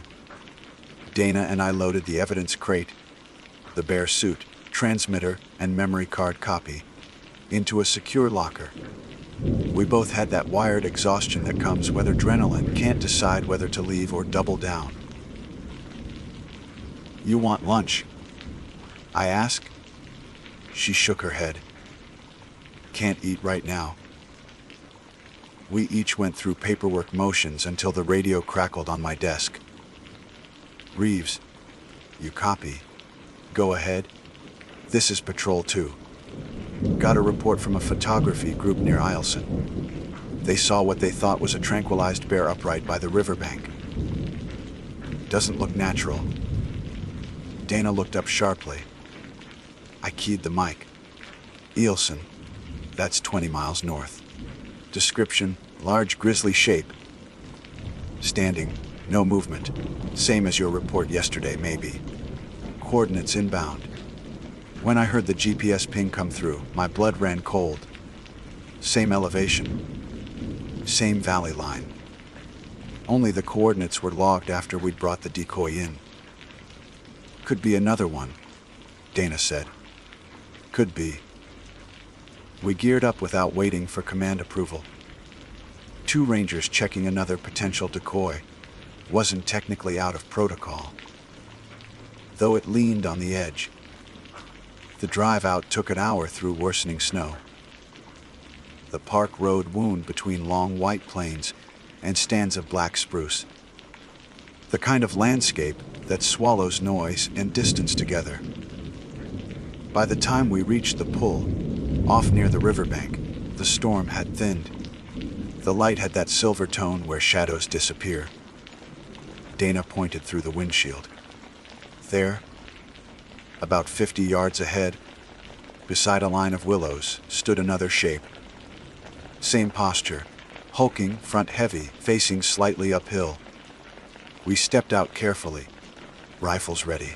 Dana and I loaded the evidence crate, the bear suit, transmitter, and memory card copy, into a secure locker. We both had that wired exhaustion that comes when adrenaline can't decide whether to leave or double down. "You want lunch?" I asked. She shook her head. "Can't eat right now." We each went through paperwork motions until the radio crackled on my desk. "Reeves, you copy? Go ahead. This is Patrol 2. Got a report from a photography group near Eielson. They saw what they thought was a tranquilized bear upright by the riverbank. Doesn't look natural." Dana looked up sharply. I keyed the mic. "Eielson, that's 20 miles north. Description, Large grisly shape. Standing, no movement. Same as your report yesterday, maybe. Coordinates inbound. When I heard the GPS ping come through, my blood ran cold. Same elevation. Same valley line. Only the coordinates were logged after we'd brought the decoy in. Could be another one, Dana said. Could be. We geared up without waiting for command approval. 2 Rangers checking another potential decoy wasn't technically out of protocol, though it leaned on the edge. The drive out took an hour through worsening snow. The park road wound between long white plains and stands of black spruce. The kind of landscape that swallows noise and distance together. By the time we reached the pull, off near the riverbank, the storm had thinned. The light had that silver tone where shadows disappear. Dana pointed through the windshield. There, about 50 yards ahead, beside a line of willows, stood another shape. Same posture, hulking, front heavy, facing slightly uphill. We stepped out carefully, rifles ready.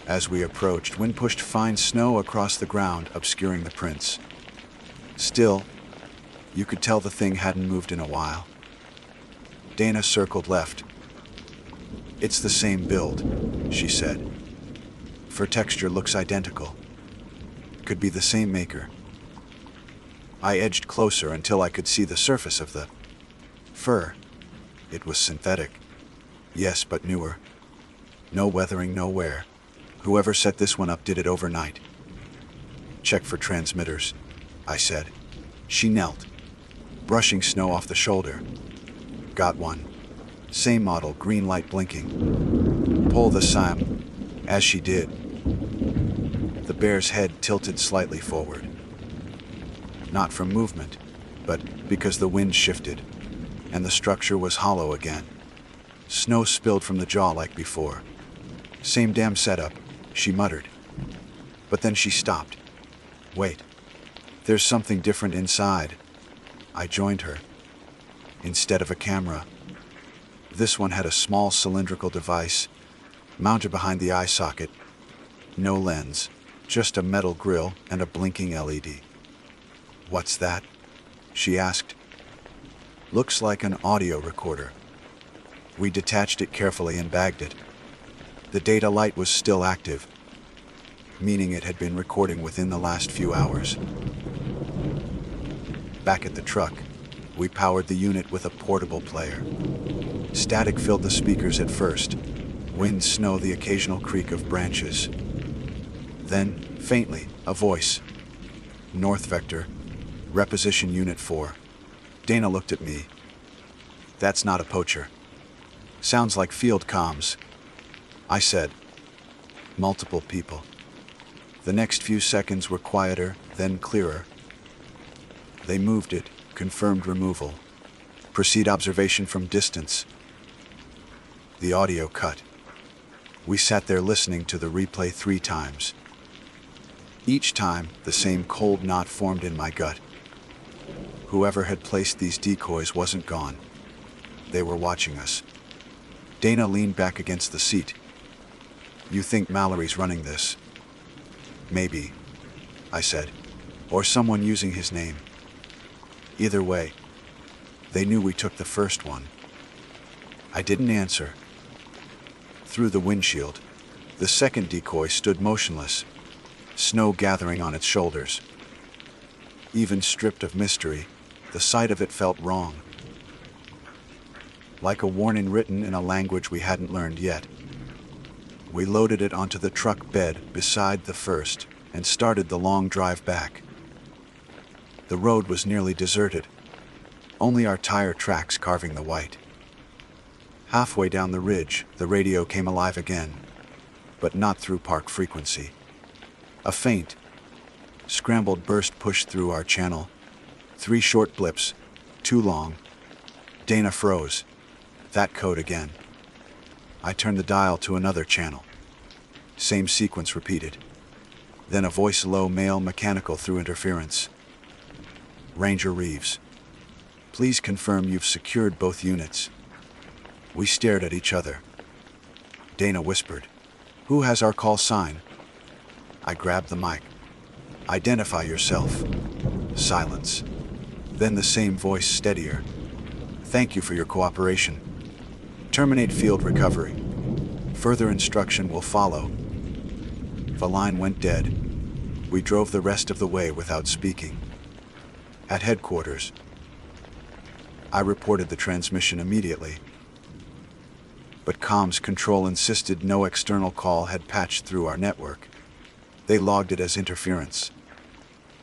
As we approached, wind pushed fine snow across the ground, obscuring the prints. Still, you could tell the thing hadn't moved in a while. Dana circled left. It's the same build, she said. Fur texture looks identical. Could be the same maker. I edged closer until I could see the surface of the fur. It was synthetic. Yes, but newer. No weathering, no wear. Whoever set this one up did it overnight. Check for transmitters, I said. She knelt, brushing snow off the shoulder. Got one. Same model, green light blinking. Pull the SIM. As she did, the bear's head tilted slightly forward. Not from movement, but because the wind shifted, and the structure was hollow again. Snow spilled from the jaw like before. Same damn setup, she muttered. But then she stopped. Wait, there's something different inside. I joined her. Instead of a camera, this one had a small cylindrical device mounted behind the eye socket. No lens, just a metal grill and a blinking LED. What's that? She asked. Looks like an audio recorder. We detached it carefully and bagged it. The data light was still active, meaning it had been recording within the last few hours. Back at the truck, we powered the unit with a portable player. Static filled the speakers at first, wind, snow, the occasional creak of branches. Then, faintly, a voice. North Vector, Reposition Unit 4. Dana looked at me. That's not a poacher. Sounds like field comms, I said. Multiple people. The next few seconds were quieter, then clearer. They moved it, confirmed removal. Proceed observation from distance. The audio cut. We sat there listening to the replay 3 times. Each time, the same cold knot formed in my gut. Whoever had placed these decoys wasn't gone. They were watching us. Dana leaned back against the seat. You think Mallory's running this? Maybe, I said. Or someone using his name. Either way, they knew we took the first one. I didn't answer. Through the windshield, the second decoy stood motionless, snow gathering on its shoulders. Even stripped of mystery, the sight of it felt wrong. Like a warning written in a language we hadn't learned yet. We loaded it onto the truck bed beside the first and started the long drive back. The road was nearly deserted, only our tire tracks carving the white. Halfway down the ridge, the radio came alive again, but not through park frequency. A faint, scrambled burst pushed through our channel. 3 short blips, too long. Dana froze. That code again. I turned the dial to another channel. Same sequence repeated. Then a voice, low, male, mechanical through interference. Ranger Reeves. Please confirm you've secured both units. We stared at each other. Dana whispered, "Who has our call sign?" I grabbed the mic. "Identify yourself." Silence. Then the same voice, steadier. "Thank you for your cooperation. Terminate field recovery. Further instruction will follow." The line went dead. We drove the rest of the way without speaking. At headquarters, I reported the transmission immediately. But comms control insisted no external call had patched through our network. They logged it as interference.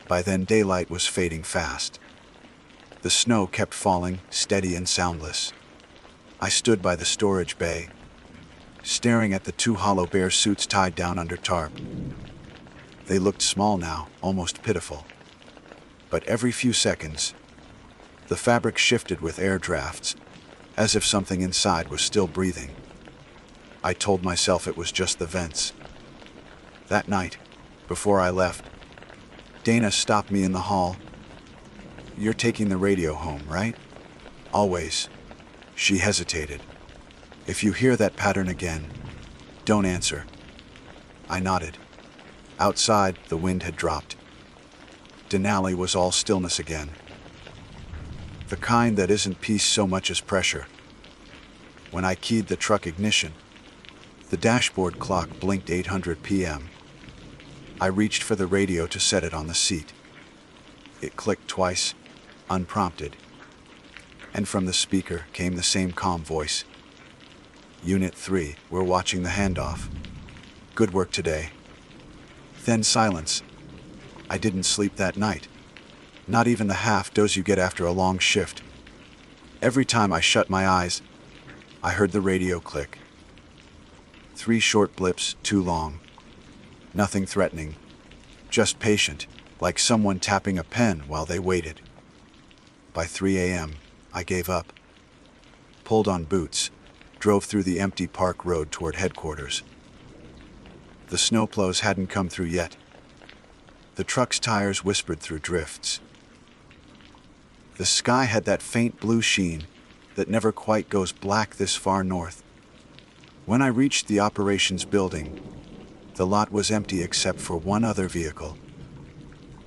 By then, daylight was fading fast. The snow kept falling, steady and soundless. I stood by the storage bay, staring at the two hollow bear suits tied down under tarp. They looked small now, almost pitiful. But every few seconds, the fabric shifted with air drafts, as if something inside was still breathing. I told myself it was just the vents. That night, before I left, Dana stopped me in the hall. "You're taking the radio home, right?" "Always." She hesitated. "If you hear that pattern again, don't answer." I nodded. Outside, the wind had dropped. Denali was all stillness again. The kind that isn't peace so much as pressure. When I keyed the truck ignition, the dashboard clock blinked 800 p.m. I reached for the radio to set it on the seat. It clicked twice, unprompted. And from the speaker came the same calm voice. "Unit 3, we're watching the handoff. Good work today." Then silence. I didn't sleep that night. Not even the half dose you get after a long shift. Every time I shut my eyes, I heard the radio click. 3 short blips, too long. Nothing threatening. Just patient, like someone tapping a pen while they waited. By 3 a.m., I gave up. Pulled on boots, drove through the empty park road toward headquarters. The snowplows hadn't come through yet. The truck's tires whispered through drifts. The sky had that faint blue sheen that never quite goes black this far north. When I reached the operations building, the lot was empty except for one other vehicle.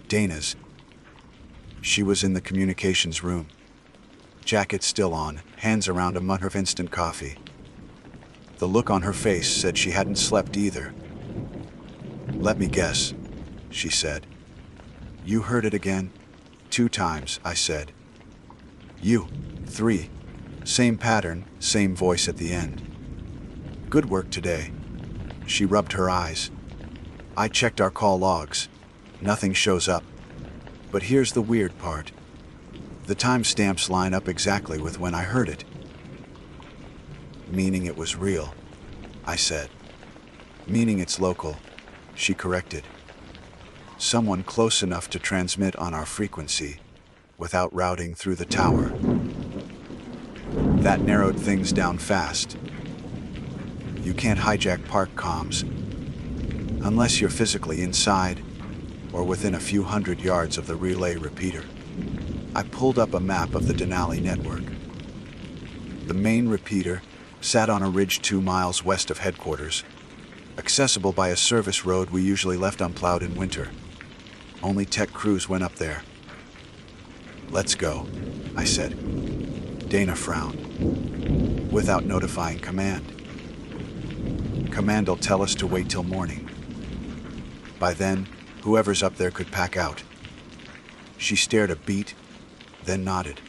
Dana's. She was in the communications room. Jacket still on, hands around a mug of instant coffee. The look on her face said she hadn't slept either. "Let me guess," she said. "You heard it again?" "2 times, I said. "You, 3. Same pattern, same voice at the end." "Good work today." She rubbed her eyes. "I checked our call logs. Nothing shows up. But here's the weird part. The timestamps line up exactly with when I heard it." "Meaning it was real," I said. "Meaning it's local," she corrected. "Someone close enough to transmit on our frequency without routing through the tower." That narrowed things down fast. You can't hijack park comms unless you're physically inside or within a few hundred yards of the relay repeater. I pulled up a map of the Denali network. The main repeater sat on a ridge 2 miles west of headquarters, accessible by a service road we usually left unplowed in winter. Only tech crews went up there. "Let's go," I said. Dana frowned. "Without notifying command." "Command'll tell us to wait till morning. By then, whoever's up there could pack out." She stared a beat, then nodded.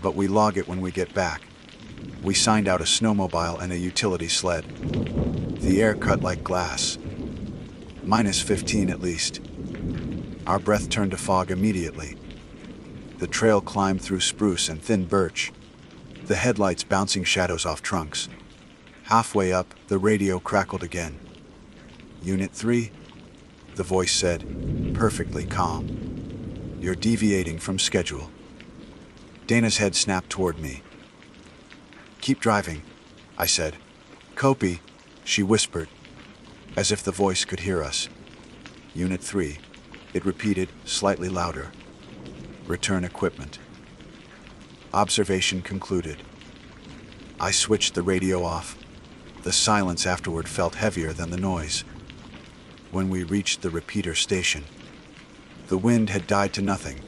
"But we log it when we get back." We signed out a snowmobile and a utility sled. The air cut like glass. -15 at least. Our breath turned to fog immediately. The trail climbed through spruce and thin birch, the headlights bouncing shadows off trunks. Halfway up, the radio crackled again. "Unit 3, the voice said, perfectly calm. "You're deviating from schedule." Dana's head snapped toward me. "Keep driving," I said. "Copy," she whispered, as if the voice could hear us. "Unit 3, it repeated, slightly louder. Return equipment. Observation concluded. I switched the radio off. The silence afterward felt heavier than the noise. When we reached the repeater station, the wind had died to nothing.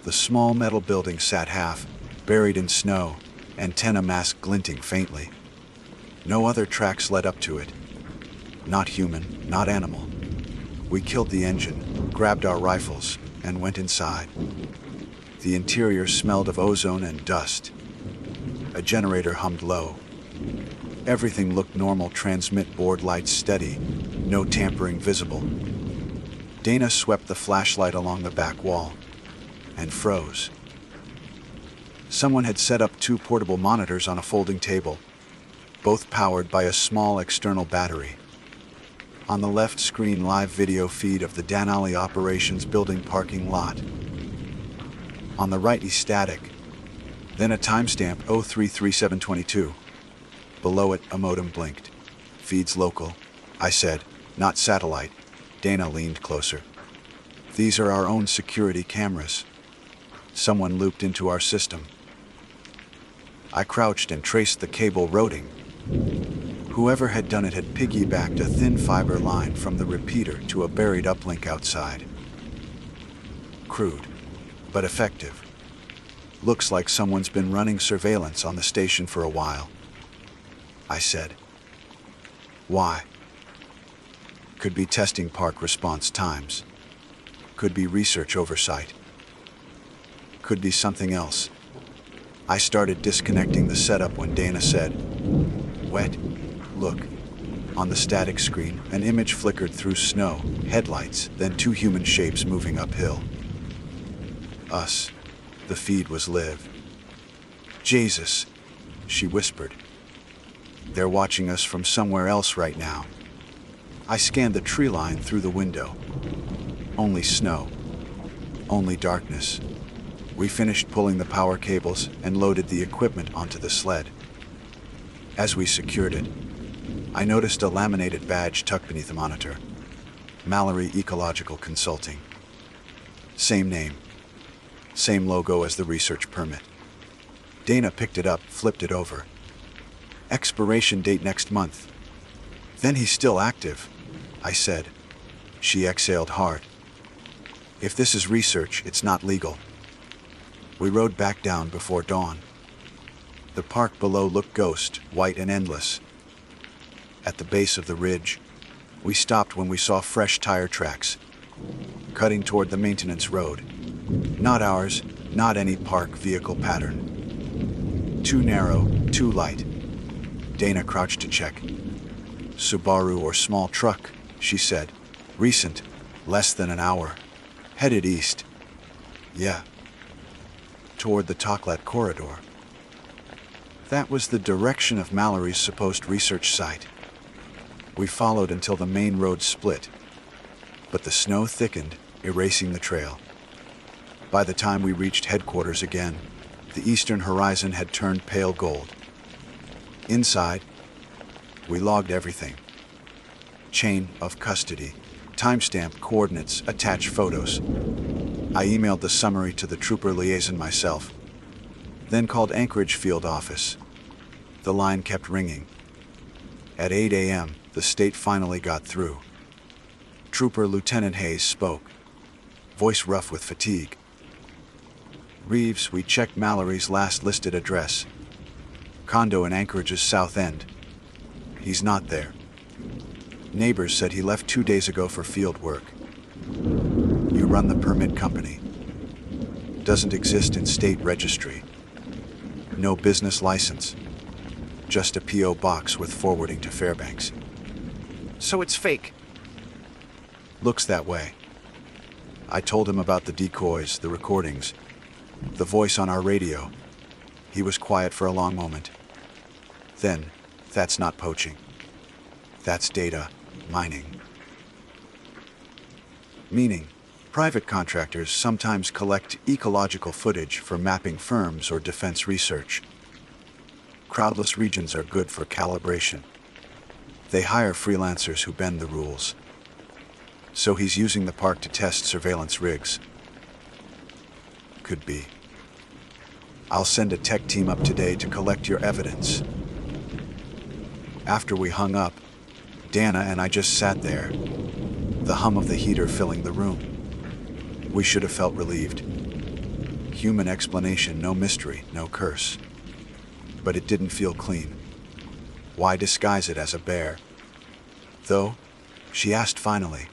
The small metal building sat half, buried in snow, antenna mast glinting faintly. No other tracks led up to it. Not human, not animal. We killed the engine, grabbed our rifles, and went inside. The interior smelled of ozone and dust. A generator hummed low. Everything looked normal, transmit board lights steady, no tampering visible. Dana swept the flashlight along the back wall and froze. Someone had set up 2 portable monitors on a folding table, both powered by a small external battery. On the left screen, live video feed of the Denali Operations Building parking lot. On the right, static. Then a timestamp 033722. Below it, a modem blinked. Feeds local, I said, not satellite. Dana leaned closer. These are our own security cameras. Someone looped into our system. I crouched and traced the cable routing. Whoever had done it had piggybacked a thin fiber line from the repeater to a buried uplink outside. Crude, but effective. Looks like someone's been running surveillance on the station for a while, I said. Why? Could be testing park response times. Could be research oversight. Could be something else. I started disconnecting the setup when Dana said, "Wet, look." On the static screen, an image flickered through snow, headlights, then 2 human shapes moving uphill. Us. The feed was live. Jesus, she whispered. They're watching us from somewhere else right now. I scanned the tree line through the window. Only snow. Only darkness. We finished pulling the power cables and loaded the equipment onto the sled. As we secured it, I noticed a laminated badge tucked beneath the monitor. Mallory Ecological Consulting. Same name. Same logo as the research permit. Dana picked it up, flipped it over. Expiration date next month. Then he's still active, I said. She exhaled hard. If this is research, it's not legal. We rode back down before dawn. The park below looked ghost, white and endless. At the base of the ridge, we stopped when we saw fresh tire tracks, cutting toward the maintenance road. Not ours, not any park vehicle pattern. Too narrow, too light. Dana crouched to check. Subaru or small truck, she said. Recent, less than an hour. Headed east. Yeah. Toward the Toklat corridor. That was the direction of Mallory's supposed research site. We followed until the main road split, but the snow thickened, erasing the trail. By the time we reached headquarters again, the eastern horizon had turned pale gold. Inside, we logged everything. Chain of custody, timestamp coordinates, attached photos. I emailed the summary to the trooper liaison myself, then called Anchorage field office. The line kept ringing. At 8 a.m., the state finally got through. Trooper Lieutenant Hayes spoke, voice rough with fatigue. Reeves, we checked Mallory's last listed address. Condo in Anchorage's south end. He's not there. Neighbors said he left 2 days ago for field work. You run the permit company. Doesn't exist in state registry. No business license. Just a P.O. box with forwarding to Fairbanks. So it's fake. Looks that way. I told him about the decoys, the recordings, the voice on our radio. He was quiet for a long moment. Then, that's not poaching. That's data mining. Meaning, private contractors sometimes collect ecological footage for mapping firms or defense research. Crowdless regions are good for calibration. They hire freelancers who bend the rules. So he's using the park to test surveillance rigs. could be. I'll send a tech team up today to collect your evidence. After we hung up, Dana and I just sat there, the hum of the heater filling the room. We should have felt relieved. Human explanation, no mystery, no curse. But it didn't feel clean. Why disguise it as a bear? Though, she asked finally,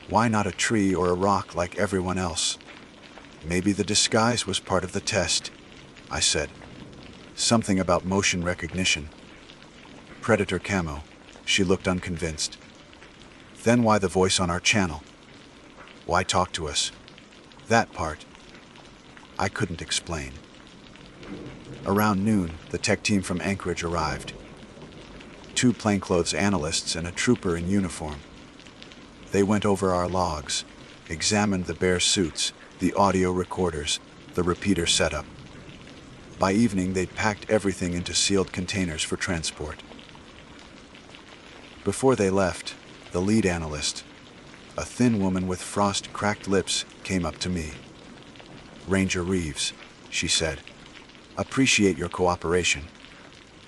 why not a tree or a rock like everyone else? Maybe the disguise was part of the test, I said. Something about motion recognition. Predator camo. She looked unconvinced. Then why the voice on our channel? Why talk to us? That part, I couldn't explain. Around noon, the tech team from Anchorage arrived. 2 plainclothes analysts and a trooper in uniform. They went over our logs, examined the bare suits, the audio recorders, the repeater setup. By evening, they'd packed everything into sealed containers for transport. Before they left, the lead analyst, a thin woman with frost-cracked lips, came up to me. Ranger Reeves, she said, appreciate your cooperation.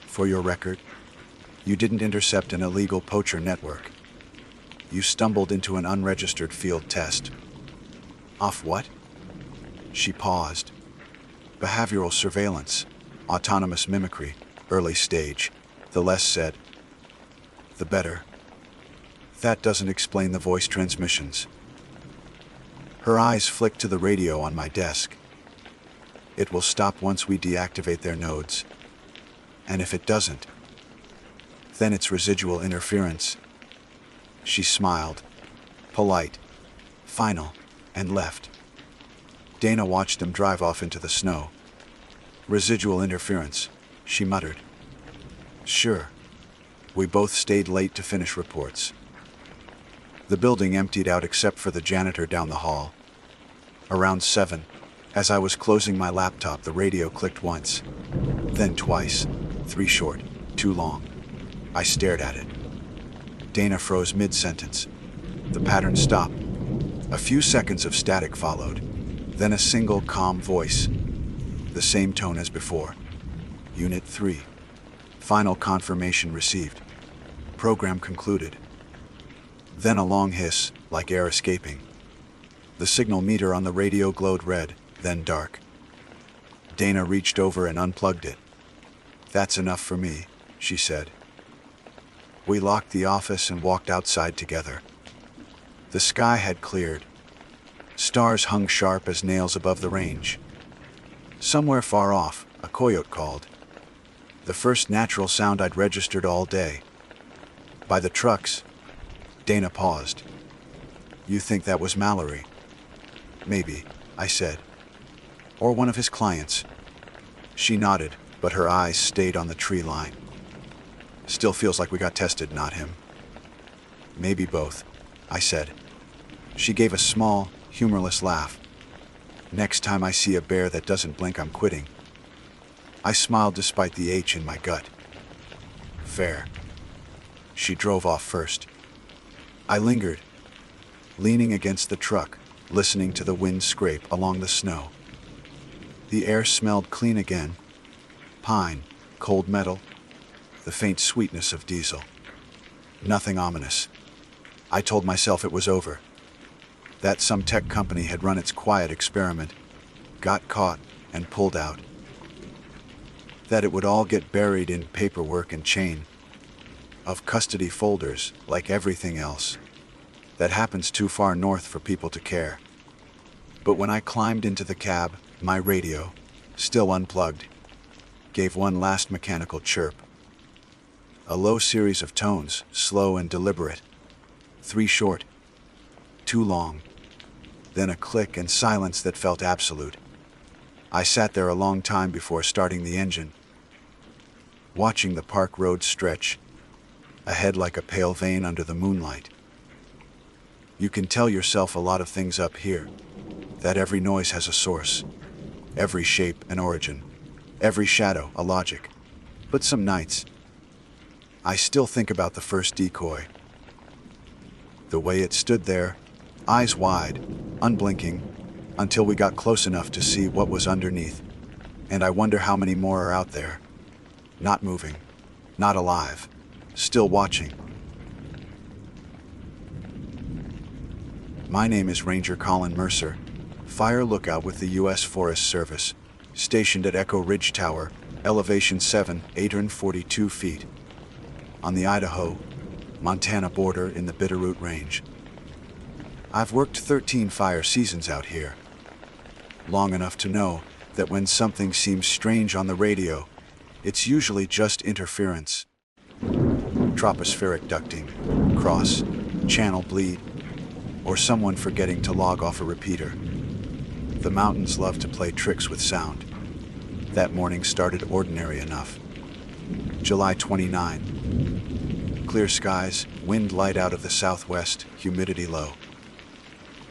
For your record, you didn't intercept an illegal poacher network. You stumbled into an unregistered field test. Off what? She paused. Behavioral surveillance, autonomous mimicry, early stage. The less said, the better. That doesn't explain the voice transmissions. Her eyes flicked to the radio on my desk. It will stop once we deactivate their nodes. And if it doesn't, then it's residual interference. She smiled, polite, final, and left. Dana watched them drive off into the snow. Residual interference, she muttered. Sure. We both stayed late to finish reports. The building emptied out except for the janitor down the hall. Around 7, as I was closing my laptop, the radio clicked once, then twice, 3 short, 2 long. I stared at it. Dana froze mid-sentence. The pattern stopped. A few seconds of static followed, then a single calm voice. The same tone as before. Unit 3. Final confirmation received. Program concluded. Then a long hiss, like air escaping. The signal meter on the radio glowed red, then dark. Dana reached over and unplugged it. That's enough for me, she said. We locked the office and walked outside together. The sky had cleared. Stars hung sharp as nails above the range. Somewhere far off, a coyote called. The first natural sound I'd registered all day. By the trucks, Dana paused. You think that was Mallory? Maybe, I said. Or one of his clients. She nodded, but her eyes stayed on the tree line. Still feels like we got tested, not him. Maybe both, I said. She gave a small, humorless laugh. Next time I see a bear that doesn't blink, I'm quitting. I smiled despite the H in my gut. Fair. She drove off first. I lingered, leaning against the truck, listening to the wind scrape along the snow. The air smelled clean again. Pine, cold metal, the faint sweetness of diesel. Nothing ominous. I told myself it was over. That some tech company had run its quiet experiment, got caught, and pulled out. That it would all get buried in paperwork and chain of custody folders, like everything else. That happens too far north for people to care. But when I climbed into the cab, my radio, still unplugged, gave one last mechanical chirp. A low series of tones, slow and deliberate. 3 short, 2 long. Then a click and silence that felt absolute. I sat there a long time before starting the engine, watching the park road stretch, ahead like a pale vein under the moonlight. You can tell yourself a lot of things up here, that every noise has a source, every shape an origin, every shadow a logic. But some nights, I still think about the first decoy. The way it stood there, eyes wide, unblinking, until we got close enough to see what was underneath. And I wonder how many more are out there. Not moving, not alive, still watching. My name is Ranger Colin Mercer, fire lookout with the U.S. Forest Service, stationed at Echo Ridge Tower, elevation 842 feet, on the Idaho-Montana border in the Bitterroot Range. I've worked 13 fire seasons out here, long enough to know that when something seems strange on the radio, it's usually just interference. Tropospheric ducting, cross, channel bleed, or someone forgetting to log off a repeater. The mountains love to play tricks with sound. That morning started ordinary enough. July 29. Clear skies, wind light out of the southwest, humidity low.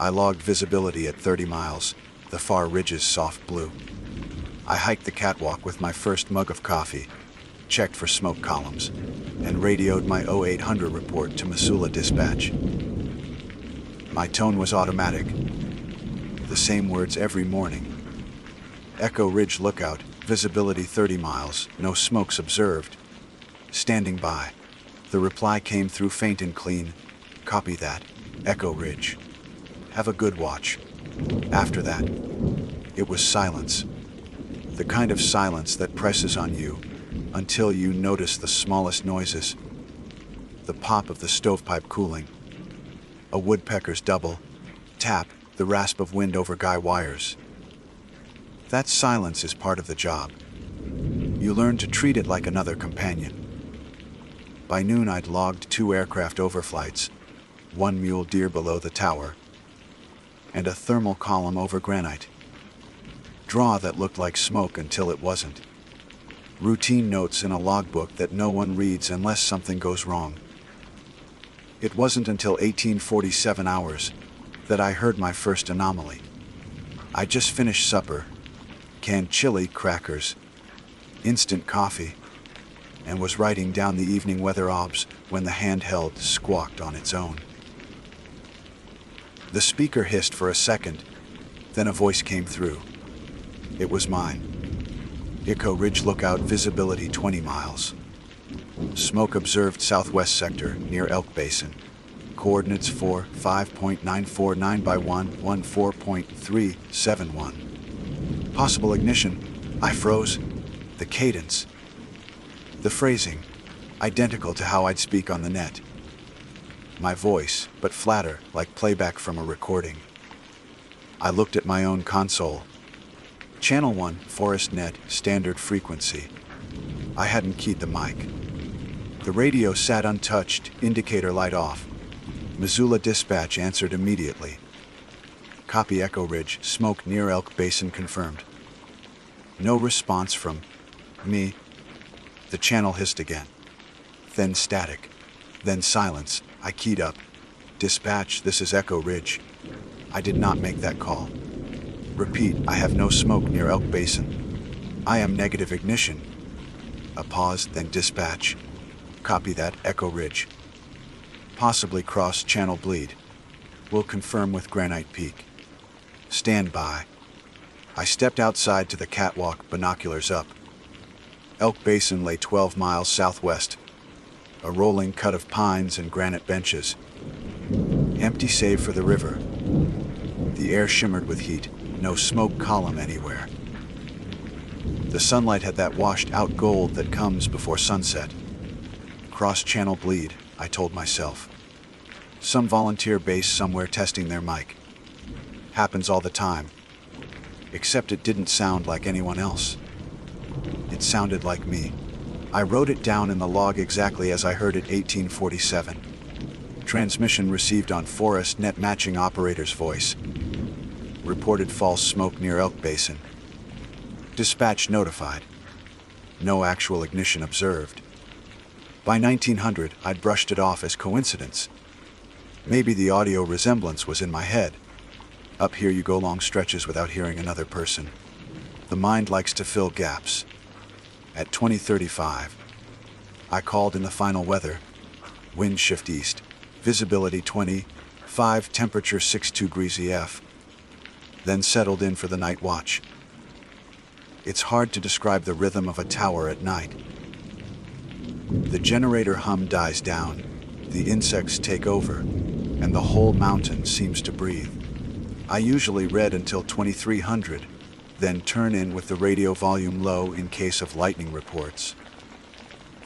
I logged visibility at 30 miles, the far ridges soft blue. I hiked the catwalk with my first mug of coffee, checked for smoke columns, and radioed my 0800 report to Missoula Dispatch. My tone was automatic. The same words every morning. Echo Ridge Lookout, visibility 30 miles, no smokes observed. Standing by. The reply came through faint and clean. Copy that, Echo Ridge. Have a good watch. After that, it was silence. The kind of silence that presses on you until you notice the smallest noises. The pop of the stovepipe cooling. A woodpecker's double tap, the rasp of wind over guy wires. That silence is part of the job. You learn to treat it like another companion. By noon I'd logged 2 aircraft overflights, 1 mule deer below the tower, and a thermal column over granite. Draw that looked like smoke until it wasn't. Routine notes in a logbook that no one reads unless something goes wrong. It wasn't until 1847 hours that I heard my first anomaly. I just finished supper, canned chili, crackers, instant coffee, and was writing down the evening weather obs when the handheld squawked on its own. The speaker hissed for a second, then a voice came through. It was mine. Echo Ridge Lookout, visibility 20 miles. Smoke observed southwest sector near Elk Basin. Coordinates 5.949 by 114.371. Possible ignition. I froze. The cadence. The phrasing. Identical to how I'd speak on the net. My voice, but flatter, like playback from a recording. I looked at my own console. Channel 1, Forest Net, standard frequency. I hadn't keyed the mic. The radio sat untouched, indicator light off. Missoula Dispatch answered immediately. Copy Echo Ridge, smoke near Elk Basin confirmed. No response from me. The channel hissed again. Then static. Then silence. I keyed up. Dispatch, this is Echo Ridge. I did not make that call. Repeat, I have no smoke near Elk Basin. I am negative ignition. A pause, then dispatch. Copy that, Echo Ridge. Possibly cross-channel bleed. Will confirm with Granite Peak. Stand by. I stepped outside to the catwalk, binoculars up. Elk Basin lay 12 miles southwest. A rolling cut of pines and granite benches. Empty save for the river. The air shimmered with heat. No smoke column anywhere. The sunlight had that washed-out gold that comes before sunset. Cross-channel bleed, I told myself. Some volunteer base somewhere testing their mic. Happens all the time. Except it didn't sound like anyone else. It sounded like me. I wrote it down in the log exactly as I heard it, 1847. Transmission received on Forest Net, matching operator's voice. Reported false smoke near Elk Basin. Dispatch notified. No actual ignition observed. By 1900, I'd brushed it off as coincidence. Maybe the audio resemblance was in my head. Up here you go long stretches without hearing another person. The mind likes to fill gaps. At 20:35, I called in the final weather. Wind shift east. Visibility 25, temperature 62 degrees EF. then settled in for the night watch. It's hard to describe the rhythm of a tower at night. The generator hum dies down, the insects take over, and the whole mountain seems to breathe. I usually read until 2300, then turn in with the radio volume low in case of lightning reports.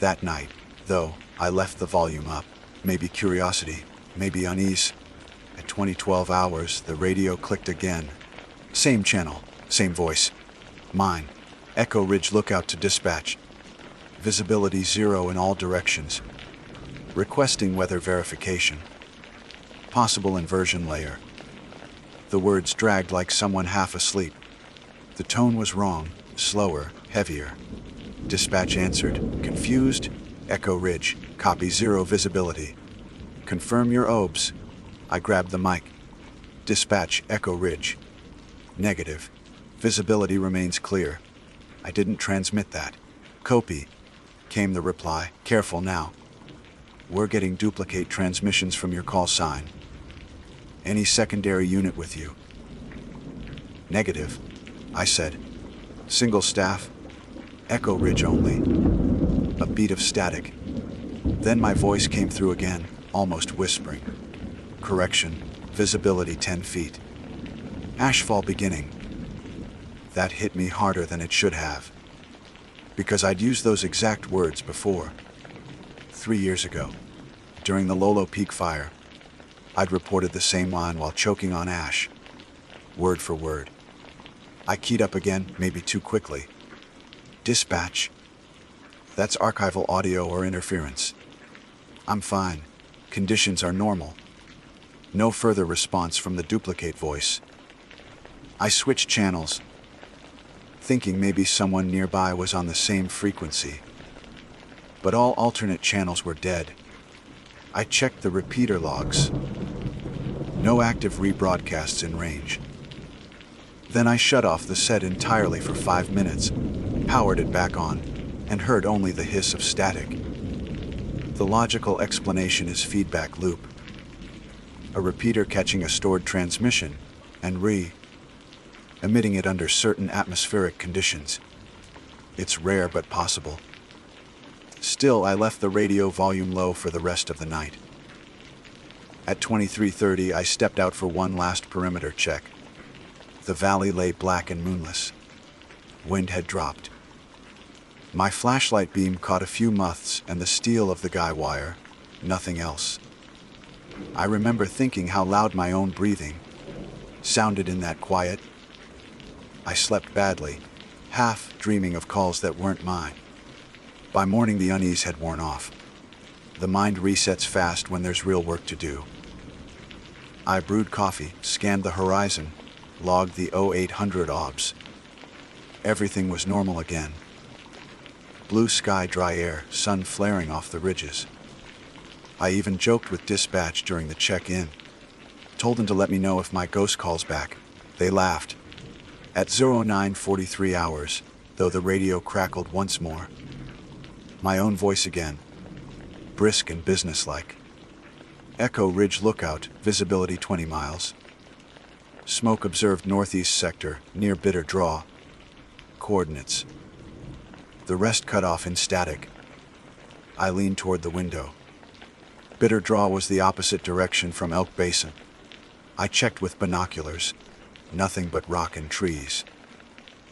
That night, though, I left the volume up. Maybe curiosity, maybe unease. At 2012 hours, the radio clicked again. Same channel, same voice. Mine. Echo Ridge lookout to dispatch. Visibility 0 in all directions. Requesting weather verification. Possible inversion layer. The words dragged like someone half asleep. The tone was wrong, slower, heavier. Dispatch answered, confused. Echo Ridge, copy 0 visibility. Confirm your OBS. I grabbed the mic. Dispatch, Echo Ridge. Negative. Visibility remains clear. I didn't transmit that. Copy. Came the reply. Careful now. We're getting duplicate transmissions from your call sign. Any secondary unit with you? Negative, I said. Single staff. Echo Ridge only. A beat of static. Then my voice came through again, almost whispering. Correction, visibility 10 feet. Ashfall beginning. That hit me harder than it should have. Because I'd used those exact words before. 3 years ago, during the Lolo Peak fire, I'd reported the same line while choking on ash. Word for word. I keyed up again, maybe too quickly. Dispatch. That's archival audio or interference. I'm fine. Conditions are normal. No further response from the duplicate voice. I switched channels, thinking maybe someone nearby was on the same frequency. But all alternate channels were dead. I checked the repeater logs. No active rebroadcasts in range. Then I shut off the set entirely for 5 minutes, powered it back on, and heard only the hiss of static. The logical explanation is feedback loop. A repeater catching a stored transmission and emitting it under certain atmospheric conditions. It's rare but possible. Still, I left the radio volume low for the rest of the night. At 23:30, I stepped out for one last perimeter check. The valley lay black and moonless. Wind had dropped. My flashlight beam caught a few moths and the steel of the guy wire, nothing else. I remember thinking how loud my own breathing sounded in that quiet. I slept badly, half dreaming of calls that weren't mine. By morning, the unease had worn off. The mind resets fast when there's real work to do. I brewed coffee, scanned the horizon, logged the 0800 OBS. Everything was normal again. Blue sky, dry air, sun flaring off the ridges. I even joked with dispatch during the check-in. Told them to let me know if my ghost calls back. They laughed. At 09:43 hours, though the radio crackled once more. My own voice again, brisk and businesslike. Echo Ridge lookout, visibility 20 miles. Smoke observed northeast sector, near Bitter Draw. Coordinates. The rest cut off in static. I leaned toward the window. Bitter Draw was the opposite direction from Elk Basin. I checked with binoculars. Nothing but rock and trees.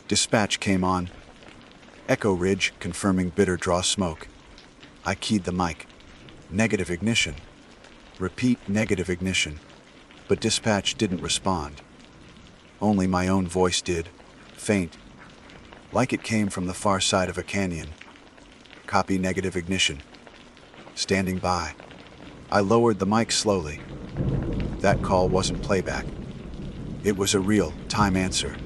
Dispatch came on. Echo Ridge, confirming Bitter Draw smoke. I keyed the mic. Negative ignition. Repeat, negative ignition. But dispatch didn't respond. Only my own voice did, faint, like it came from the far side of a canyon. Copy, negative ignition. Standing by. I lowered the mic slowly. That call wasn't playback. It was a real-time answer,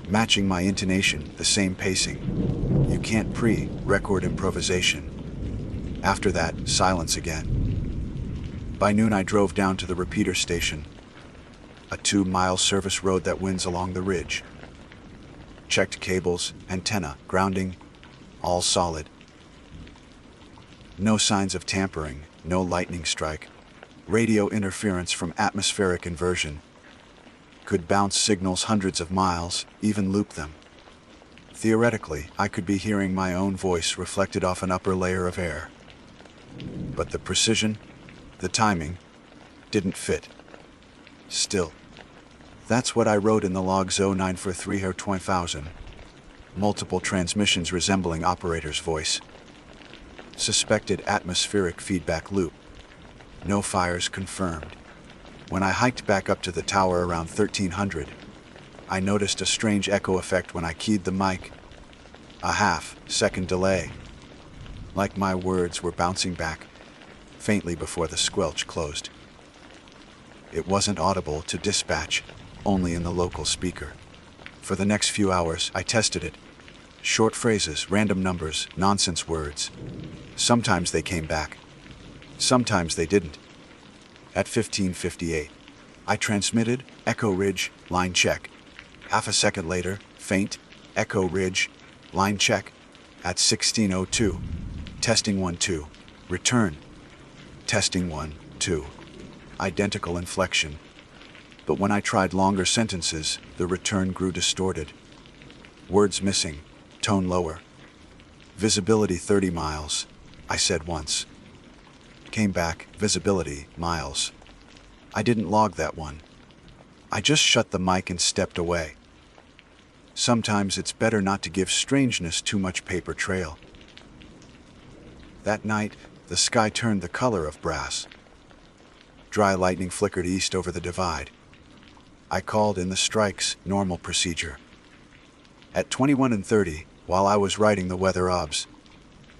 matching my intonation, the same pacing. You can't pre-record improvisation. After that, silence again. By noon, I drove down to the repeater station, a 2-mile service road that winds along the ridge. Checked cables, antenna, grounding, all solid. No signs of tampering, no lightning strike, radio interference from atmospheric inversion. could bounce signals hundreds of miles, even loop them. Theoretically, I could be hearing my own voice reflected off an upper layer of air. But the precision, the timing, didn't fit. Still, that's what I wrote in the logs 0943/20,000. Multiple transmissions resembling operator's voice. Suspected atmospheric feedback loop. No fires confirmed. When I hiked back up to the tower around 1300, I noticed a strange echo effect when I keyed the mic. A half-second delay. Like my words were bouncing back, faintly before the squelch closed. It wasn't audible to dispatch, only in the local speaker. For the next few hours, I tested it. Short phrases, random numbers, nonsense words. Sometimes they came back. Sometimes they didn't. At 15:58, I transmitted, Echo Ridge, line check. Half a second later, faint, Echo Ridge, line check. At 16:02, testing 1-2, return. Testing 1-2. Identical inflection. But when I tried longer sentences, the return grew distorted. Words missing, tone lower. Visibility 30 miles, I said once. Came back, visibility, miles. I didn't log that one. I just shut the mic and stepped away. Sometimes it's better not to give strangeness too much paper trail. That night, the sky turned the color of brass. Dry lightning flickered east over the divide. I called in the strikes, normal procedure. At 21:30, while I was writing the weather obs,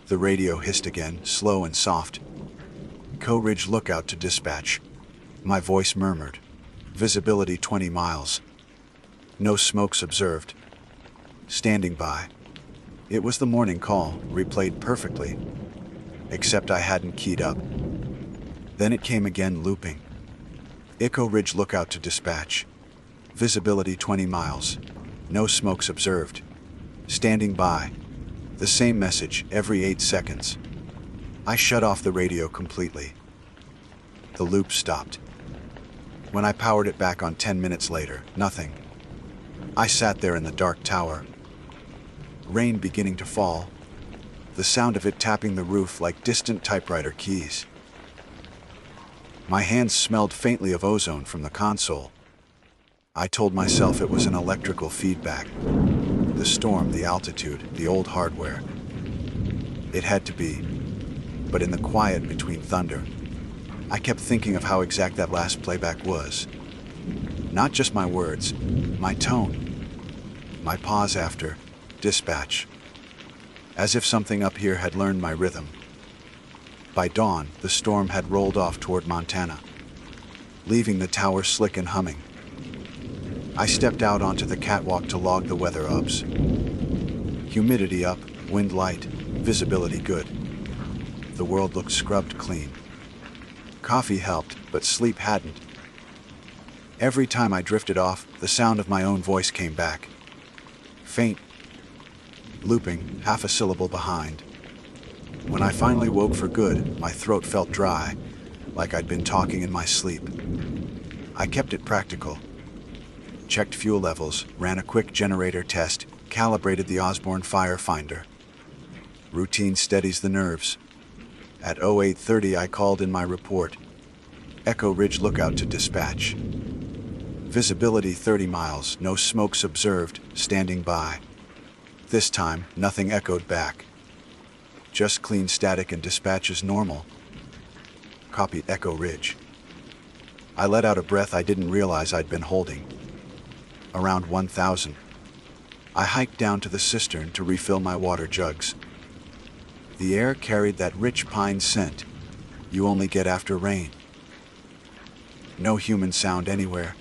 the radio hissed again, slow and soft. Echo Ridge lookout to dispatch. My voice murmured. Visibility 20 miles. No smokes observed. Standing by. It was the morning call, replayed perfectly. Except I hadn't keyed up. Then it came again, looping. Echo Ridge lookout to dispatch. Visibility 20 miles. No smokes observed. Standing by. The same message every 8 seconds. I shut off the radio completely. The loop stopped. When I powered it back on 10 minutes later, nothing. I sat there in the dark tower. Rain beginning to fall. The sound of it tapping the roof like distant typewriter keys. My hands smelled faintly of ozone from the console. I told myself it was an electrical feedback. The storm, the altitude, the old hardware. It had to be. But in the quiet between thunder, I kept thinking of how exact that last playback was. Not just my words, my tone. My pause after, dispatch. As if something up here had learned my rhythm. By dawn, the storm had rolled off toward Montana, leaving the tower slick and humming. I stepped out onto the catwalk to log the weather obs. Humidity up, wind light, visibility good. The world looked scrubbed clean. Coffee helped, but sleep hadn't. Every time I drifted off, the sound of my own voice came back. Faint. Looping, half a syllable behind. When I finally woke for good, my throat felt dry, like I'd been talking in my sleep. I kept it practical. Checked fuel levels, ran a quick generator test, calibrated the Osborne fire finder. Routine steadies the nerves. At 08:30 I called in my report. Echo Ridge lookout to dispatch. Visibility 30 miles, no smokes observed, standing by. This time, nothing echoed back. Just clean static and dispatch as normal. Copied Echo Ridge. I let out a breath I didn't realize I'd been holding. Around 1,000. I hiked down to the cistern to refill my water jugs. The air carried that rich pine scent you only get after rain. No human sound anywhere.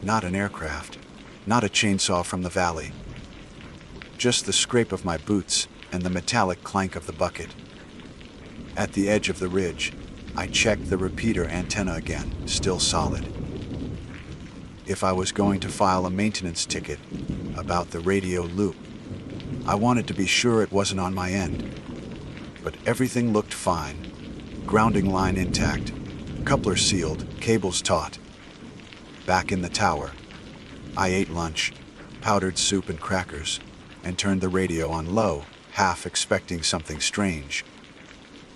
Not an aircraft. Not a chainsaw from the valley. Just the scrape of my boots and the metallic clank of the bucket. At the edge of the ridge, I checked the repeater antenna again, still solid. If I was going to file a maintenance ticket about the radio loop, I wanted to be sure it wasn't on my end. But everything looked fine. Grounding line intact, coupler sealed, cables taut. Back in the tower, I ate lunch, powdered soup and crackers, and turned the radio on low, half expecting something strange.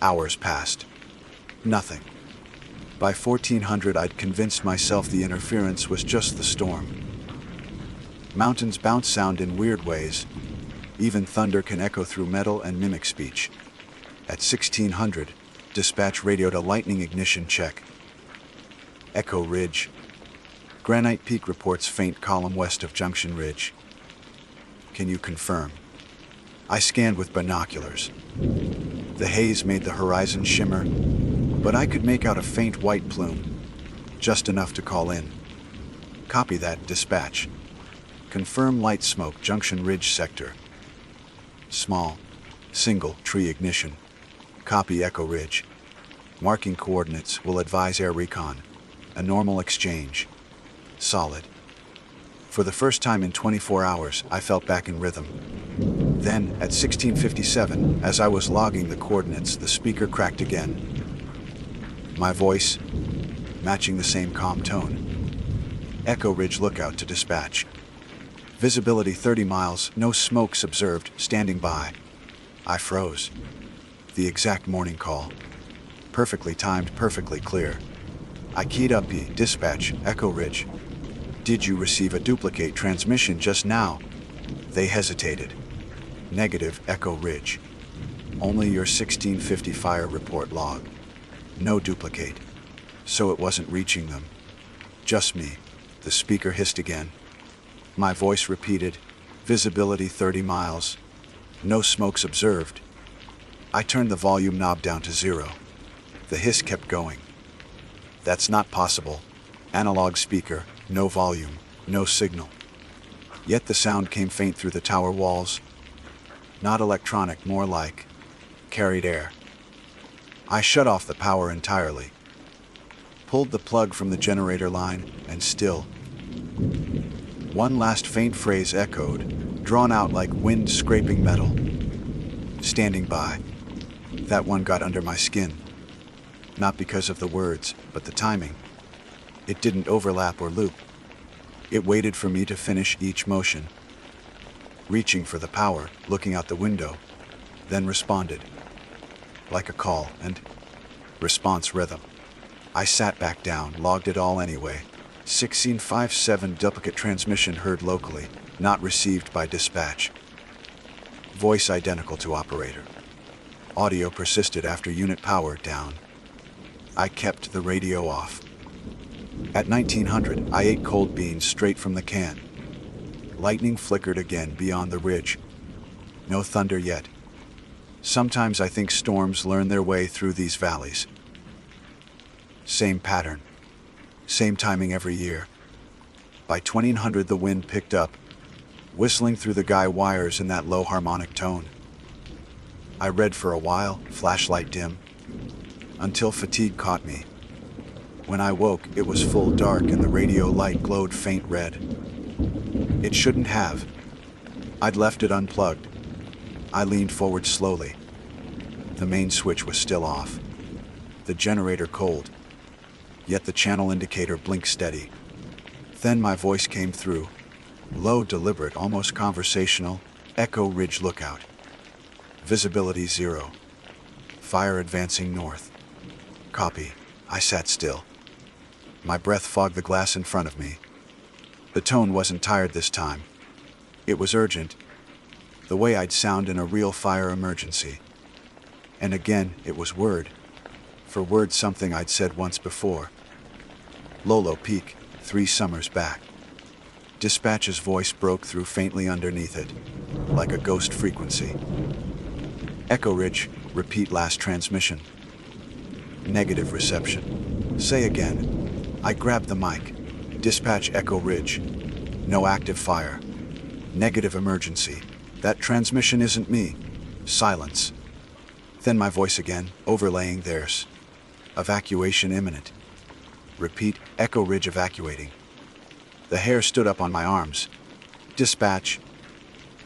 Hours passed. Nothing. By 1400 I'd convinced myself the interference was just the storm. Mountains bounce sound in weird ways. Even thunder can echo through metal and mimic speech. At 1600, dispatch radioed a lightning ignition check. Echo Ridge. Granite Peak reports faint column west of Junction Ridge. Can you confirm? I scanned with binoculars. The haze made the horizon shimmer, but I could make out a faint white plume, just enough to call in. Copy that, dispatch. Confirm light smoke, Junction Ridge sector. Small, single tree ignition. Copy Echo Ridge. Marking coordinates will advise air recon. A normal exchange. Solid. For the first time in 24 hours, I felt back in rhythm. Then, at 1657, as I was logging the coordinates, the speaker cracked again. My voice, matching the same calm tone. Echo Ridge lookout to dispatch. Visibility 30 miles, no smokes observed, standing by. I froze. The exact morning call. Perfectly timed, perfectly clear. I keyed up dispatch, Echo Ridge. Did you receive a duplicate transmission just now? They hesitated. Negative, Echo Ridge. Only your 1650 fire report log. No duplicate. So it wasn't reaching them. Just me. The speaker hissed again. My voice repeated, visibility 30 miles. No smokes observed. I turned the volume knob down to 0. The hiss kept going. That's not possible. Analog speaker, no volume, no signal. Yet the sound came faint through the tower walls. Not electronic, more like carried air. I shut off the power entirely. Pulled the plug from the generator line, and still. One last faint phrase echoed, drawn out like wind scraping metal. Standing by. That one got under my skin. Not because of the words, but the timing. It didn't overlap or loop. It waited for me to finish each motion. Reaching for the power, looking out the window, then responded. Like a call and response rhythm. I sat back down, logged it all anyway. 1657 duplicate transmission heard locally, not received by dispatch. Voice identical to operator. Audio persisted after unit power down. I kept the radio off. At 1900, I ate cold beans straight from the can. Lightning flickered again beyond the ridge. No thunder yet. Sometimes I think storms learn their way through these valleys. Same pattern. Same timing every year. By 2000 the wind picked up, whistling through the guy wires in that low harmonic tone. I read for a while, flashlight dim, until fatigue caught me. When I woke, it was full dark and the radio light glowed faint red. It shouldn't have. I'd left it unplugged. I leaned forward slowly. The main switch was still off. The generator cold. Yet the channel indicator blinked steady. Then my voice came through. Low, deliberate, almost conversational. Echo Ridge lookout. Visibility 0. Fire advancing north. Copy. I sat still. My breath fogged the glass in front of me. The tone wasn't tired this time. It was urgent. The way I'd sound in a real fire emergency. And again, it was word. For word something I'd said once before. Lolo Peak, 3 summers back. Dispatch's voice broke through faintly underneath it, like a ghost frequency. Echo Ridge, repeat last transmission. Negative reception. Say again. I grabbed the mic. Dispatch Echo Ridge. No active fire. Negative emergency. That transmission isn't me. Silence. Then my voice again, overlaying theirs. Evacuation imminent. Repeat, Echo Ridge evacuating. The hair stood up on my arms. Dispatch.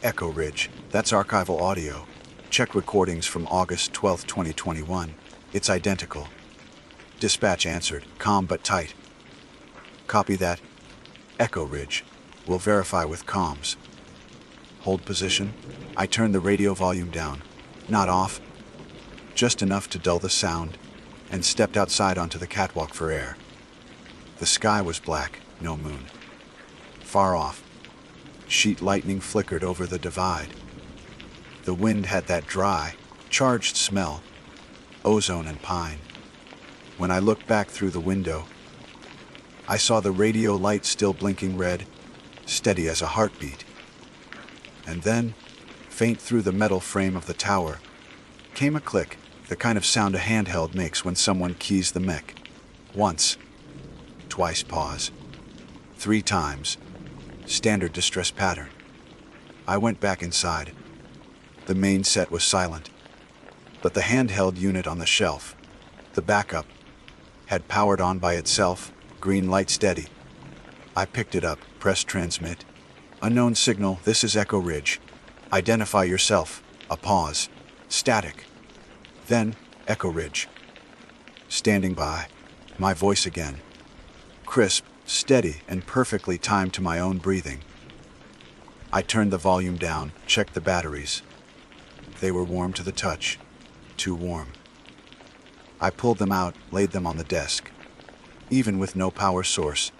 Echo Ridge. That's archival audio. Check recordings from August 12, 2021. It's identical. Dispatch answered, calm but tight. Copy that. Echo Ridge. We'll verify with comms. Hold position. I turned the radio volume down. Not off, just enough to dull the sound, and stepped outside onto the catwalk for air. The sky was black, no moon. Far off, sheet lightning flickered over the divide. The wind had that dry, charged smell, ozone and pine. When I looked back through the window, I saw the radio light still blinking red, steady as a heartbeat. And then, faint through the metal frame of the tower, came a click, the kind of sound a handheld makes when someone keys the mech. Once, twice pause, 3 times, standard distress pattern. I went back inside. The main set was silent, but the handheld unit on the shelf, the backup, had powered on by itself, green light steady. I picked it up, pressed transmit. Unknown signal, this is Echo Ridge. Identify yourself. A pause. Static. Then, Echo Ridge. Standing by. My voice again. Crisp, steady, and perfectly timed to my own breathing. I turned the volume down, checked the batteries. They were warm to the touch. Too warm. I pulled them out, laid them on the desk. Even with no power source,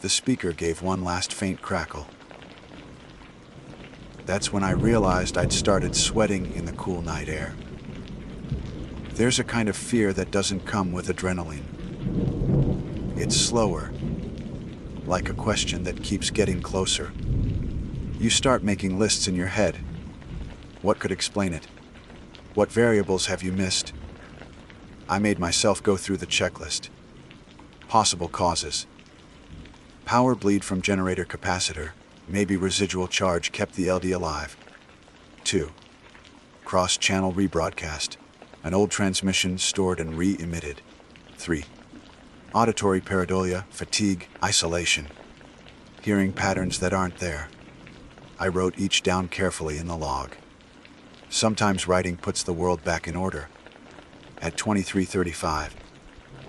the speaker gave one last faint crackle. That's when I realized I'd started sweating in the cool night air. There's a kind of fear that doesn't come with adrenaline. It's slower, like a question that keeps getting closer. You start making lists in your head. What could explain it? What variables have you missed? I made myself go through the checklist. Possible causes. Power bleed from generator capacitor, maybe residual charge kept the LD alive. 2. Cross-channel rebroadcast, an old transmission stored and re-emitted. 3. Auditory pareidolia, fatigue, isolation. Hearing patterns that aren't there. I wrote each down carefully in the log. Sometimes writing puts the world back in order. At 23:35,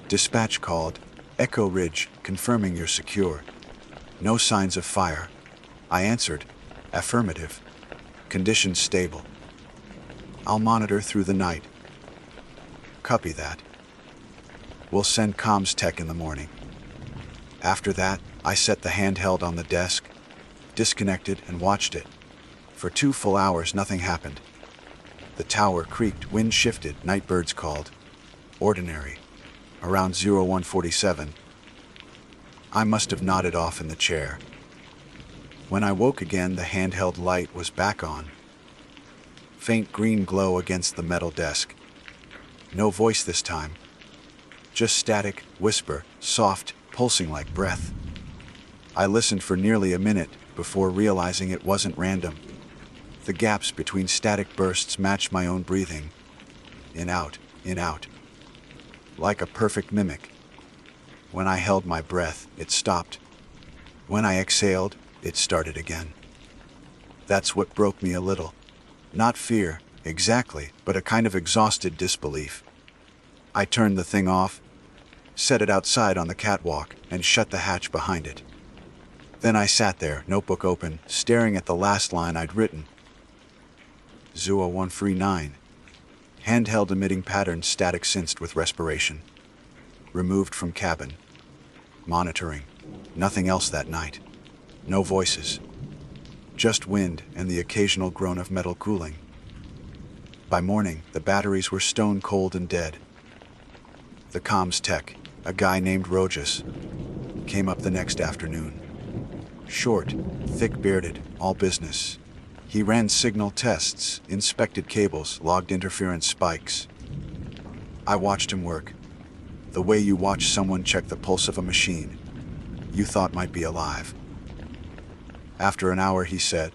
dispatch called, Echo Ridge, confirming you're secure. No signs of fire. I answered, affirmative. Conditions stable. I'll monitor through the night. Copy that. We'll send comms tech in the morning. After that, I set the handheld on the desk, disconnected and watched it. For 2 full hours, nothing happened. The tower creaked, wind shifted, night birds called. Ordinary. Around 0147. I must have nodded off in the chair. When I woke again, the handheld light was back on. Faint green glow against the metal desk. No voice this time. Just static, whisper, soft, pulsing like breath. I listened for nearly a minute before realizing it wasn't random. The gaps between static bursts matched my own breathing. In, out, in, out. Like a perfect mimic. When I held my breath, it stopped. When I exhaled, it started again. That's what broke me a little. Not fear, exactly, but a kind of exhausted disbelief. I turned the thing off, set it outside on the catwalk, and shut the hatch behind it. Then I sat there, notebook open, staring at the last line I'd written. 0139. Handheld emitting pattern static sensed with respiration. Removed from cabin. Monitoring. Nothing else that night. No voices. Just wind and the occasional groan of metal cooling. By morning, the batteries were stone cold and dead. The comms tech, a guy named Rojas, came up the next afternoon. Short, thick-bearded, all business. He ran signal tests, inspected cables, logged interference spikes. I watched him work. The way you watch someone check the pulse of a machine you thought might be alive. After an hour, he said,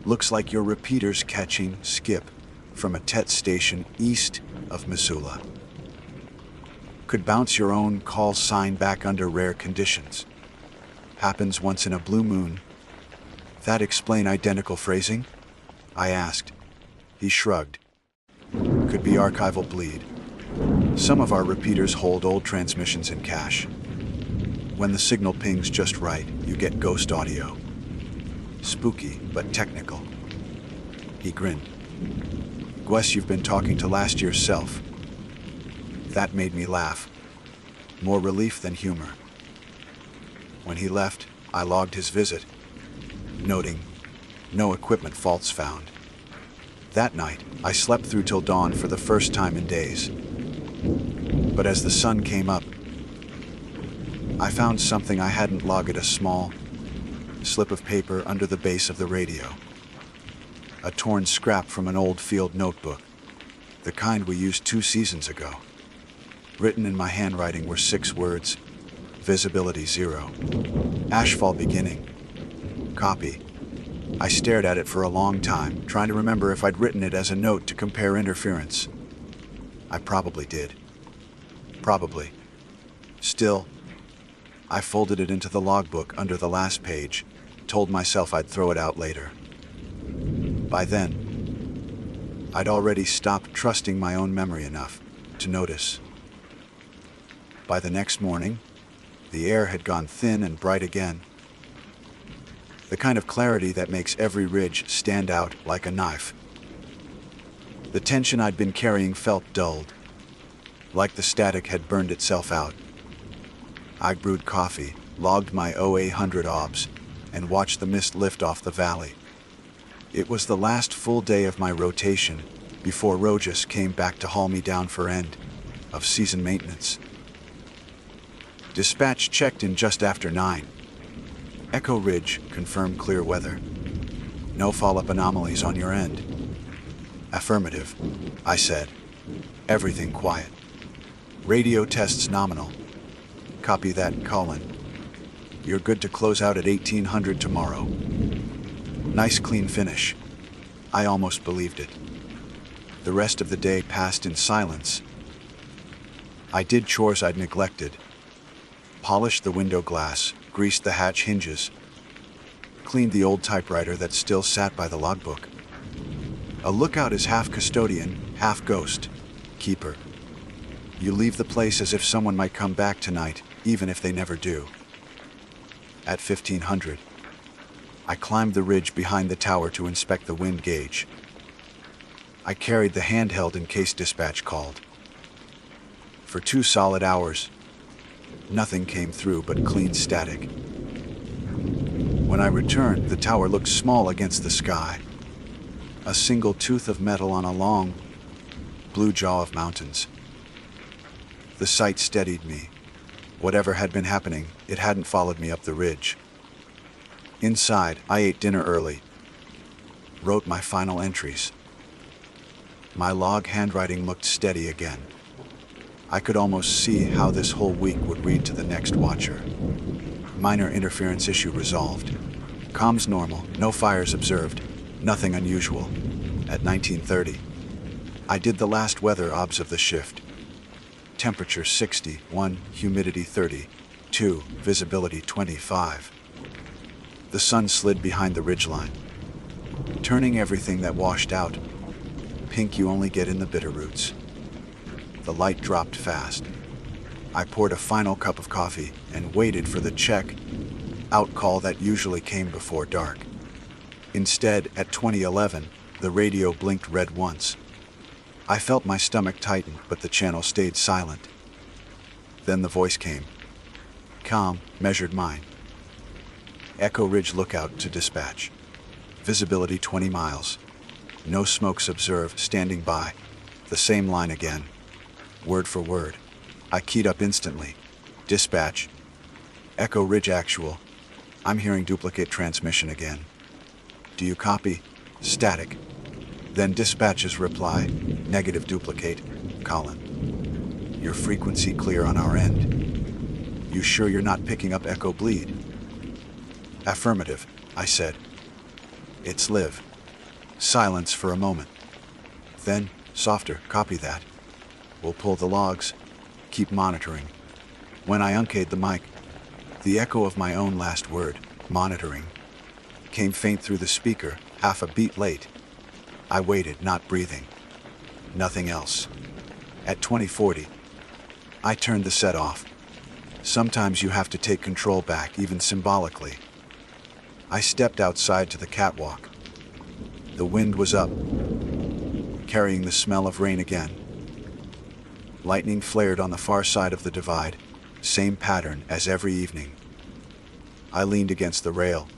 "Looks like your repeater's catching skip from a TET station east of Missoula. Could bounce your own call sign back under rare conditions. Happens once in a blue moon. That explain identical phrasing?" I asked. He shrugged. Could be archival bleed. Some of our repeaters hold old transmissions in cache. When the signal pings just right, you get ghost audio. Spooky, but technical. He grinned. Guess you've been talking to last year's self. That made me laugh. More relief than humor. When he left, I logged his visit, noting, no equipment faults found. That night, I slept through till dawn for the first time in days. But as the sun came up, I found something I hadn't logged, a small slip of paper under the base of the radio. A torn scrap from an old field notebook, the kind we used 2 seasons ago. Written in my handwriting were 6 words: visibility 0. Ashfall beginning. Copy. I stared at it for a long time, trying to remember if I'd written it as a note to compare interference. I probably did. Probably. Still, I folded it into the logbook under the last page, told myself I'd throw it out later. By then, I'd already stopped trusting my own memory enough to notice. By the next morning, the air had gone thin and bright again. The kind of clarity that makes every ridge stand out like a knife. The tension I'd been carrying felt dulled, like the static had burned itself out. I brewed coffee, logged my 0800 obs, and watched the mist lift off the valley. It was the last full day of my rotation before Rojas came back to haul me down for end of season maintenance. Dispatch checked in just after 9. Echo Ridge confirmed clear weather. No follow-up anomalies on your end. Affirmative, I said. Everything quiet. Radio tests nominal. Copy that, Colin. You're good to close out at 1800 tomorrow. Nice clean finish. I almost believed it. The rest of the day passed in silence. I did chores I'd neglected. Polished the window glass, greased the hatch hinges, cleaned the old typewriter that still sat by the logbook. A lookout is half custodian, half ghost, keeper. You leave the place as if someone might come back tonight, even if they never do. At 1500, I climbed the ridge behind the tower to inspect the wind gauge. I carried the handheld in case dispatch called. For 2 solid hours, nothing came through but clean static. When I returned, the tower looked small against the sky. A single tooth of metal on a long, blue jaw of mountains. The sight steadied me. Whatever had been happening, it hadn't followed me up the ridge. Inside, I ate dinner early. Wrote my final entries. My log handwriting looked steady again. I could almost see how this whole week would read to the next watcher. Minor interference issue resolved. Comms normal, no fires observed, nothing unusual. At 1930, I did the last weather obs of the shift. Temperature 60, 1, humidity 30, 2, visibility 25. The sun slid behind the ridgeline, turning everything that washed out pink you only get in the Bitterroots. The light dropped fast. I poured a final cup of coffee and waited for the check-out call that usually came before dark. Instead, at 2011, the radio blinked red once. I felt my stomach tighten, but the channel stayed silent. Then the voice came. Calm, measured mine. Echo Ridge lookout to dispatch. Visibility 20 miles. No smokes observed, standing by. The same line again. Word for word. I keyed up instantly. Dispatch. Echo Ridge actual. I'm hearing duplicate transmission again. Do you copy? Static. Then dispatch's reply. Negative duplicate. Colin. Your frequency clear on our end. You sure you're not picking up echo bleed? Affirmative, I said. It's Liv. Silence for a moment. Then, softer, copy that. We'll pull the logs. Keep monitoring. When I unkeyed the mic, the echo of my own last word, monitoring, came faint through the speaker, half a beat late. I waited, not breathing. Nothing else. At 2040, I turned the set off. Sometimes you have to take control back, even symbolically. I stepped outside to the catwalk. The wind was up, carrying the smell of rain again. Lightning flared on the far side of the divide, same pattern as every evening. I leaned against the rail,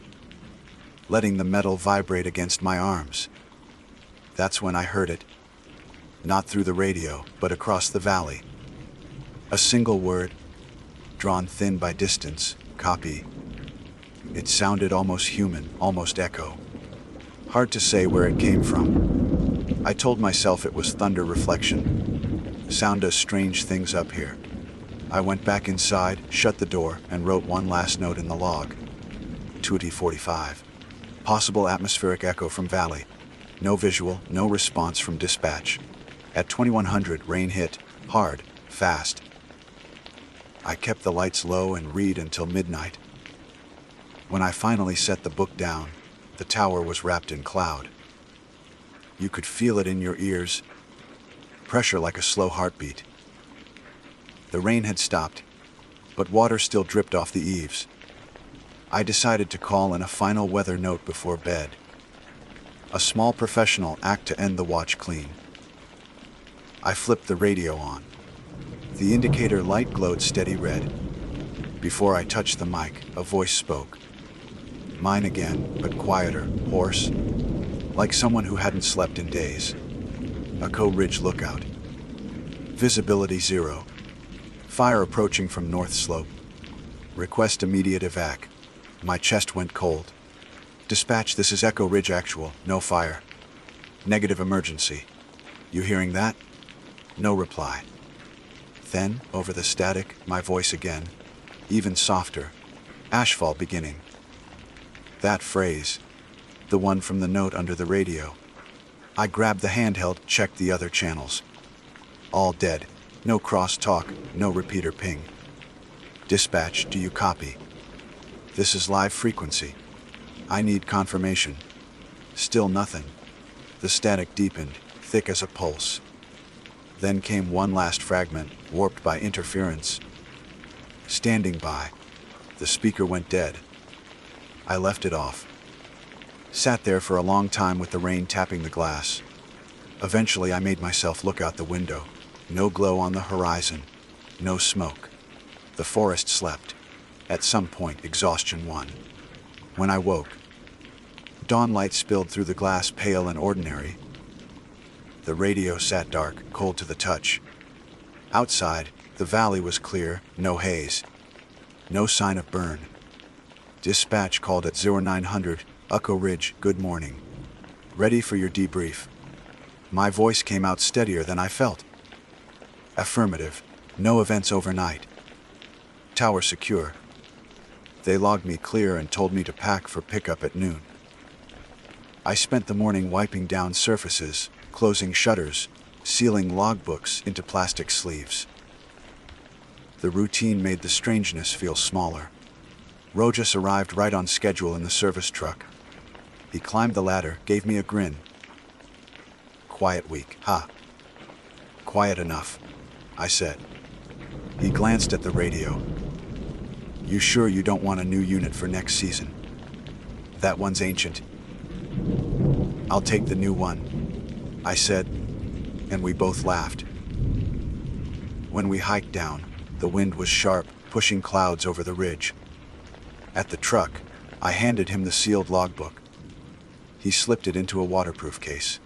letting the metal vibrate against my arms. That's when I heard it. Not through the radio, but across the valley. A single word, drawn thin by distance, copy. It sounded almost human, almost echo. Hard to say where it came from. I told myself it was thunder reflection. Sound does strange things up here. I went back inside, shut the door, and wrote one last note in the log. 2:45. Possible atmospheric echo from valley. No visual, no response from dispatch. At 2100, rain hit, hard, fast. I kept the lights low and read until midnight. When I finally set the book down, the tower was wrapped in cloud. You could feel it in your ears, pressure like a slow heartbeat. The rain had stopped, but water still dripped off the eaves. I decided to call in a final weather note before bed. A small professional act to end the watch clean. I flipped the radio on. The indicator light glowed steady red. Before I touched the mic, a voice spoke. Mine again, but quieter, hoarse, like someone who hadn't slept in days. Echo Ridge lookout. Visibility 0. Fire approaching from north slope. Request immediate evac. My chest went cold. Dispatch, this is Echo Ridge actual, no fire. Negative emergency. You hearing that? No reply. Then, over the static, my voice again, even softer. Ashfall beginning. That phrase, the one from the note under the radio. I grabbed the handheld, checked the other channels. All dead. No cross-talk, no repeater ping. Dispatch, do you copy? This is live frequency. I need confirmation. Still nothing. The static deepened, thick as a pulse. Then came one last fragment, warped by interference. Standing by. The speaker went dead. I left it off. Sat there for a long time with the rain tapping the glass. Eventually I made myself look out the window. No glow on the horizon. No smoke. The forest slept. At some point, exhaustion won. When I woke, dawn light spilled through the glass, pale and ordinary. The radio sat dark, cold to the touch. Outside, the valley was clear, no haze. No sign of burn. Dispatch called at 0900, Echo Ridge, good morning. Ready for your debrief. My voice came out steadier than I felt. Affirmative. No events overnight. Tower secure. They logged me clear and told me to pack for pickup at noon. I spent the morning wiping down surfaces, closing shutters, sealing logbooks into plastic sleeves. The routine made the strangeness feel smaller. Rojas arrived right on schedule in the service truck. He climbed the ladder, gave me a grin. Quiet week, huh? Quiet enough, I said. He glanced at the radio. You sure you don't want a new unit for next season? That one's ancient. I'll take the new one, I said, and we both laughed. When we hiked down, the wind was sharp, pushing clouds over the ridge. At the truck, I handed him the sealed logbook. He slipped it into a waterproof case.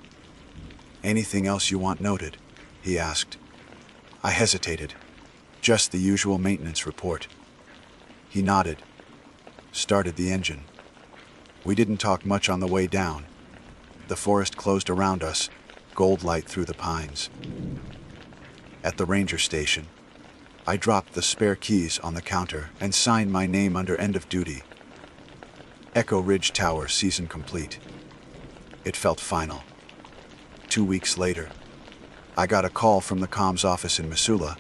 Anything else you want noted? He asked. I hesitated. Just the usual maintenance report. He nodded. Started the engine. We didn't talk much on the way down. The forest closed around us, gold light through the pines. At the ranger station, I dropped the spare keys on the counter and signed my name under end of duty. Echo Ridge Tower, season complete. It felt final. 2 weeks later, I got a call from the comms office in Missoula.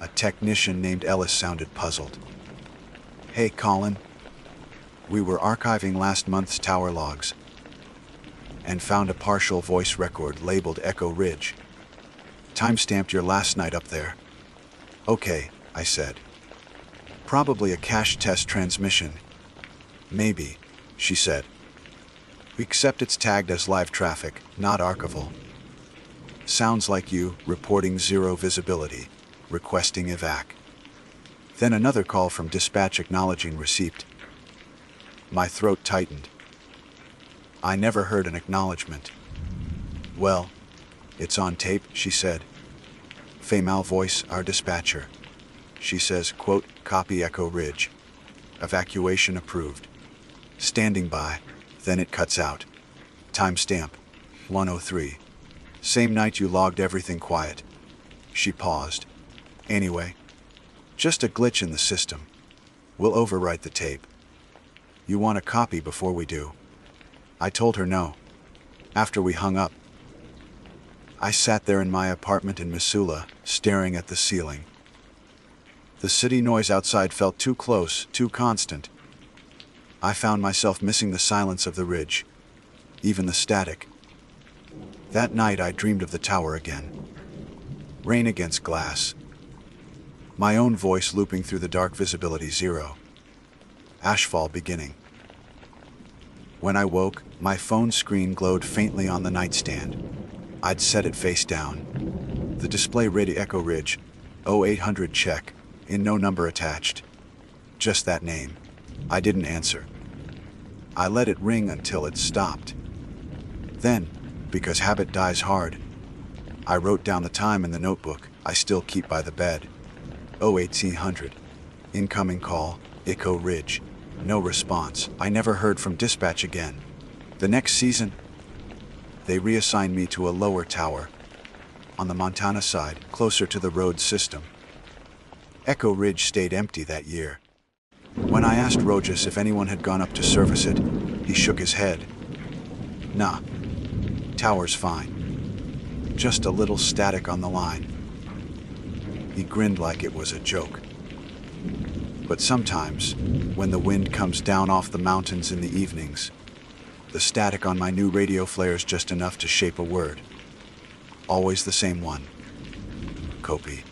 A technician named Ellis sounded puzzled. Hey, Colin. We were archiving last month's tower logs and found a partial voice record labeled Echo Ridge. Timestamped your last night up there. Okay, I said. Probably a cache test transmission. Maybe, she said. We accept it's tagged as live traffic, not archival. Sounds like you reporting zero visibility, requesting evac. Then another call from dispatch acknowledging receipt. My throat tightened. I never heard an acknowledgement. Well, it's on tape, she said. Female voice, our dispatcher. She says, quote, copy Echo Ridge. Evacuation approved. Standing by. Then it cuts out. Timestamp, 1:03. Same night you logged everything quiet. She paused. Anyway, just a glitch in the system. We'll overwrite the tape. You want a copy before we do? I told her no. After we hung up. I sat there in my apartment in Missoula, staring at the ceiling. The city noise outside felt too close, too constant. I found myself missing the silence of the ridge, even the static. That night I dreamed of the tower again. Rain against glass. My own voice looping through the dark visibility zero. Ashfall beginning. When I woke, my phone screen glowed faintly on the nightstand. I'd set it face down. The display read Echo Ridge, 0800 check, in no number attached. Just that name. I didn't answer. I let it ring until it stopped. Then, because habit dies hard, I wrote down the time in the notebook I still keep by the bed. 0800. Incoming call, Echo Ridge. No response. I never heard from dispatch again. The next season, they reassigned me to a lower tower, on the Montana side, closer to the road system. Echo Ridge stayed empty that year. When I asked Rojas if anyone had gone up to service it, he shook his head. Nah, tower's fine. Just a little static on the line. He grinned like it was a joke. But sometimes, when the wind comes down off the mountains in the evenings, the static on my new radio flares just enough to shape a word. Always the same one. Copy.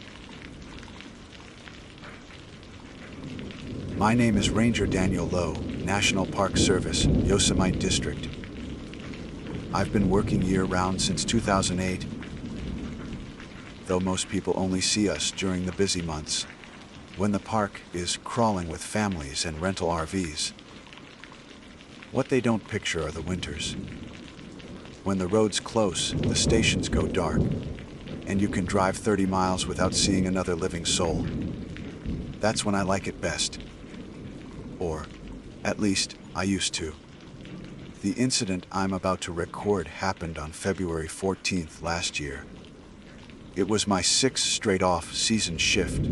My name is Ranger Daniel Lowe, National Park Service, Yosemite District. I've been working year-round since 2008, though most people only see us during the busy months, when the park is crawling with families and rental RVs. What they don't picture are the winters. When the road's close, the stations go dark, and you can drive 30 miles without seeing another living soul. That's when I like it best. Or, at least, I used to. The incident I'm about to record happened on February 14th last year. It was my 6th straight off-season shift,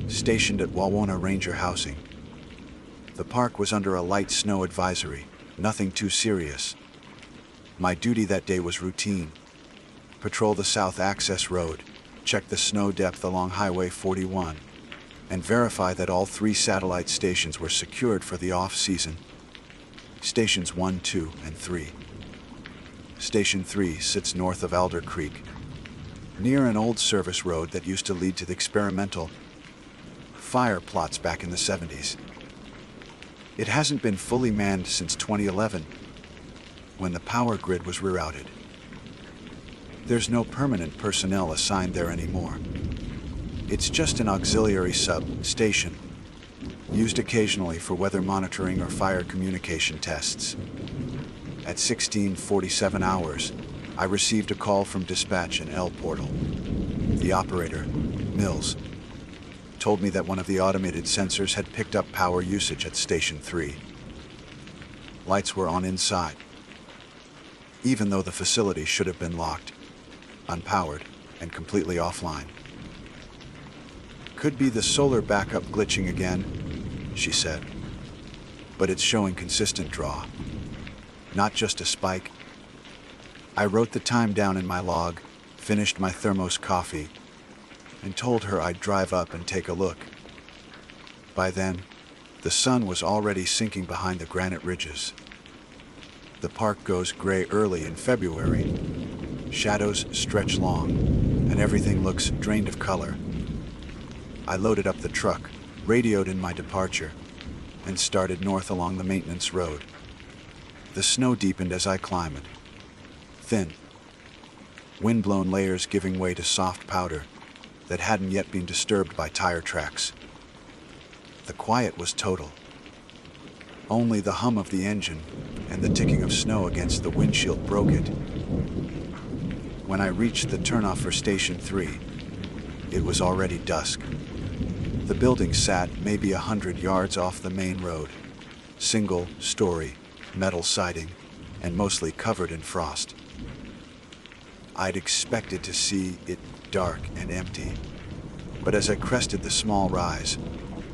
stationed at Wawona Ranger Housing. The park was under a light snow advisory, nothing too serious. My duty that day was routine. Patrol the South Access Road, check the snow depth along Highway 41, and verify that all 3 satellite stations were secured for the off-season. Stations 1, 2, and 3. Station 3 sits north of Alder Creek, near an old service road that used to lead to the experimental fire plots back in the 70s. It hasn't been fully manned since 2011, when the power grid was rerouted. There's no permanent personnel assigned there anymore. It's just an auxiliary sub-station, used occasionally for weather monitoring or fire communication tests. At 16:47 hours, I received a call from dispatch in L Portal. The operator, Mills, told me that one of the automated sensors had picked up power usage at Station 3. Lights were on inside, even though the facility should have been locked, unpowered, and completely offline. Could be the solar backup glitching again, she said. But it's showing consistent draw, not just a spike. I wrote the time down in my log, finished my thermos coffee, and told her I'd drive up and take a look. By then, the sun was already sinking behind the granite ridges. The park goes gray early in February. Shadows stretch long, and everything looks drained of color. I loaded up the truck, radioed in my departure, and started north along the maintenance road. The snow deepened as I climbed. Thin, wind-blown layers giving way to soft powder that hadn't yet been disturbed by tire tracks. The quiet was total. Only the hum of the engine and the ticking of snow against the windshield broke it. When I reached the turnoff for Station 3, it was already dusk. The building sat maybe 100 yards off the main road, single-story, metal siding, and mostly covered in frost. I'd expected to see it dark and empty, but as I crested the small rise,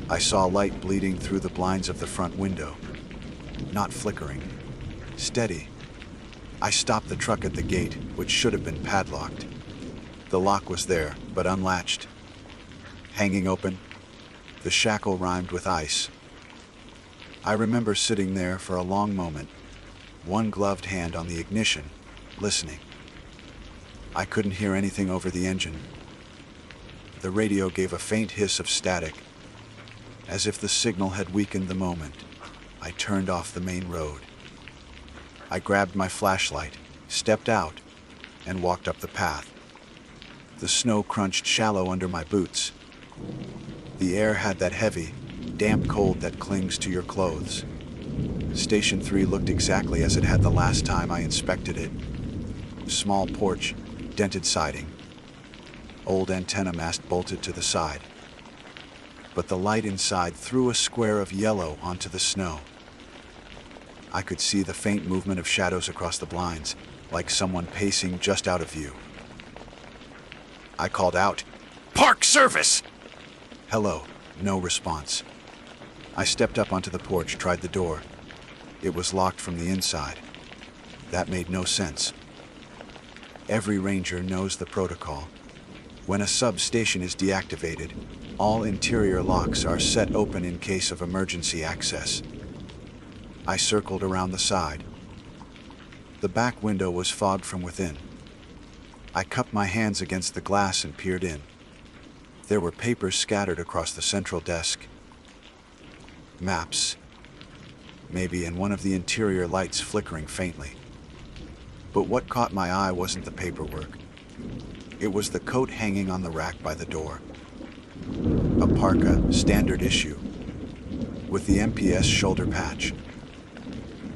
I saw light bleeding through the blinds of the front window. Not flickering, steady. I stopped the truck at the gate, which should have been padlocked. The lock was there, but unlatched. Hanging open, the shackle rhymed with ice. I remember sitting there for a long moment, one gloved hand on the ignition, listening. I couldn't hear anything over the engine. The radio gave a faint hiss of static, as if the signal had weakened the moment I turned off the main road. I grabbed my flashlight, stepped out, and walked up the path. The snow crunched shallow under my boots. The air had that heavy, damp cold that clings to your clothes. Station 3 looked exactly as it had the last time I inspected it. Small porch, dented siding. Old antenna mast bolted to the side. But the light inside threw a square of yellow onto the snow. I could see the faint movement of shadows across the blinds, like someone pacing just out of view. I called out, "Park service!" Hello, no response. I stepped up onto the porch, tried the door. It was locked from the inside. That made no sense. Every ranger knows the protocol. When a substation is deactivated, all interior locks are set open in case of emergency access. I circled around the side. The back window was fogged from within. I cupped my hands against the glass and peered in. There were papers scattered across the central desk. Maps, maybe, and one of the interior lights flickering faintly. But what caught my eye wasn't the paperwork. It was the coat hanging on the rack by the door. A parka, standard issue, with the MPS shoulder patch.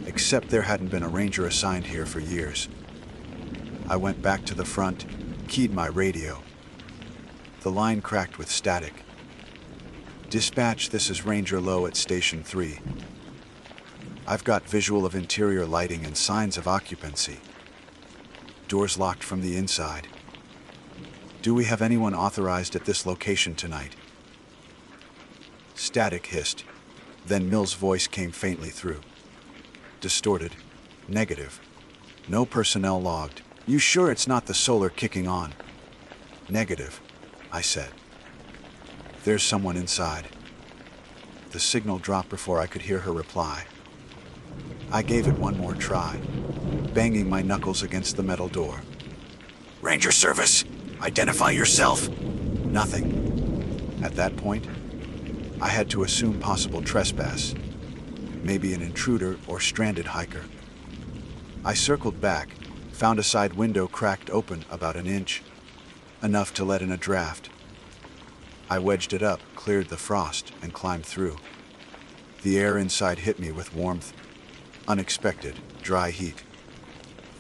Except there hadn't been a ranger assigned here for years. I went back to the front, keyed my radio. The line cracked with static. "Dispatch, this is Ranger Lowe at Station 3. I've got visual of interior lighting and signs of occupancy. Doors locked from the inside. Do we have anyone authorized at this location tonight?" Static hissed. Then Mill's voice came faintly through. Distorted. Negative. No personnel logged. "You sure it's not the solar kicking on?" "Negative," I said. "There's someone inside." The signal dropped before I could hear her reply. I gave it one more try, banging my knuckles against the metal door. "Ranger service, identify yourself." Nothing. At that point, I had to assume possible trespass, maybe an intruder or stranded hiker. I circled back, found a side window cracked open about an inch, enough to let in a draft. I wedged it up, cleared the frost, and climbed through. The air inside hit me with warmth, unexpected, dry heat.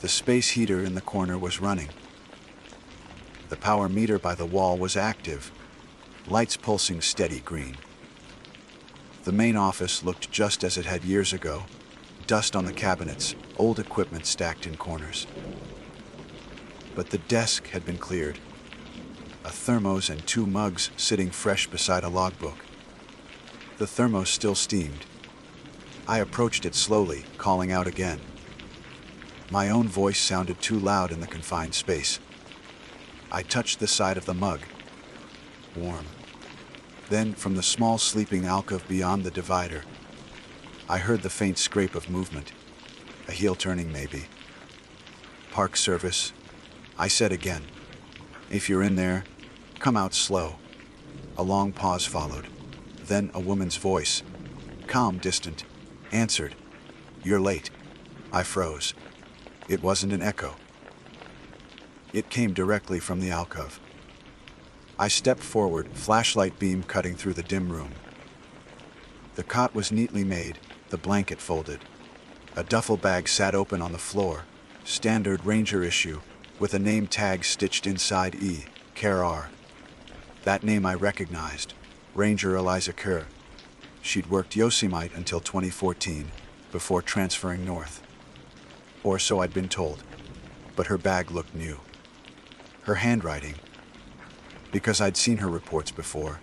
The space heater in the corner was running. The power meter by the wall was active, lights pulsing steady green. The main office looked just as it had years ago, dust on the cabinets, old equipment stacked in corners. But the desk had been cleared. A thermos and 2 mugs sitting fresh beside a logbook. The thermos still steamed. I approached it slowly, calling out again. My own voice sounded too loud in the confined space. I touched the side of the mug. Warm. Then, from the small sleeping alcove beyond the divider, I heard the faint scrape of movement. A heel turning, maybe. "Park service," I said again. "If you're in there, come out slow." A long pause followed. Then a woman's voice, calm, distant, answered, "You're late." I froze. It wasn't an echo. It came directly from the alcove. I stepped forward, flashlight beam cutting through the dim room. The cot was neatly made, the blanket folded. A duffel bag sat open on the floor, standard Ranger issue, with a name tag stitched inside E, Care R. That name I recognized, Ranger Eliza Kerr. She'd worked Yosemite until 2014, before transferring north. Or so I'd been told, but her bag looked new. Her handwriting, because I'd seen her reports before,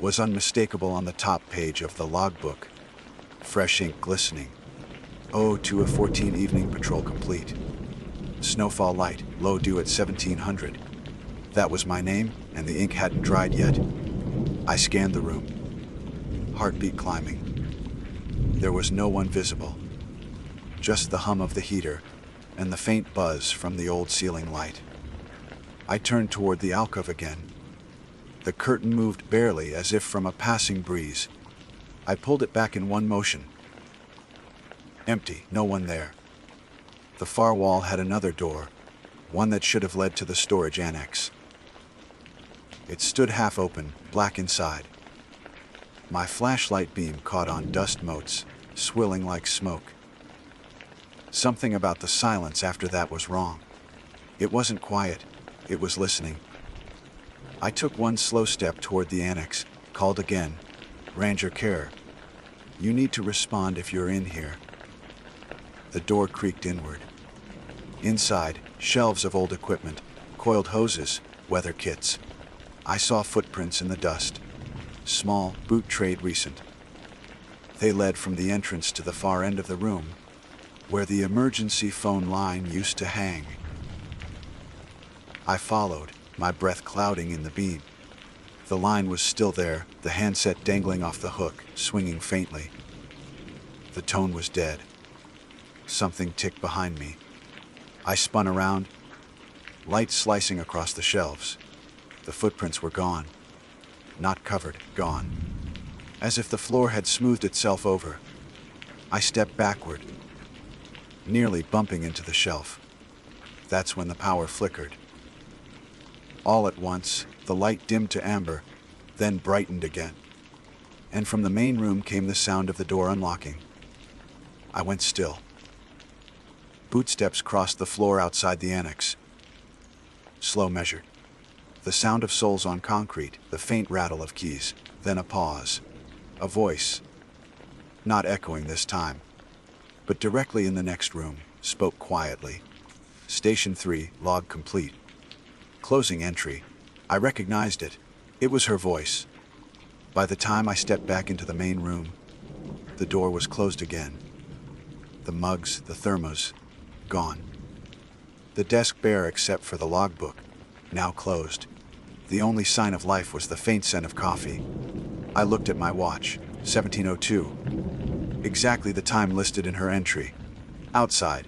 was unmistakable on the top page of the logbook, fresh ink glistening. Oh, to a 14 evening patrol complete. Snowfall light, low dew at 1700. That was my name, and the ink hadn't dried yet. I scanned the room, heartbeat climbing. There was no one visible, just the hum of the heater and the faint buzz from the old ceiling light. I turned toward the alcove again. The curtain moved barely, as if from a passing breeze. I pulled it back in one motion. Empty, no one there. The far wall had another door, one that should have led to the storage annex. It stood half open, black inside. My flashlight beam caught on dust motes, swilling like smoke. Something about the silence after that was wrong. It wasn't quiet, it was listening. I took one slow step toward the annex, called again, "Ranger Kerr. You need to respond if you're in here." The door creaked inward. Inside, shelves of old equipment, coiled hoses, weather kits. I saw footprints in the dust. Small, boot trade recent. They led from the entrance to the far end of the room, where the emergency phone line used to hang. I followed, my breath clouding in the beam. The line was still there, the handset dangling off the hook, swinging faintly. The tone was dead. Something ticked behind me. I spun around, light slicing across the shelves. The footprints were gone. Not covered, gone. As if the floor had smoothed itself over. I stepped backward, nearly bumping into the shelf. That's when the power flickered. All at once, the light dimmed to amber, then brightened again. And from the main room came the sound of the door unlocking. I went still. Bootsteps crossed the floor outside the annex. Slow measured. The sound of soles on concrete, the faint rattle of keys, then a pause. A voice, not echoing this time, but directly in the next room, spoke quietly. "Station 3, log complete." Closing entry. I recognized it. It was her voice. By the time I stepped back into the main room, the door was closed again. The mugs, the thermos, gone. The desk bare except for the logbook, now closed. The only sign of life was the faint scent of coffee. I looked at my watch, 17:02. Exactly the time listed in her entry. Outside.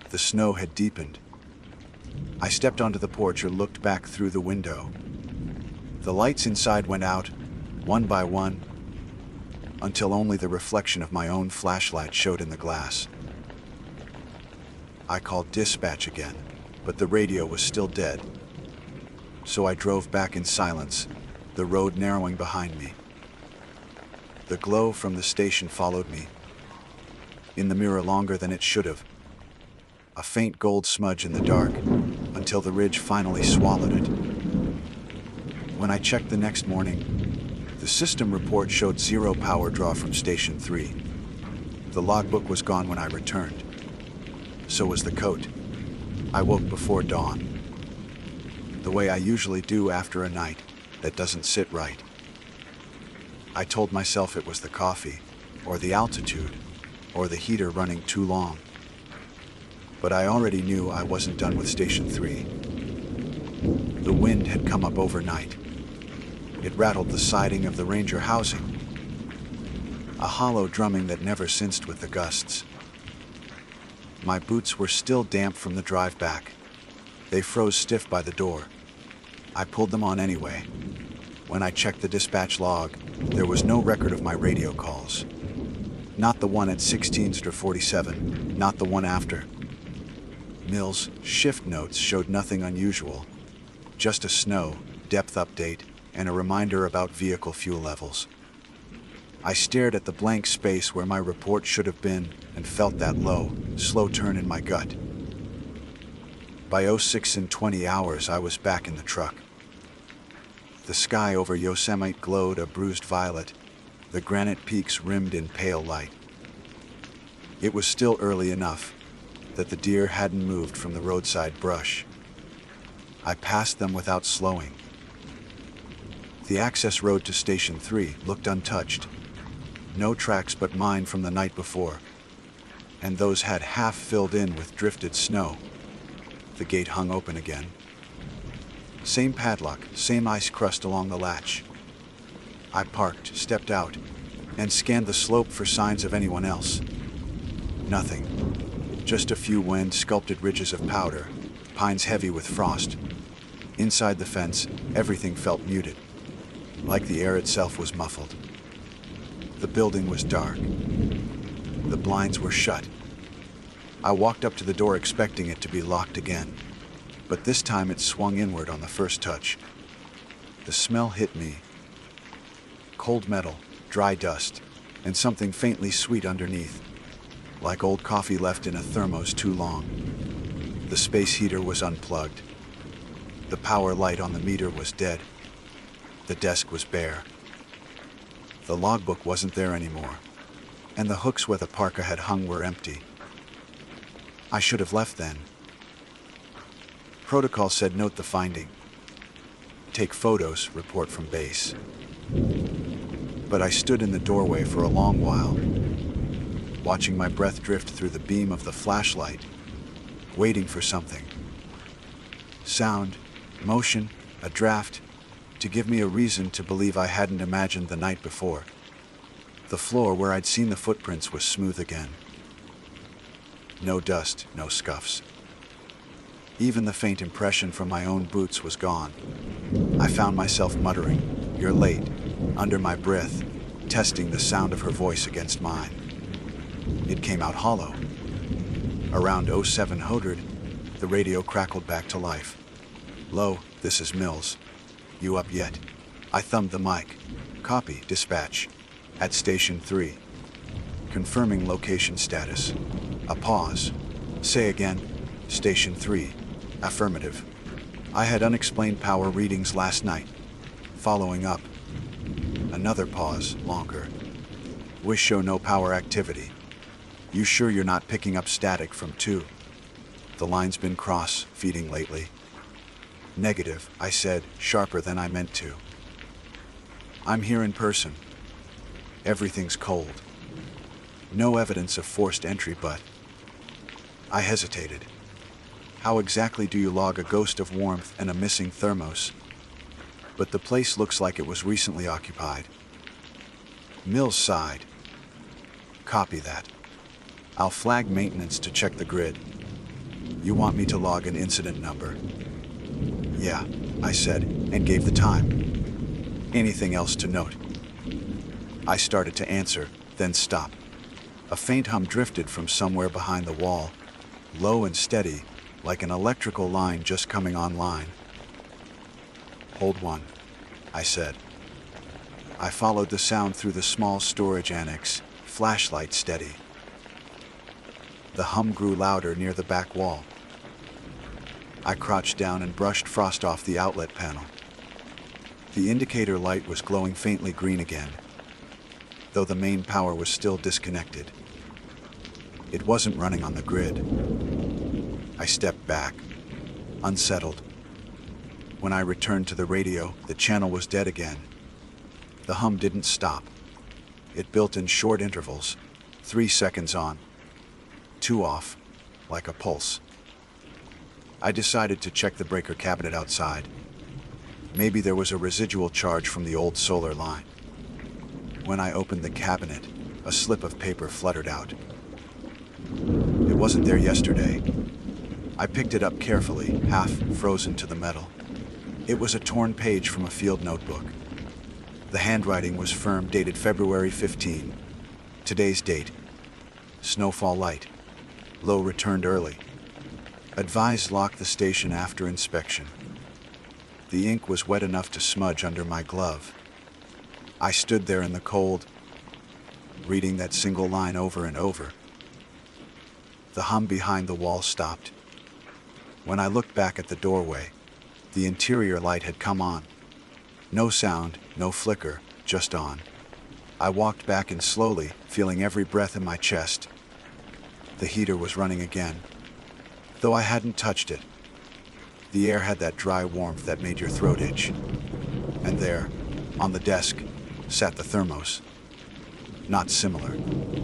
The snow had deepened. I stepped onto the porch and looked back through the window. The lights inside went out, one by one, until only the reflection of my own flashlight showed in the glass. I called dispatch again, but the radio was still dead. So I drove back in silence, the road narrowing behind me. The glow from the station followed me, in the mirror longer than it should have. A faint gold smudge in the dark, until the ridge finally swallowed it. When I checked the next morning, the system report showed 0 power draw from Station 3. The logbook was gone when I returned. So was the coat. I woke before dawn, the way I usually do after a night that doesn't sit right. I told myself it was the coffee, or the altitude, or the heater running too long. But I already knew I wasn't done with Station 3. The wind had come up overnight. It rattled the siding of the Ranger housing, a hollow drumming that never cinced with the gusts. My boots were still damp from the drive back. They froze stiff by the door. I pulled them on anyway. When I checked the dispatch log, there was no record of my radio calls. Not the one at 16:47, not the one after. Mills' shift notes showed nothing unusual, just a snow, depth update, and a reminder about vehicle fuel levels. I stared at the blank space where my report should have been and felt that low, slow turn in my gut. By 06:20 I was back in the truck. The sky over Yosemite glowed a bruised violet, the granite peaks rimmed in pale light. It was still early enough that the deer hadn't moved from the roadside brush. I passed them without slowing. The access road to Station 3 looked untouched. No tracks but mine from the night before, and those had half filled in with drifted snow. The gate hung open again. Same padlock, same ice crust along the latch. I parked, stepped out, and scanned the slope for signs of anyone else. Nothing. Just a few wind-sculpted ridges of powder, pines heavy with frost. Inside the fence, everything felt muted, like the air itself was muffled. The building was dark. The blinds were shut. I walked up to the door expecting it to be locked again, but this time it swung inward on the first touch. The smell hit me. Cold metal, dry dust, and something faintly sweet underneath, like old coffee left in a thermos too long. The space heater was unplugged. The power light on the meter was dead. The desk was bare. The logbook wasn't there anymore, and the hooks where the parka had hung were empty. I should have left then. Protocol said note the finding. Take photos, report from base. But I stood in the doorway for a long while, watching my breath drift through the beam of the flashlight, waiting for something. Sound, motion, a draft, to give me a reason to believe I hadn't imagined the night before. The floor where I'd seen the footprints was smooth again. No dust, no scuffs. Even the faint impression from my own boots was gone. I found myself muttering, "You're late," under my breath, testing the sound of her voice against mine. It came out hollow. Around 0700, the radio crackled back to life. "Lo, this is Mills. You up yet?" I thumbed the mic. "Copy, dispatch. At Station 3. Confirming location status." A pause. "Say again." "Station 3. Affirmative. I had unexplained power readings last night. Following up." Another pause, longer. "Wish show no power activity. You sure you're not picking up static from 2? The line's been cross-feeding lately." "Negative," I said, sharper than I meant to. "I'm here in person. Everything's cold. No evidence of forced entry, but..." I hesitated. How exactly do you log a ghost of warmth and a missing thermos? But the place looks like it was recently occupied. Mills sighed. "Copy that. I'll flag maintenance to check the grid. You want me to log an incident number?" "Yeah," I said, and gave the time. "Anything else to note?" I started to answer, then stop. A faint hum drifted from somewhere behind the wall, low and steady, like an electrical line just coming online. "Hold one," I said. I followed the sound through the small storage annex, flashlight steady. The hum grew louder near the back wall. I crouched down and brushed frost off the outlet panel. The indicator light was glowing faintly green again, though the main power was still disconnected. It wasn't running on the grid. I stepped back, unsettled. When I returned to the radio, the channel was dead again. The hum didn't stop. It built in short intervals, 3 seconds on, 2 off, like a pulse. I decided to check the breaker cabinet outside. Maybe there was a residual charge from the old solar line. When I opened the cabinet, a slip of paper fluttered out. It wasn't there yesterday. I picked it up carefully, half frozen to the metal. It was a torn page from a field notebook. The handwriting was firm, dated February 15. Today's date. Snowfall light. Low returned early. Advised lock the station after inspection. The ink was wet enough to smudge under my glove. I stood there in the cold, reading that single line over and over. The hum behind the wall stopped. When I looked back at the doorway, the interior light had come on. No sound, no flicker, just on. I walked back in slowly, feeling every breath in my chest. The heater was running again, though I hadn't touched it. The air had that dry warmth that made your throat itch. And there, on the desk, sat the thermos. Not similar,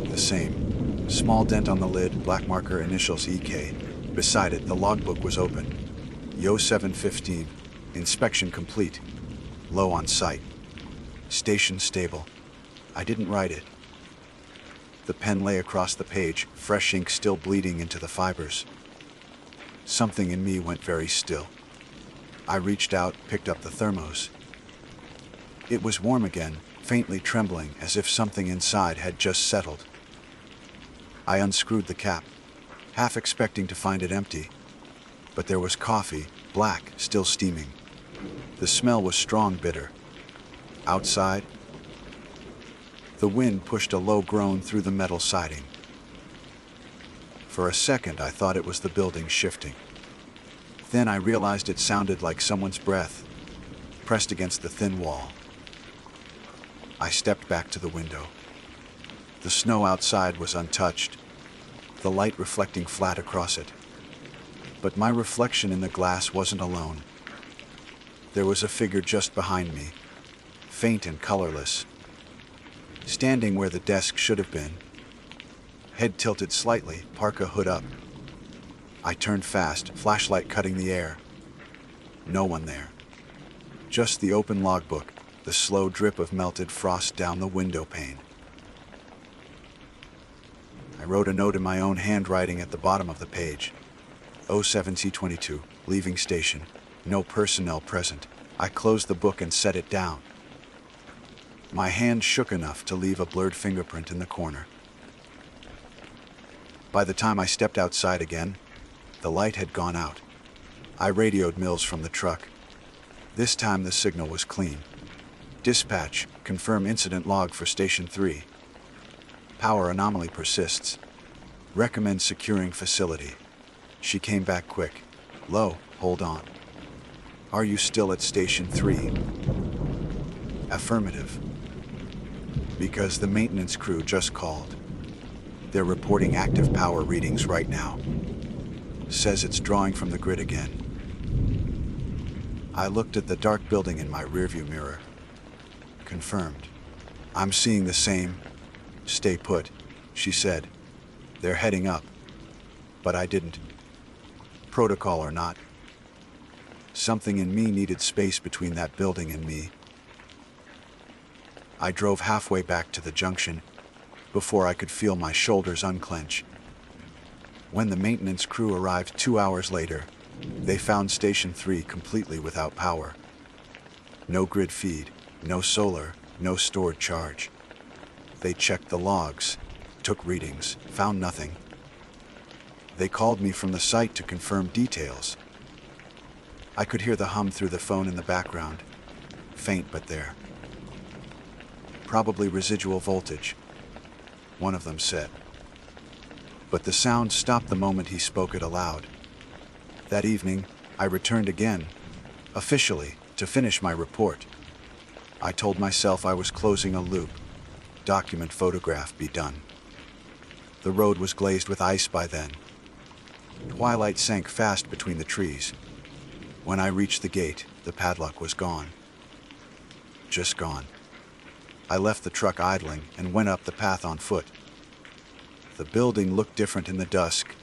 the same. Small dent on the lid, black marker, initials EK. Beside it, the logbook was open. Yo 715, inspection complete. Low on site. Station stable. I didn't write it. The pen lay across the page, fresh ink still bleeding into the fibers. Something in me went very still. I reached out, picked up the thermos. It was warm again, faintly trembling, as if something inside had just settled. I unscrewed the cap, half expecting to find it empty. But there was coffee, black, still steaming. The smell was strong, bitter. Outside, the wind pushed a low groan through the metal siding. For a second, I thought it was the building shifting. Then I realized it sounded like someone's breath, pressed against the thin wall. I stepped back to the window. The snow outside was untouched, the light reflecting flat across it. But my reflection in the glass wasn't alone. There was a figure just behind me, faint and colorless, standing where the desk should have been, head tilted slightly, parka hood up. I turned fast, flashlight cutting the air. No one there. Just the open logbook, the slow drip of melted frost down the window pane. I wrote a note in my own handwriting at the bottom of the page. 07C22, leaving station. No personnel present. I closed the book and set it down. My hand shook enough to leave a blurred fingerprint in the corner. By the time I stepped outside again, the light had gone out. I radioed Mills from the truck. This time the signal was clean. Dispatch, confirm incident log for Station 3. Power anomaly persists. Recommend securing facility. She came back quick. Low, hold on. Are you still at Station 3? Affirmative. Because the maintenance crew just called. They're reporting active power readings right now. Says it's drawing from the grid again. I looked at the dark building in my rearview mirror. Confirmed. I'm seeing the same. Stay put, she said. They're heading up. But I didn't. Protocol or not. Something in me needed space between that building and me. I drove halfway back to the junction before I could feel my shoulders unclench. When the maintenance crew arrived 2 hours later, they found Station 3 completely without power. No grid feed, no solar, no stored charge. They checked the logs, took readings, found nothing. They called me from the site to confirm details. I could hear the hum through the phone in the background, faint but there. Probably residual voltage, one of them said. But the sound stopped the moment he spoke it aloud. That evening, I returned again, officially, to finish my report. I told myself I was closing a loop. Document, photograph, be done. The road was glazed with ice by then. Twilight sank fast between the trees. When I reached the gate, the padlock was gone. Just gone. I left the truck idling and went up the path on foot. The building looked different in the dusk,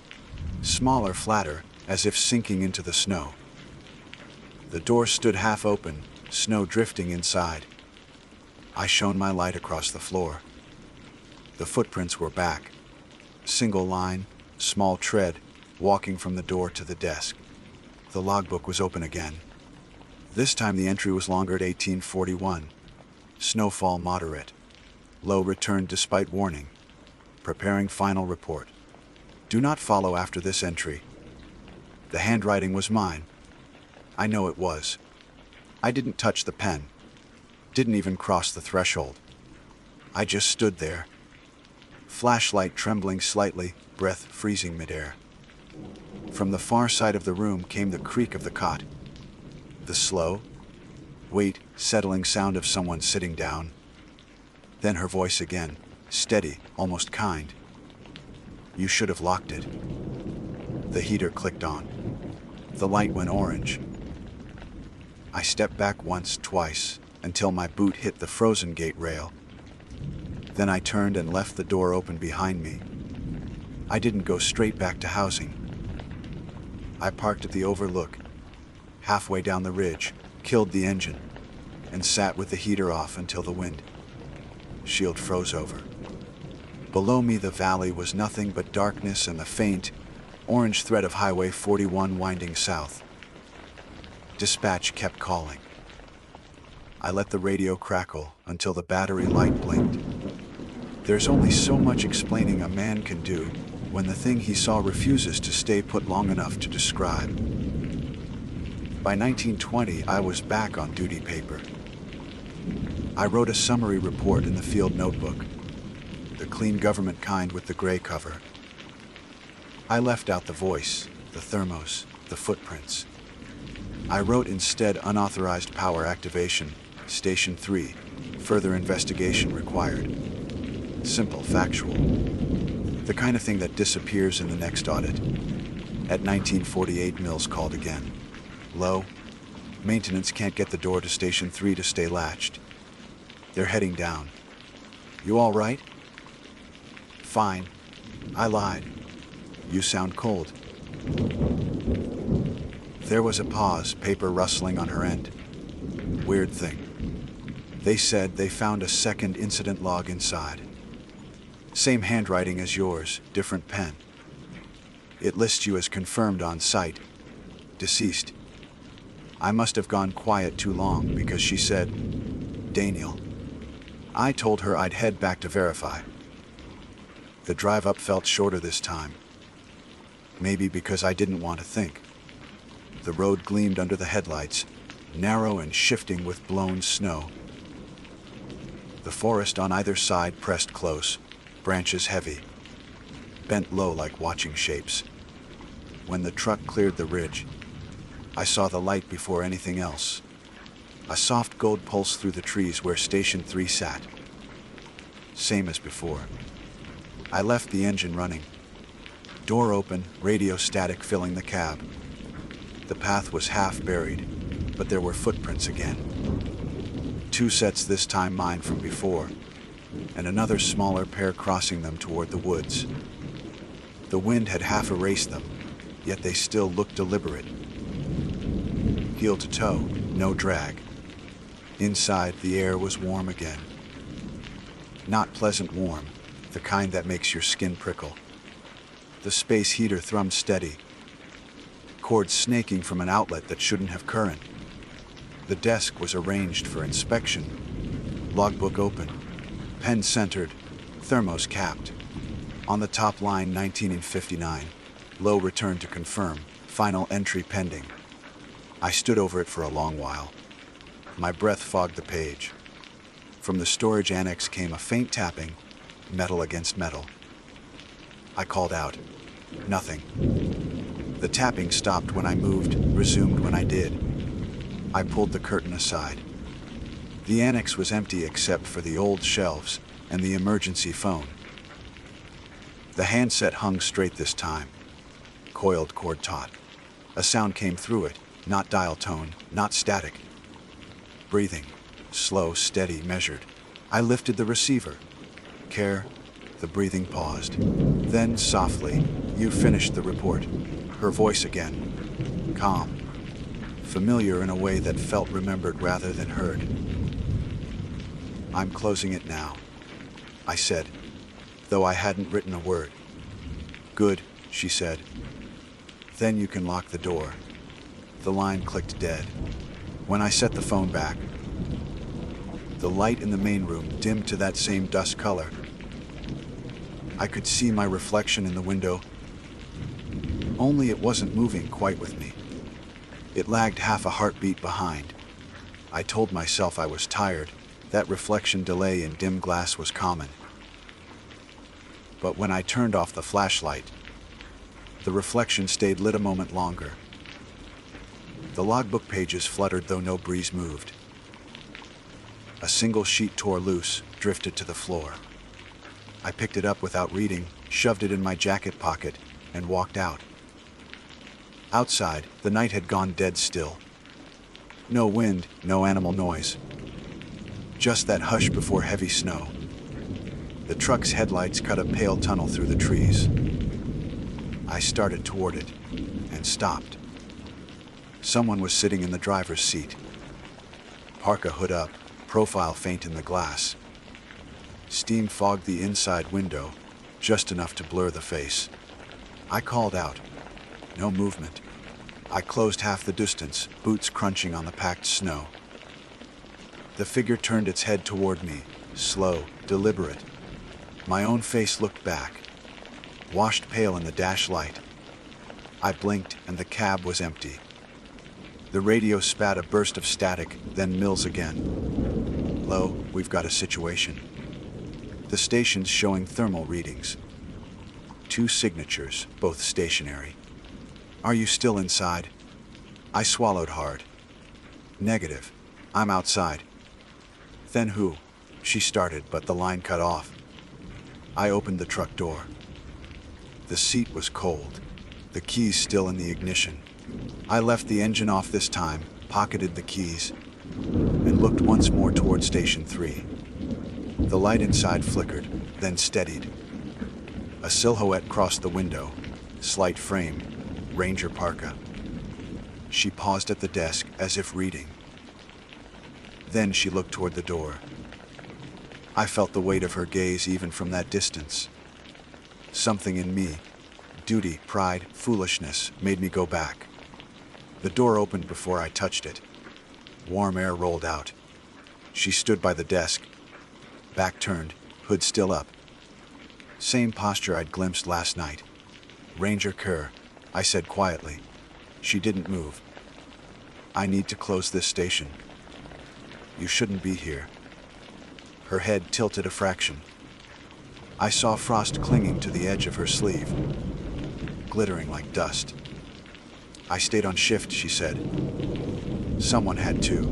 smaller, flatter, as if sinking into the snow. The door stood half open, snow drifting inside. I shone my light across the floor. The footprints were back. Single line, small tread, walking from the door to the desk. The logbook was open again. This time the entry was longer at 1841. Snowfall moderate. Low returned despite warning. Preparing final report. Do not follow after this entry. The handwriting was mine. I know it was. I didn't touch the pen. Didn't even cross the threshold. I just stood there. Flashlight trembling slightly, breath freezing midair. From the far side of the room came the creak of the cot. The slow, weight, settling sound of someone sitting down. Then her voice again, steady, almost kind. You should have locked it. The heater clicked on. The light went orange. I stepped back once, twice, until my boot hit the frozen gate rail. Then I turned and left the door open behind me. I didn't go straight back to housing. I parked at the overlook, halfway down the ridge, killed the engine, and sat with the heater off until the wind shield froze over. Below me the valley was nothing but darkness and the faint, orange thread of Highway 41 winding south. Dispatch kept calling. I let the radio crackle until the battery light blinked. There's only so much explaining a man can do when the thing he saw refuses to stay put long enough to describe. By 1920, I was back on duty paper. I wrote a summary report in the field notebook, the clean government kind with the gray cover. I left out the voice, the thermos, the footprints. I wrote instead unauthorized power activation, Station 3, further investigation required. Simple, factual. The kind of thing that disappears in the next audit. At 1948, Mills called again. Low. Maintenance can't get the door to Station 3 to stay latched. They're heading down. You all right? Fine. I lied. You sound cold. There was a pause, paper rustling on her end. Weird thing. They said they found a second incident log inside. Same handwriting as yours, different pen. It lists you as confirmed on site. Deceased. I must have gone quiet too long because she said, Daniel. I told her I'd head back to verify. The drive up felt shorter this time. Maybe because I didn't want to think. The road gleamed under the headlights, narrow and shifting with blown snow. The forest on either side pressed close, branches heavy, bent low like watching shapes. When the truck cleared the ridge, I saw the light before anything else. A soft gold pulse through the trees where Station 3 sat. Same as before. I left the engine running. Door open, radio static filling the cab. The path was half buried, but there were footprints again. 2 sets this time mine from before, and another smaller pair crossing them toward the woods. The wind had half erased them, yet they still looked deliberate. Heel to toe, no drag. Inside, the air was warm again. Not pleasant warm, the kind that makes your skin prickle. The space heater thrummed steady, cords snaking from an outlet that shouldn't have current. The desk was arranged for inspection. Logbook open, pen centered, thermos capped. On the top line, 1959. Low return to confirm, final entry pending. I stood over it for a long while. My breath fogged the page. From the storage annex came a faint tapping, metal against metal. I called out. Nothing. The tapping stopped when I moved, resumed when I did. I pulled the curtain aside. The annex was empty except for the old shelves and the emergency phone. The handset hung straight this time. Coiled cord taut. A sound came through it, not dial tone, not static. Breathing. Slow, steady, measured. I lifted the receiver. Care. The breathing paused. Then, softly, you finished the report. Her voice again. Calm. Familiar in a way that felt remembered rather than heard. I'm closing it now, I said, though I hadn't written a word. Good, she said. Then you can lock the door. The line clicked dead. When I set the phone back, The light in the main room dimmed to that same dust color. I could see my reflection in the window, only it wasn't moving quite with me. It lagged half a heartbeat behind. I told myself I was tired. That reflection delay in dim glass was common. But when I turned off the flashlight, the reflection stayed lit a moment longer. The logbook pages fluttered though no breeze moved. A single sheet tore loose, drifted to the floor. I picked it up without reading, shoved it in my jacket pocket, and walked out. Outside, the night had gone dead still. No wind, no animal noise. Just that hush before heavy snow. The truck's headlights cut a pale tunnel through the trees. I started toward it, and stopped. Someone was sitting in the driver's seat. Parka hood up, profile faint in the glass. Steam fogged the inside window, just enough to blur the face. I called out. No movement. I closed half the distance, boots crunching on the packed snow. The figure turned its head toward me, slow, deliberate. My own face looked back, washed pale in the dash light. I blinked, and the cab was empty. The radio spat a burst of static, then Mills again. Low, we've got a situation. The station's showing thermal readings. 2 signatures, both stationary. Are you still inside? I swallowed hard. Negative. I'm outside. Then who? She started, but the line cut off. I opened the truck door. The seat was cold, the keys still in the ignition. I left the engine off this time, pocketed the keys, and looked once more toward Station 3. The light inside flickered, then steadied. A silhouette crossed the window, slight frame, Ranger Parka. She paused at the desk as if reading. Then she looked toward the door. I felt the weight of her gaze even from that distance. Something in me, duty, pride, foolishness, made me go back. The door opened before I touched it. Warm air rolled out. She stood by the desk, back turned, hood still up. Same posture I'd glimpsed last night. Ranger Kerr, I said quietly. She didn't move. I need to close this station. You shouldn't be here. Her head tilted a fraction. I saw frost clinging to the edge of her sleeve, glittering like dust. I stayed on shift, she said. Someone had to.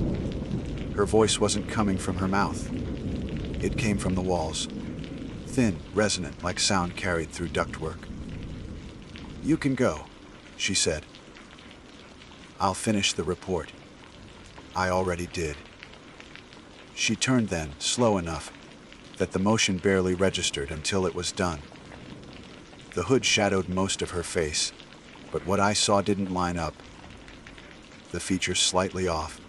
Her voice wasn't coming from her mouth. It came from the walls, thin, resonant, like sound carried through ductwork. You can go, she said. I'll finish the report. I already did. She turned then, slow enough, that the motion barely registered until it was done. The hood shadowed most of her face, but what I saw didn't line up. The features slightly off,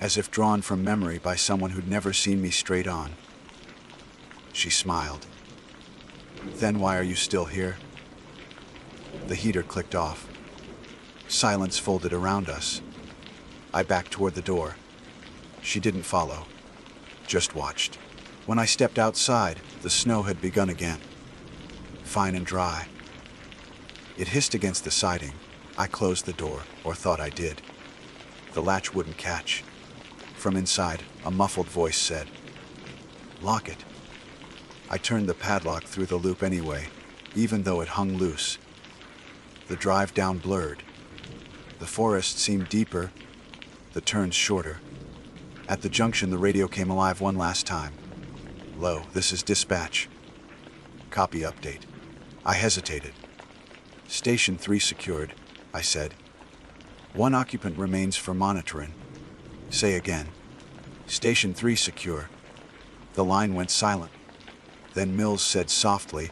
as if drawn from memory by someone who'd never seen me straight on. She smiled. Then why are you still here? The heater clicked off. Silence folded around us. I backed toward the door. She didn't follow, just watched. When I stepped outside, the snow had begun again, fine and dry. It hissed against the siding. I closed the door, or thought I did. The latch wouldn't catch. From inside, a muffled voice said, "Lock it." I turned the padlock through the loop anyway, even though it hung loose. The drive down blurred. The forest seemed deeper, the turns shorter. At the junction, the radio came alive one last time. "Low, this is dispatch." "Copy update." I hesitated. "Station 3 secured," I said. "One occupant remains for monitoring." "Say again." "Station 3 secure." The line went silent. Then Mills said softly,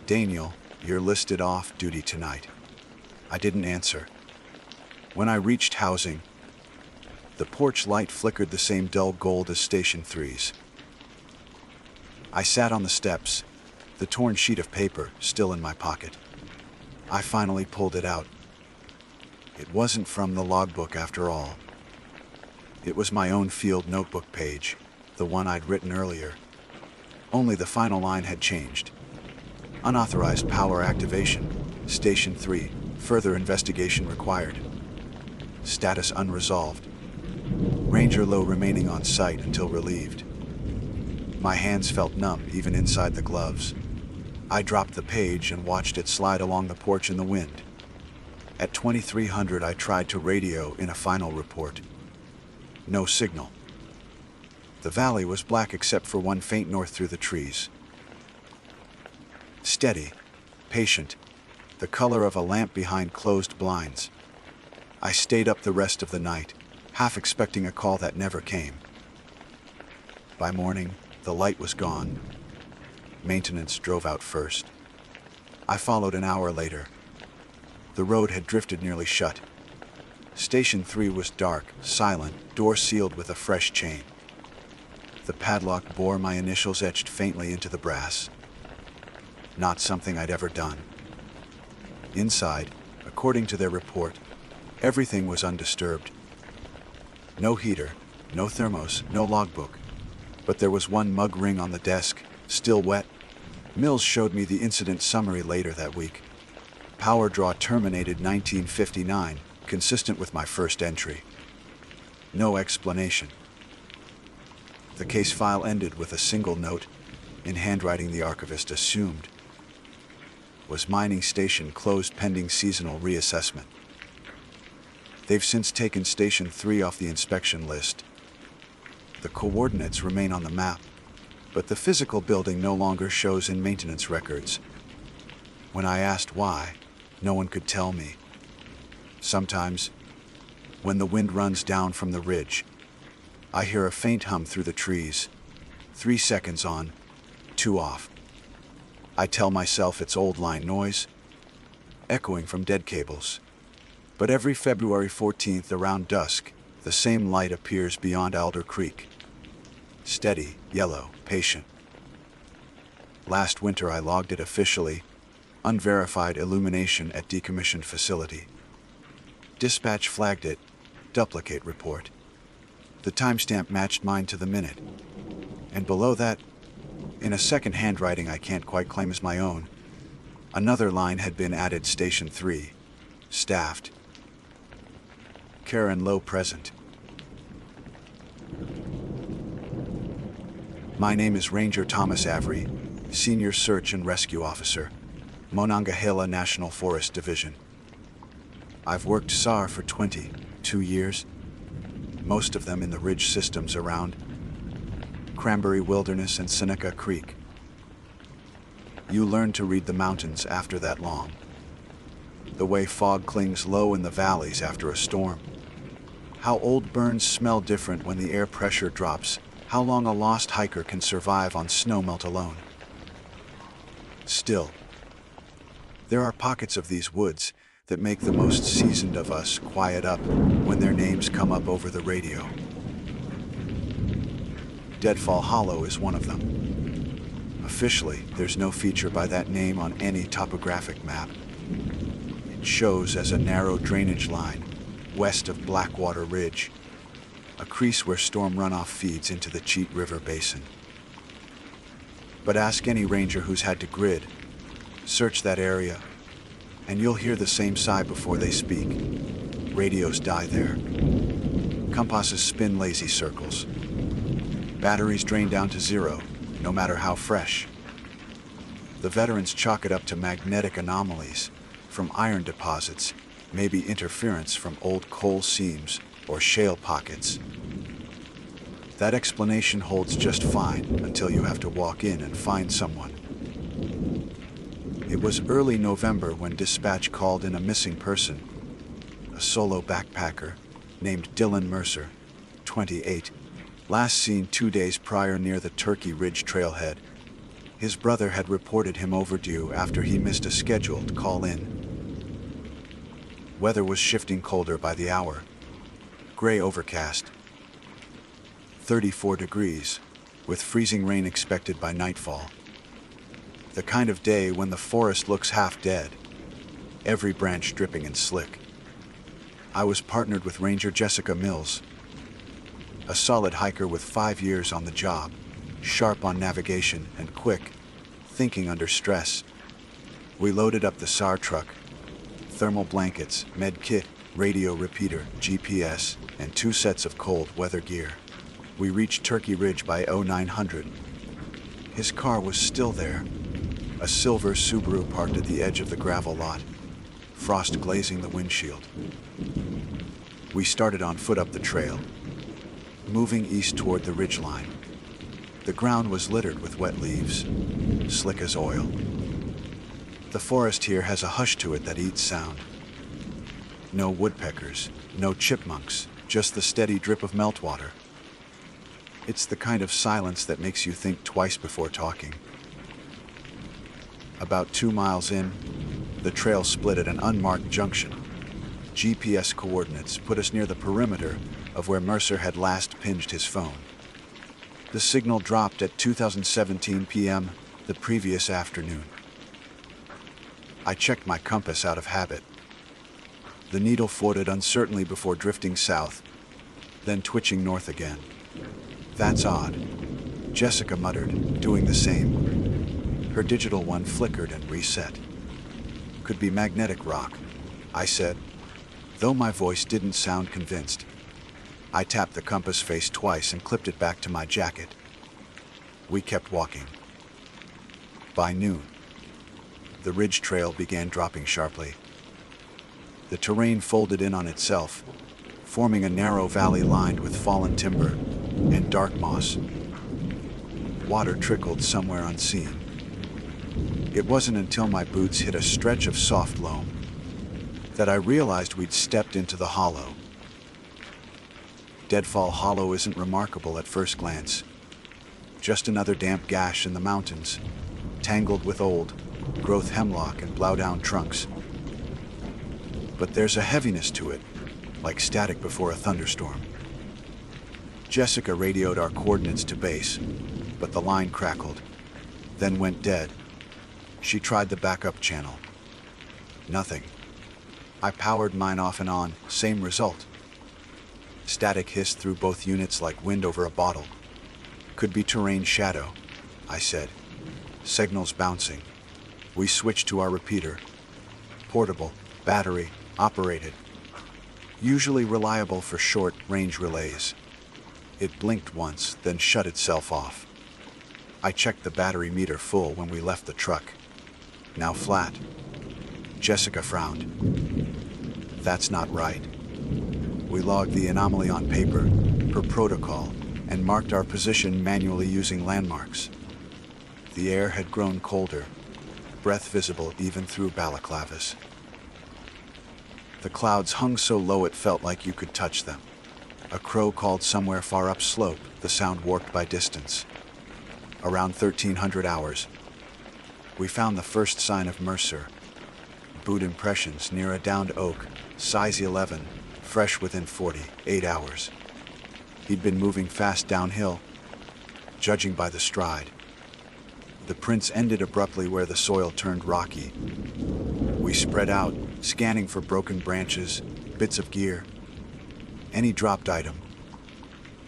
"Daniel, you're listed off duty tonight." I didn't answer. When I reached housing, the porch light flickered the same dull gold as Station 3's. I sat on the steps, the torn sheet of paper still in my pocket. I finally pulled it out. It wasn't from the logbook after all. It was my own field notebook page, the one I'd written earlier. Only the final line had changed. Unauthorized power activation. Station 3. Further investigation required. Status unresolved. Ranger Low remaining on site until relieved. My hands felt numb even inside the gloves. I dropped the page and watched it slide along the porch in the wind. At 2300 I tried to radio in a final report. No signal. The valley was black except for one faint north through the trees. Steady, patient, the color of a lamp behind closed blinds. I stayed up the rest of the night, half expecting a call that never came. By morning, the light was gone. Maintenance drove out first. I followed an hour later. The road had drifted nearly shut. Station 3 was dark, silent, door sealed with a fresh chain. The padlock bore my initials etched faintly into the brass. Not something I'd ever done. Inside, according to their report, everything was undisturbed. No heater, no thermos, no logbook. But there was one mug ring on the desk, still wet. Mills showed me the incident summary later that week. Power draw terminated 1959, consistent with my first entry. No explanation. The case file ended with a single note, in handwriting the archivist assumed. Was mining station closed pending seasonal reassessment. They've since taken Station 3 off the inspection list. The coordinates remain on the map, but the physical building no longer shows in maintenance records. When I asked why, no one could tell me. Sometimes, when the wind runs down from the ridge, I hear a faint hum through the trees. 3 seconds on, 2 off. I tell myself it's old line noise, echoing from dead cables. But every February 14th around dusk, the same light appears beyond Alder Creek. Steady, yellow, patient. Last winter I logged it officially, unverified illumination at decommissioned facility. Dispatch flagged it, duplicate report. The timestamp matched mine to the minute. And below that, in a second handwriting I can't quite claim as my own, another line had been added: Station 3, staffed. Karen Lowe present. My name is Ranger Thomas Avery, Senior Search and Rescue Officer, Monongahela National Forest Division. I've worked SAR for 22 years, most of them in the ridge systems around Cranberry Wilderness and Seneca Creek. You learn to read the mountains after that long. The way fog clings low in the valleys after a storm. How old burns smell different when the air pressure drops. How long a lost hiker can survive on snowmelt alone. Still, there are pockets of these woods that make the most seasoned of us quiet up when their names come up over the radio. Deadfall Hollow is one of them. Officially, there's no feature by that name on any topographic map. It shows as a narrow drainage line west of Blackwater Ridge, a crease where storm runoff feeds into the Cheat River Basin. But ask any ranger who's had to grid, search that area, and you'll hear the same sigh before they speak. Radios die there. Compasses spin lazy circles. Batteries drain down to zero, no matter how fresh. The veterans chalk it up to magnetic anomalies from iron deposits, maybe interference from old coal seams or shale pockets. That explanation holds just fine until you have to walk in and find someone. It was early November when dispatch called in a missing person, a solo backpacker named Dylan Mercer, 28, last seen 2 days prior near the Turkey Ridge trailhead. His brother had reported him overdue after he missed a scheduled call-in. Weather was shifting colder by the hour. Gray overcast. 34 degrees, with freezing rain expected by nightfall. The kind of day when the forest looks half dead, every branch dripping and slick. I was partnered with Ranger Jessica Mills, a solid hiker with 5 years on the job, sharp on navigation and quick, thinking under stress. We loaded up the SAR truck, thermal blankets, med kit, radio repeater, GPS, and 2 sets of cold weather gear. We reached Turkey Ridge by 0900. His car was still there, a silver Subaru parked at the edge of the gravel lot, frost glazing the windshield. We started on foot up the trail, moving east toward the ridgeline. The ground was littered with wet leaves, slick as oil. The forest here has a hush to it that eats sound. No woodpeckers, no chipmunks, just the steady drip of meltwater. It's the kind of silence that makes you think twice before talking. About 2 miles in, the trail split at an unmarked junction. GPS coordinates put us near the perimeter of where Mercer had last pinged his phone. The signal dropped at 2017 p.m. the previous afternoon. I checked my compass out of habit. The needle floated uncertainly before drifting south, then twitching north again. That's odd, Jessica muttered, doing the same. Her digital one flickered and reset. Could be magnetic rock, I said, though my voice didn't sound convinced. I tapped the compass face twice and clipped it back to my jacket. We kept walking. By noon, the ridge trail began dropping sharply. The terrain folded in on itself, forming a narrow valley lined with fallen timber and dark moss. Water trickled somewhere unseen. It wasn't until my boots hit a stretch of soft loam that I realized we'd stepped into the hollow. Deadfall Hollow isn't remarkable at first glance. Just another damp gash in the mountains, tangled with old-growth hemlock and bowdown trunks. But there's a heaviness to it, like static before a thunderstorm. Jessica radioed our coordinates to base, but the line crackled, then went dead. She tried the backup channel. Nothing. I powered mine off and on, same result. Static hissed through both units like wind over a bottle. Could be terrain shadow, I said. Signals bouncing. We switched to our repeater. Portable, battery, operated. Usually reliable for short-range relays. It blinked once, then shut itself off. I checked the battery meter full when we left the truck. Now flat. Jessica frowned. That's not right. We logged the anomaly on paper, per protocol, and marked our position manually using landmarks. The air had grown colder, breath visible even through balaclavas. The clouds hung so low it felt like you could touch them. A crow called somewhere far upslope, the sound warped by distance. Around 1300 hours, we found the first sign of Mercer. Boot impressions near a downed oak, size 11, fresh within 48 hours. He'd been moving fast downhill, judging by the stride. The prints ended abruptly where the soil turned rocky. We spread out, scanning for broken branches, bits of gear, any dropped item.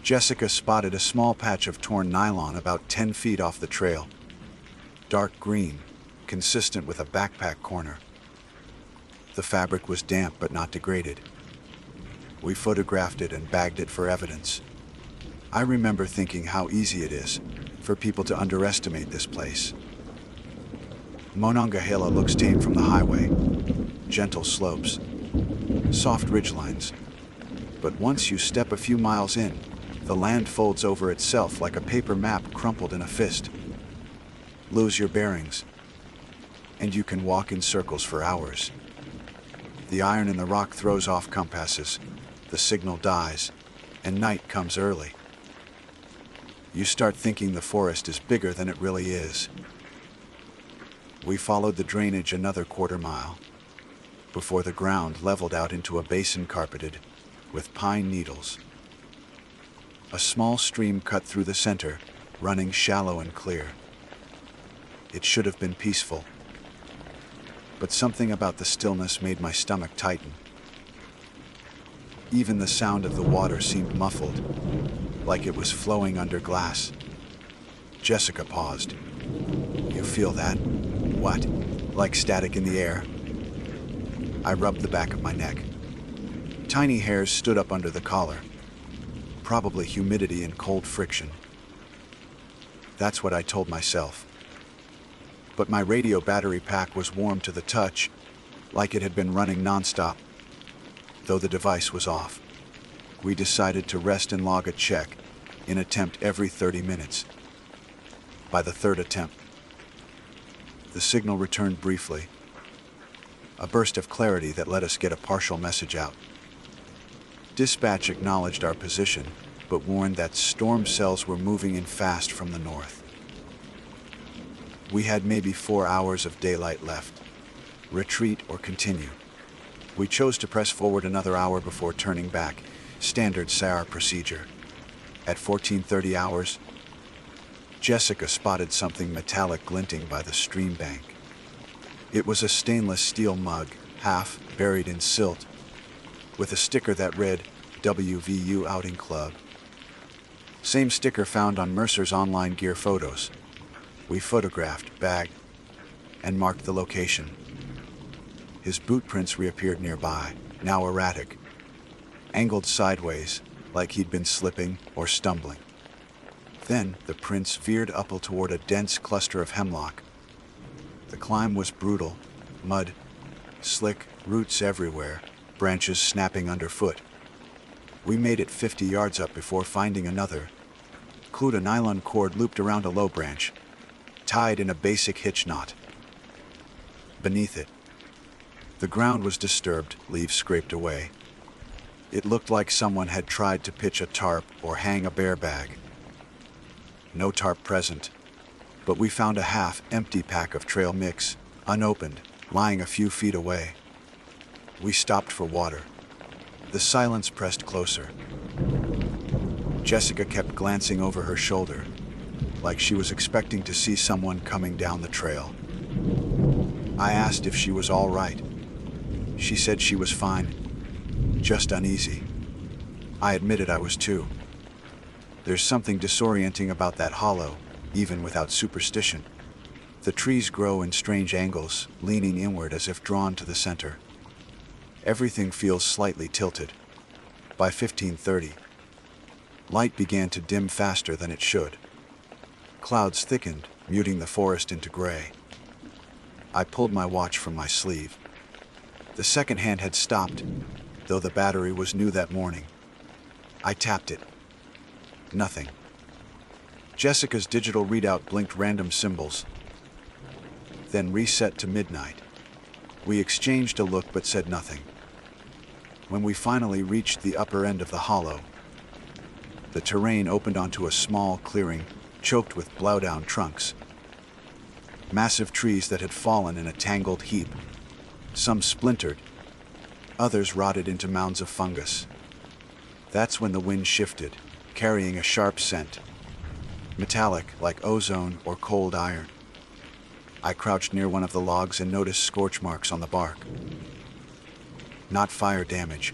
Jessica spotted a small patch of torn nylon about 10 feet off the trail. Dark green, consistent with a backpack corner. The fabric was damp but not degraded. We photographed it and bagged it for evidence. I remember thinking how easy it is for people to underestimate this place. Monongahela looks tame from the highway. Gentle slopes, soft ridgelines. But once you step a few miles in, the land folds over itself like a paper map crumpled in a fist. Lose your bearings, and you can walk in circles for hours. The iron in the rock throws off compasses, the signal dies, and night comes early. You start thinking the forest is bigger than it really is. We followed the drainage another quarter mile, before the ground leveled out into a basin carpeted with pine needles. A small stream cut through the center, running shallow and clear. It should have been peaceful, but something about the stillness made my stomach tighten. Even the sound of the water seemed muffled, like it was flowing under glass. Jessica paused. "You feel that?" "What? Like static in the air?" I rubbed the back of my neck. Tiny hairs stood up under the collar. Probably humidity and cold friction. That's what I told myself. But my radio battery pack was warm to the touch, like it had been running nonstop, though the device was off. We decided to rest and log a check, in attempt every 30 minutes. By the third attempt, the signal returned briefly, a burst of clarity that let us get a partial message out. Dispatch acknowledged our position, but warned that storm cells were moving in fast from the north. We had maybe 4 hours of daylight left. Retreat or continue. We chose to press forward another hour before turning back, standard SAR procedure. At 14:30 hours, Jessica spotted something metallic glinting by the stream bank. It was a stainless steel mug, half buried in silt, with a sticker that read WVU Outing Club. Same sticker found on Mercer's online gear photos. We photographed, bagged, and marked the location. His boot prints reappeared nearby, now erratic, angled sideways, like he'd been slipping or stumbling. Then the prints veered uphill toward a dense cluster of hemlock. The climb was brutal, mud, slick, roots everywhere, branches snapping underfoot. We made it 50 yards up before finding another, clued a nylon cord looped around a low branch, tied in a basic hitch knot. Beneath it, the ground was disturbed, leaves scraped away. It looked like someone had tried to pitch a tarp or hang a bear bag. No tarp present, but we found a half-empty pack of trail mix, unopened, lying a few feet away. We stopped for water. The silence pressed closer. Jessica kept glancing over her shoulder, like she was expecting to see someone coming down the trail. I asked if she was all right. She said she was fine, just uneasy. I admitted I was too. There's something disorienting about that hollow, even without superstition. The trees grow in strange angles, leaning inward as if drawn to the center. Everything feels slightly tilted. By 15:30, light began to dim faster than it should. Clouds thickened, muting the forest into gray. I pulled my watch from my sleeve. The second hand had stopped, though the battery was new that morning. I tapped it. Nothing. Jessica's digital readout blinked random symbols, then reset to midnight. We exchanged a look but said nothing. When we finally reached the upper end of the hollow, the terrain opened onto a small clearing choked with blow-down trunks. Massive trees that had fallen in a tangled heap. Some splintered, others rotted into mounds of fungus. That's when the wind shifted, carrying a sharp scent, metallic like ozone or cold iron. I crouched near one of the logs and noticed scorch marks on the bark. Not fire damage,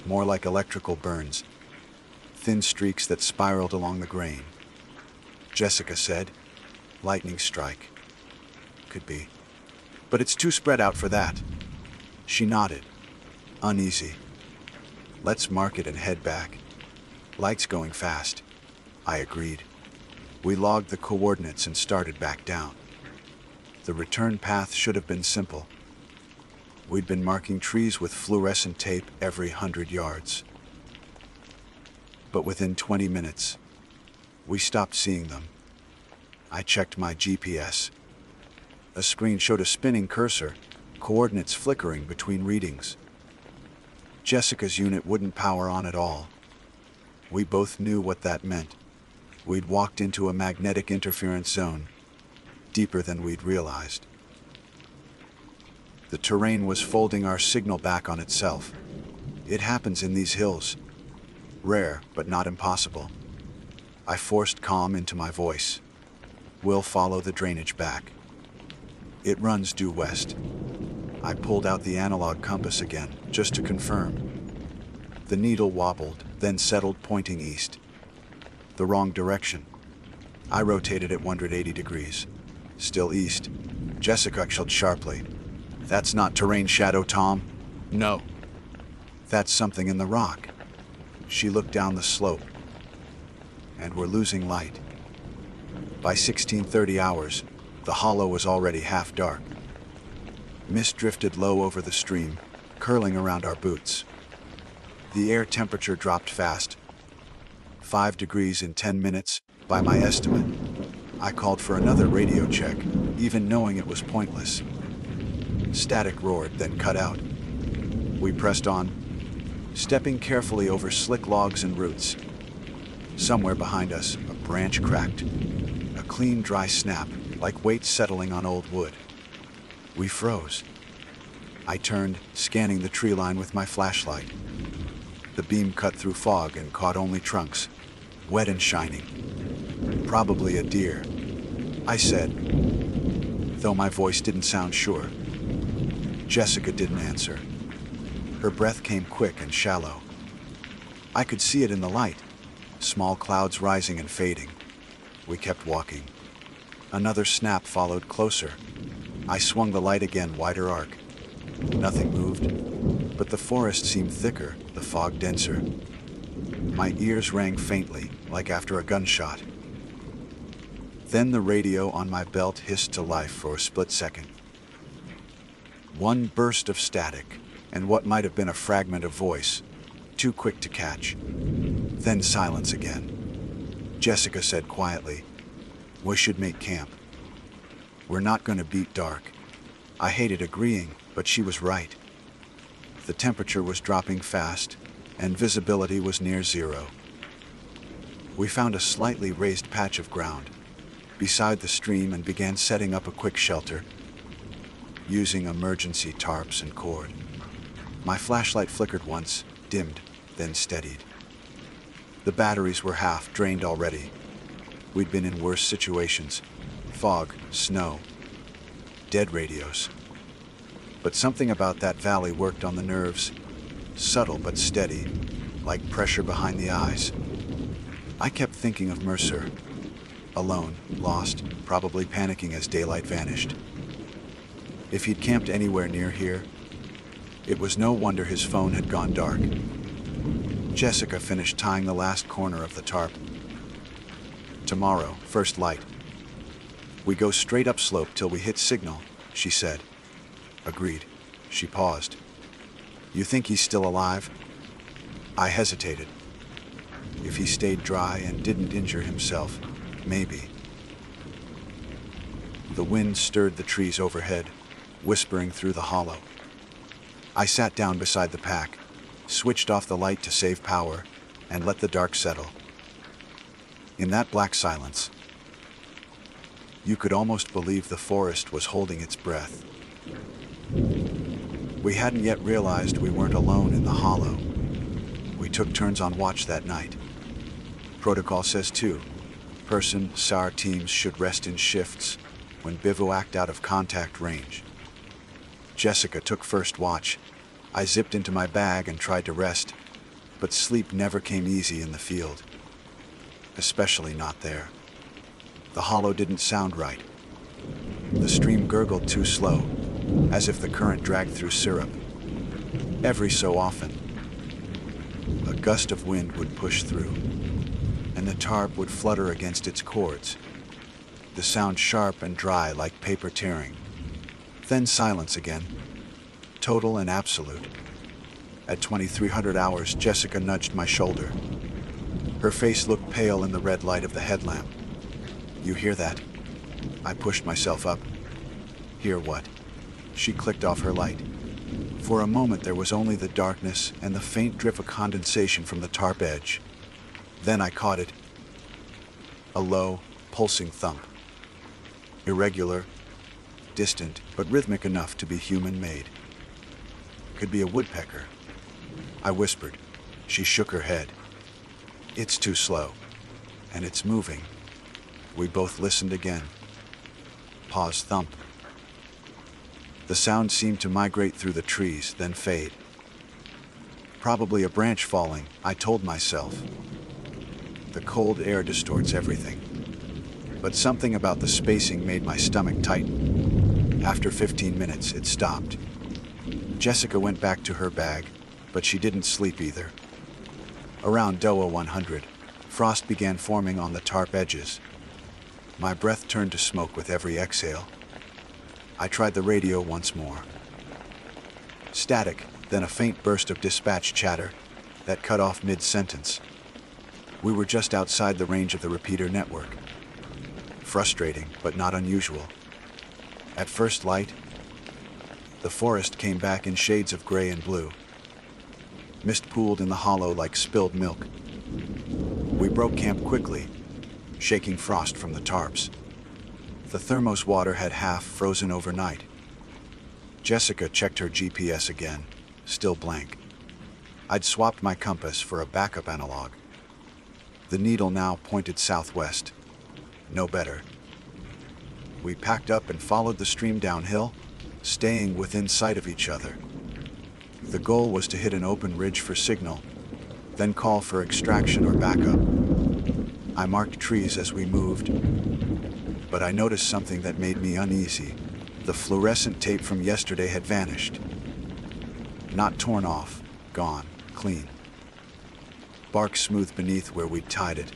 more like electrical burns, thin streaks that spiraled along the grain. Jessica said, "Lightning strike. Could be. But it's too spread out for that." She nodded, uneasy. "Let's mark it and head back. Light's going fast." I agreed. We logged the coordinates and started back down. The return path should have been simple. We'd been marking trees with fluorescent tape every 100 yards. But within 20 minutes, we stopped seeing them. I checked my GPS. A screen showed a spinning cursor, coordinates flickering between readings. Jessica's unit wouldn't power on at all. We both knew what that meant. We'd walked into a magnetic interference zone, deeper than we'd realized. The terrain was folding our signal back on itself. It happens in these hills. Rare, but not impossible. I forced calm into my voice. We'll follow the drainage back. It runs due west. I pulled out the analog compass again, just to confirm. The needle wobbled, then settled, pointing east. The wrong direction. I rotated at 180 degrees. Still east. Jessica exhaled sharply. That's not terrain shadow, Tom. No. That's something in the rock. She looked down the slope. And we're losing light. By 1630 hours, the hollow was already half dark. Mist drifted low over the stream, curling around our boots. The air temperature dropped fast. 5 degrees in 10 minutes, by my estimate. I called for another radio check, even knowing it was pointless. Static roared, then cut out. We pressed on, stepping carefully over slick logs and roots. Somewhere behind us, a branch cracked. A clean, dry snap, like weight settling on old wood. We froze. I turned, scanning the tree line with my flashlight. The beam cut through fog and caught only trunks, wet and shining. Probably a deer, I said, though my voice didn't sound sure. Jessica didn't answer. Her breath came quick and shallow. I could see it in the light, small clouds rising and fading. We kept walking. Another snap followed closer. I swung the light again, wider arc. Nothing moved, but the forest seemed thicker, the fog denser. My ears rang faintly, like after a gunshot. Then the radio on my belt hissed to life for a split second. One burst of static, and what might have been a fragment of voice, too quick to catch. Then silence again. Jessica said quietly, "We should make camp. We're not going to beat dark." I hated agreeing, but she was right. The temperature was dropping fast, and visibility was near zero. We found a slightly raised patch of ground beside the stream and began setting up a quick shelter, using emergency tarps and cord. My flashlight flickered once, dimmed, then steadied. The batteries were half drained already. We'd been in worse situations: fog, snow, dead radios. But something about that valley worked on the nerves, subtle but steady, like pressure behind the eyes. I kept thinking of Mercer, alone, lost, probably panicking as daylight vanished. If he'd camped anywhere near here, it was no wonder his phone had gone dark. Jessica finished tying the last corner of the tarp. "Tomorrow, first light. We go straight upslope till we hit signal," she said. Agreed. She paused. "You think he's still alive?" I hesitated. If he stayed dry and didn't injure himself, maybe. The wind stirred the trees overhead, whispering through the hollow. I sat down beside the pack, switched off the light to save power, and let the dark settle. In that black silence, you could almost believe the forest was holding its breath. We hadn't yet realized we weren't alone in the hollow. We took turns on watch that night. Protocol says 2. Person SAR teams should rest in shifts when bivouacked out of contact range. Jessica took first watch. I zipped into my bag and tried to rest, but sleep never came easy in the field. Especially not there. The hollow didn't sound right. The stream gurgled too slow, as if the current dragged through syrup. Every so often, a gust of wind would push through, and the tarp would flutter against its cords, the sound sharp and dry like paper tearing. Then silence again, total and absolute. At 2300 hours, Jessica nudged my shoulder. Her face looked pale in the red light of the headlamp. "You hear that?" I pushed myself up. "Hear what?" She clicked off her light. For a moment there was only the darkness and the faint drip of condensation from the tarp edge. Then I caught it. A low, pulsing thump. Irregular, distant, but rhythmic enough to be human-made. Could be a woodpecker. I whispered. She shook her head. "It's too slow. And it's moving." We both listened again. Pause, thump. The sound seemed to migrate through the trees, then fade. Probably a branch falling, I told myself. The cold air distorts everything. But something about the spacing made my stomach tighten. After 15 minutes, it stopped. Jessica went back to her bag, but she didn't sleep either. Around DOA 100, frost began forming on the tarp edges. My breath turned to smoke with every exhale. I tried the radio once more. Static, then a faint burst of dispatch chatter that cut off mid-sentence. We were just outside the range of the repeater network. Frustrating, but not unusual. At first light, the forest came back in shades of gray and blue. Mist pooled in the hollow like spilled milk. We broke camp quickly, shaking frost from the tarps. The thermos water had half frozen overnight. Jessica checked her GPS again, still blank. I'd swapped my compass for a backup analog. The needle now pointed southwest. No better. We packed up and followed the stream downhill, staying within sight of each other. The goal was to hit an open ridge for signal, then call for extraction or backup. I marked trees as we moved, but I noticed something that made me uneasy. The fluorescent tape from yesterday had vanished. Not torn off, gone, clean. Bark smooth beneath where we'd tied it.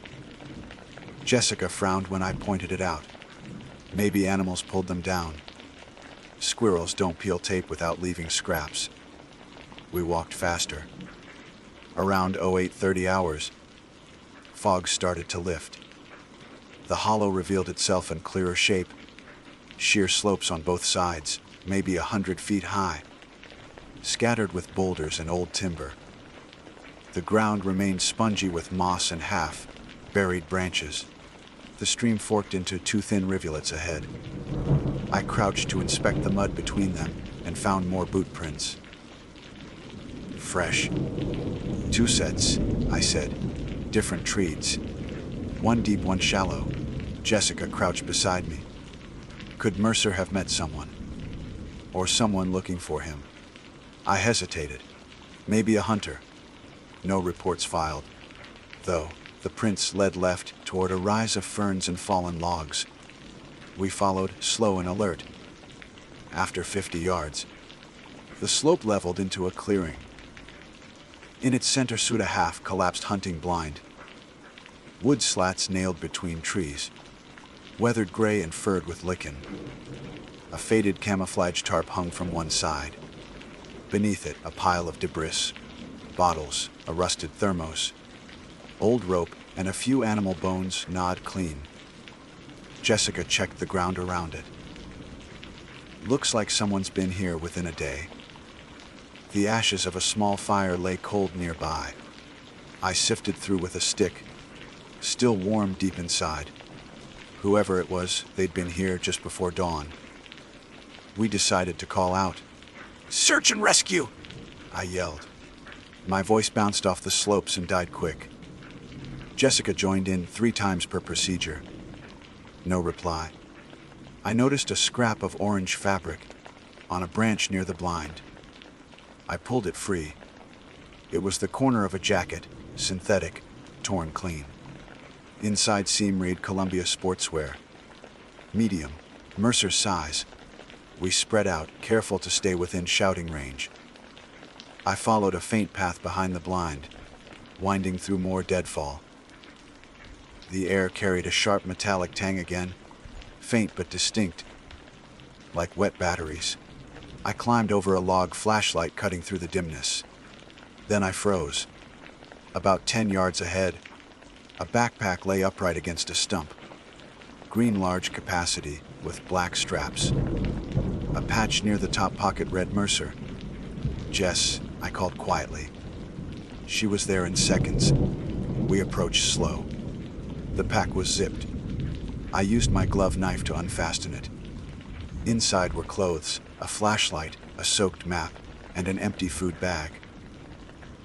Jessica frowned when I pointed it out. Maybe animals pulled them down. Squirrels don't peel tape without leaving scraps. We walked faster. Around 0830 hours, fog started to lift. The hollow revealed itself in clearer shape. Sheer slopes on both sides, maybe 100 feet high, scattered with boulders and old timber. The ground remained spongy with moss and half-buried branches. The stream forked into two thin rivulets ahead. I crouched to inspect the mud between them and found more boot prints. Fresh. 2 sets, I said. Different trees. One deep, one shallow. Jessica crouched beside me. Could Mercer have met someone? Or someone looking for him? I hesitated. Maybe a hunter. No reports filed. Though, the prints led left toward a rise of ferns and fallen logs. We followed, slow and alert. After 50 yards, the slope leveled into a clearing. In its center stood a half-collapsed hunting blind. Wood slats nailed between trees, weathered gray and furred with lichen. A faded camouflage tarp hung from one side. Beneath it, a pile of debris, bottles, a rusted thermos, old rope, and a few animal bones gnawed clean. Jessica checked the ground around it. Looks like someone's been here within a day. The ashes of a small fire lay cold nearby. I sifted through with a stick, still warm deep inside. Whoever it was, they'd been here just before dawn. We decided to call out. "Search and rescue!" I yelled. My voice bounced off the slopes and died quick. Jessica joined in 3 times per procedure. No reply. I noticed a scrap of orange fabric on a branch near the blind. I pulled it free. It was the corner of a jacket, synthetic, torn clean. Inside seam read Columbia Sportswear. Medium, Mercer size. We spread out, careful to stay within shouting range. I followed a faint path behind the blind, winding through more deadfall. The air carried a sharp metallic tang again, faint but distinct, like wet batteries. I climbed over a log flashlight cutting through the dimness. Then I froze. About 10 yards ahead, a backpack lay upright against a stump. Green large capacity with black straps. A patch near the top pocket read Mercer. "Jess," I called quietly. She was there in seconds. We approached slow. The pack was zipped. I used my glove knife to unfasten it. Inside were clothes, a flashlight, a soaked map, and an empty food bag.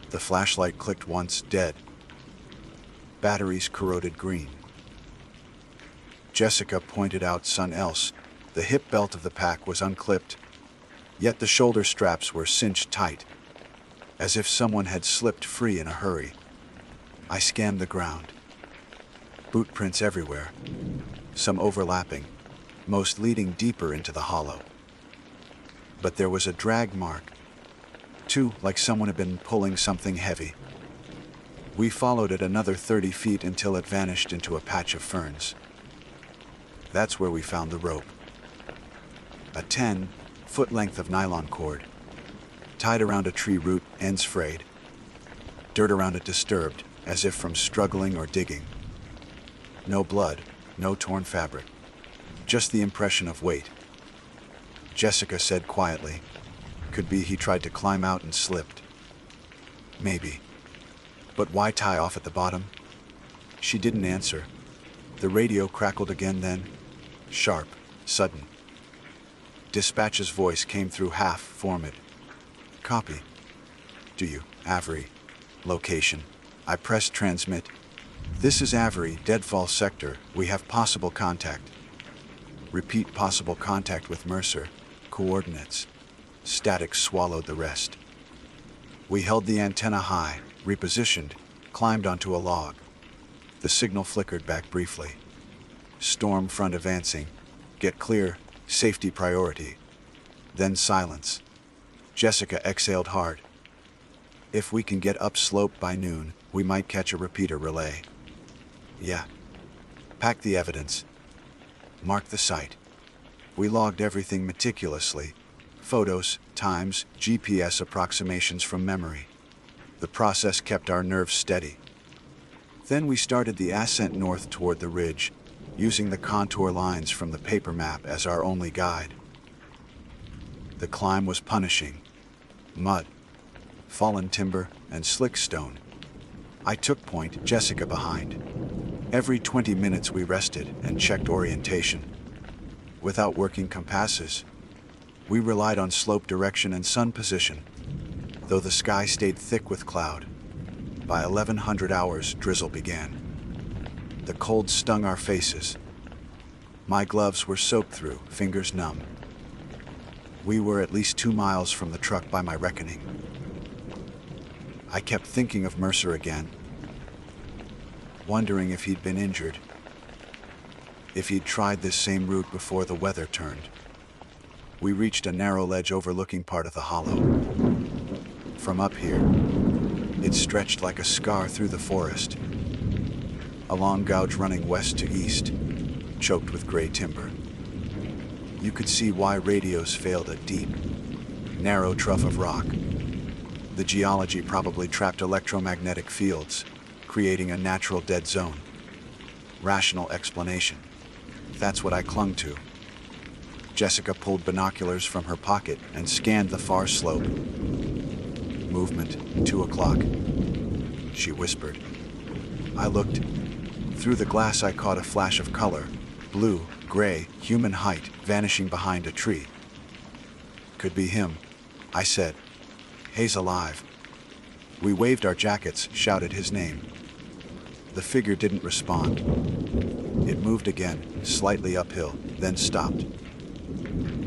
The flashlight clicked once, dead. Batteries corroded green. Jessica pointed out something else. The hip belt of the pack was unclipped, yet the shoulder straps were cinched tight, as if someone had slipped free in a hurry. I scanned the ground. Boot prints everywhere, some overlapping, most leading deeper into the hollow. But there was a drag mark, too, like someone had been pulling something heavy. We followed it another 30 feet until it vanished into a patch of ferns. That's where we found the rope. A 10-foot length of nylon cord, tied around a tree root, ends frayed. Dirt around it disturbed, as if from struggling or digging. No blood, no torn fabric, just the impression of weight. Jessica said quietly, "Could be he tried to climb out and slipped." Maybe. But why tie off at the bottom? She didn't answer. The radio crackled again then, sharp, sudden. Dispatch's voice came through half-formed. "Copy. Do you, Avery? Location." I pressed transmit. "This is Avery, Deadfall Sector. We have possible contact." Repeat possible contact with Mercer. Coordinates. Static swallowed the rest. We held the antenna high, repositioned, climbed onto a log. The signal flickered back briefly. Storm front advancing. Get clear, safety priority. Then silence. Jessica exhaled hard. If we can get upslope by noon, we might catch a repeater relay. Yeah. Pack the evidence. Mark the site. We logged everything meticulously. Photos, times, GPS approximations from memory. The process kept our nerves steady. Then we started the ascent north toward the ridge, using the contour lines from the paper map as our only guide. The climb was punishing. Mud, fallen timber, and slick stone. I took point, Jessica behind. Every 20 minutes we rested and checked orientation. Without working compasses, we relied on slope direction and sun position, though the sky stayed thick with cloud. By 1100 hours, drizzle began. The cold stung our faces. My gloves were soaked through, fingers numb. We were at least 2 miles from the truck by my reckoning. I kept thinking of Mercer again, wondering if he'd been injured, if he'd tried this same route before the weather turned. We reached a narrow ledge overlooking part of the hollow. From up here, it stretched like a scar through the forest, a long gouge running west to east, choked with gray timber. You could see why radios failed a deep, narrow trough of rock. The geology probably trapped electromagnetic fields, creating a natural dead zone. Rational explanation. That's what I clung to. Jessica pulled binoculars from her pocket and scanned the far slope. Movement, 2 o'clock, she whispered. I looked. Through the glass I caught a flash of color, blue, gray, human height, vanishing behind a tree. Could be him, I said. He's alive. We waved our jackets, shouted his name. The figure didn't respond. It moved again, slightly uphill, then stopped.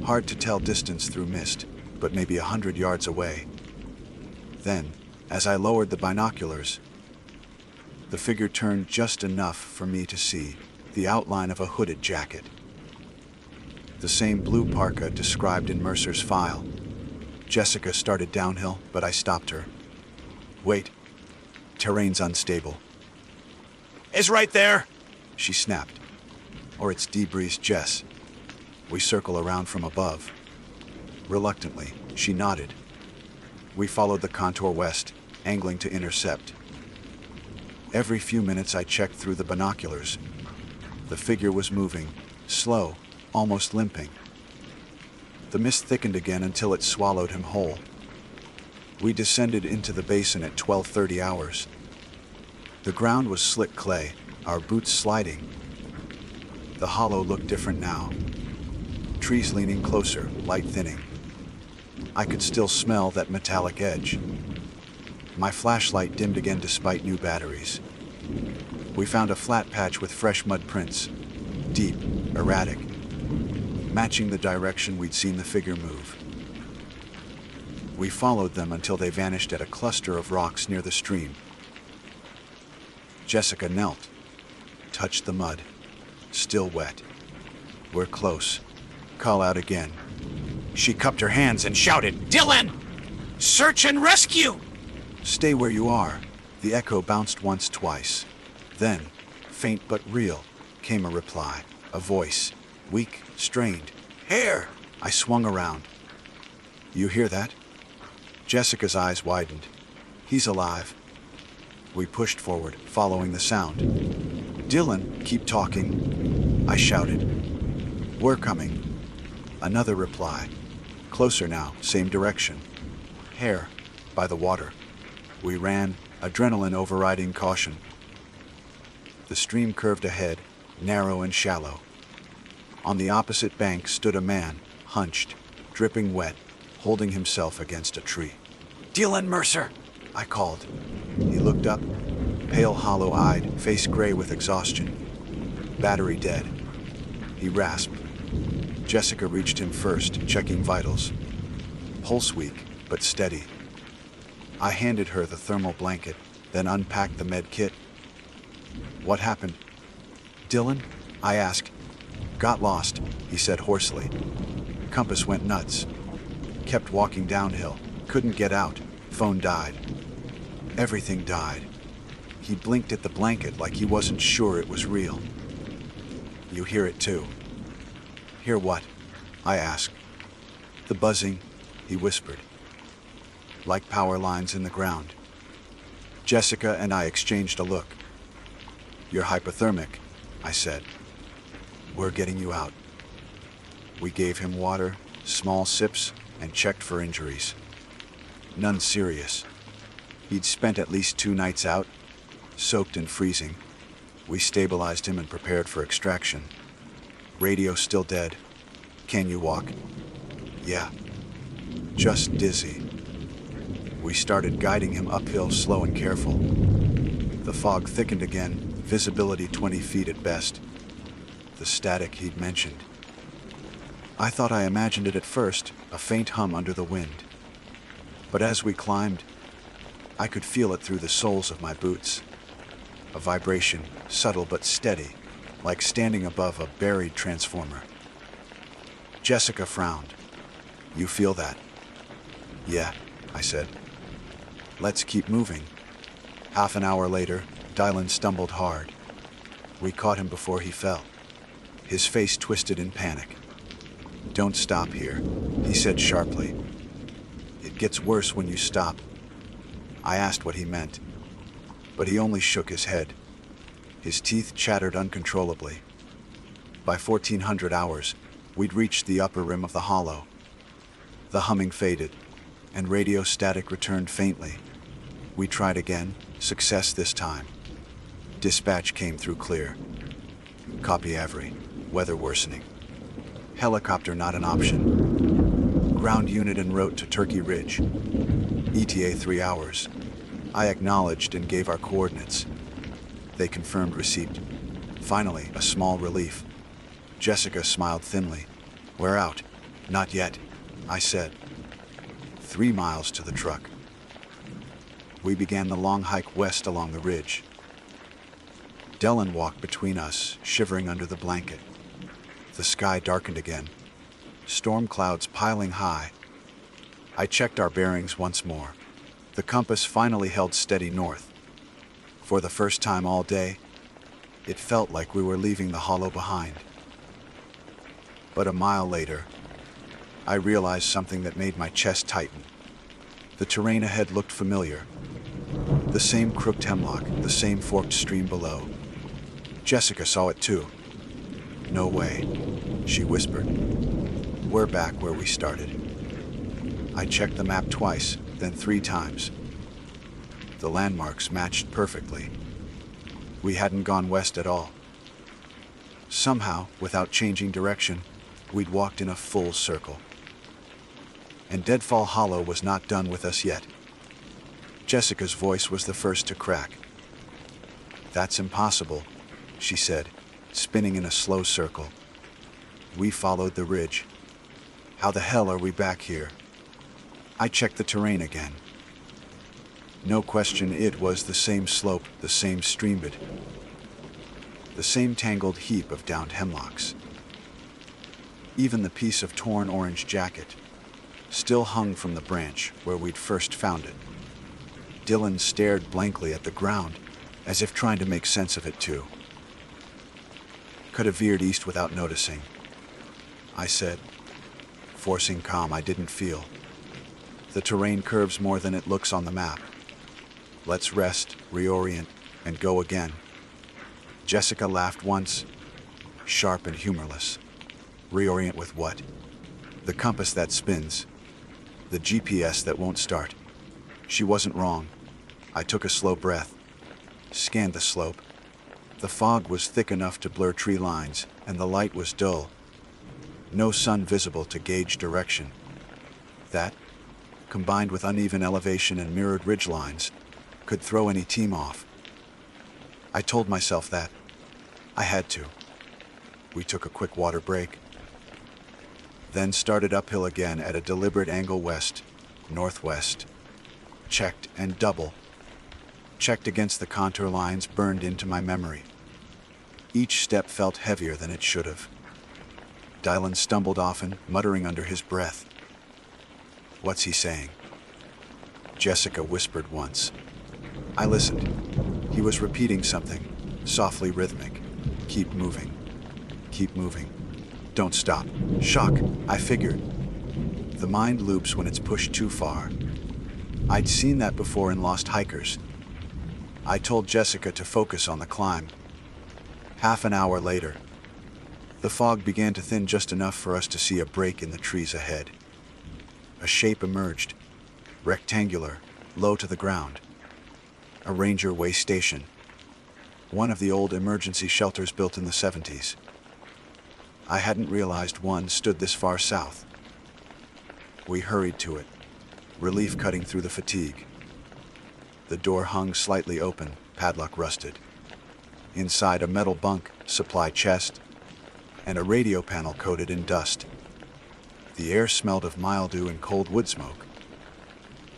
Hard to tell distance through mist, but maybe 100 yards away. Then, as I lowered the binoculars, the figure turned just enough for me to see the outline of a hooded jacket. The same blue parka described in Mercer's file. Jessica started downhill, but I stopped her. Wait. Terrain's unstable. "It's right there," she snapped. Or it's debris, Jess. We circle around from above. Reluctantly, she nodded. We followed the contour west, angling to intercept. Every few minutes I checked through the binoculars. The figure was moving, slow, almost limping. The mist thickened again until it swallowed him whole. We descended into the basin at 12:30 hours. The ground was slick clay, our boots sliding. The hollow looked different now. Trees leaning closer, light thinning. I could still smell that metallic edge. My flashlight dimmed again despite new batteries. We found a flat patch with fresh mud prints, deep, erratic, matching the direction we'd seen the figure move. We followed them until they vanished at a cluster of rocks near the stream. Jessica knelt, touched the mud. Still wet. We're close. Call out again. She cupped her hands and shouted, "Dylan! Search and rescue!" Stay where you are. The echo bounced once, twice. Then, faint but real, came a reply. A voice, weak, strained. "Hair!" I swung around. You hear that? Jessica's eyes widened. He's alive. We pushed forward, following the sound. "Dylan, keep talking," I shouted. "We're coming." Another reply. Closer now, same direction. Hair, by the water. We ran, adrenaline overriding caution. The stream curved ahead, narrow and shallow. On the opposite bank stood a man, hunched, dripping wet, holding himself against a tree. "Dylan Mercer!" I called. He looked up, pale, hollow-eyed, face gray with exhaustion. Battery dead. He rasped. Jessica reached him first, checking vitals. Pulse weak, but steady. I handed her the thermal blanket, then unpacked the med kit. "What happened?" "Dylan?" I asked. "Got lost," he said hoarsely. "Compass went nuts. Kept walking downhill. Couldn't get out. Phone died. Everything died." He blinked at the blanket like he wasn't sure it was real. "You hear it too." "Hear what?" I asked. "The buzzing," he whispered. "Like power lines in the ground." Jessica and I exchanged a look. "You're hypothermic," I said. "We're getting you out." We gave him water, small sips, and checked for injuries. None serious. He'd spent at least 2 nights out, soaked and freezing. We stabilized him and prepared for extraction. "Radio still dead. Can you walk?" "Yeah. Just dizzy." We started guiding him uphill, slow and careful. The fog thickened again, visibility 20 feet at best. The static he'd mentioned. I thought I imagined it at first, a faint hum under the wind. But as we climbed, I could feel it through the soles of my boots. A vibration, subtle but steady, like standing above a buried transformer. Jessica frowned. "You feel that?" "Yeah," I said. "Let's keep moving." Half an hour later, Dylan stumbled hard. We caught him before he fell. His face twisted in panic. "Don't stop here," he said sharply. "It gets worse when you stop." I asked what he meant, but he only shook his head. His teeth chattered uncontrollably. By 1400 hours, we'd reached the upper rim of the hollow. The humming faded, and radio static returned faintly. We tried again, success this time. Dispatch came through clear. "Copy Avery. Weather worsening. Helicopter not an option. Ground unit en route to Turkey Ridge. ETA 3 hours. I acknowledged and gave our coordinates. They confirmed receipt. Finally, a small relief. Jessica smiled thinly. "We're out." "Not yet," I said. 3 miles to the truck. We began the long hike west along the ridge. Dylan walked between us, shivering under the blanket. The sky darkened again, storm clouds piling high. I checked our bearings once more. The compass finally held steady north. For the first time all day, it felt like we were leaving the hollow behind. But a mile later, I realized something that made my chest tighten. The terrain ahead looked familiar. The same crooked hemlock, the same forked stream below. Jessica saw it too. "No way," she whispered. "We're back where we started." I checked the map twice, then 3 times. The landmarks matched perfectly. We hadn't gone west at all. Somehow, without changing direction, we'd walked in a full circle. And Deadfall Hollow was not done with us yet. Jessica's voice was the first to crack. "That's impossible," she said, spinning in a slow circle. We followed the ridge. "How the hell are we back here?" I checked the terrain again. No question, it was the same slope, the same stream bed. the same tangled heap of downed hemlocks. Even the piece of torn orange jacket still hung from the branch where we'd first found it. Dylan stared blankly at the ground, as if trying to make sense of it too. "Could have veered east without noticing," I said, forcing calm I didn't feel. "The terrain curves more than it looks on the map. Let's rest, reorient, and go again." Jessica laughed once, sharp and humorless. "Reorient with what?" "The compass that spins. The GPS that won't start." She wasn't wrong. I took a slow breath, scanned the slope. The fog was thick enough to blur tree lines, and the light was dull. No sun visible to gauge direction. That, combined with uneven elevation and mirrored ridge lines, could throw any team off. I told myself that. I had to. We took a quick water break, then started uphill again at a deliberate angle west, northwest. Checked and double. Checked against the contour lines burned into my memory. Each step felt heavier than it should have. Dylan stumbled often, muttering under his breath. "What's he saying?" Jessica whispered once. I listened. He was repeating something, softly rhythmic. "Keep moving. Keep moving. Don't stop." Shock, I figured. The mind loops when it's pushed too far. I'd seen that before in Lost Hikers. I told Jessica to focus on the climb. Half an hour later, the fog began to thin just enough for us to see a break in the trees ahead. A shape emerged, rectangular, low to the ground. A ranger way station. One of the old emergency shelters built in the 70s. I hadn't realized one stood this far south. We hurried to it, relief cutting through the fatigue. The door hung slightly open, padlock rusted. Inside, a metal bunk, supply chest, and a radio panel coated in dust. The air smelled of mildew and cold wood smoke.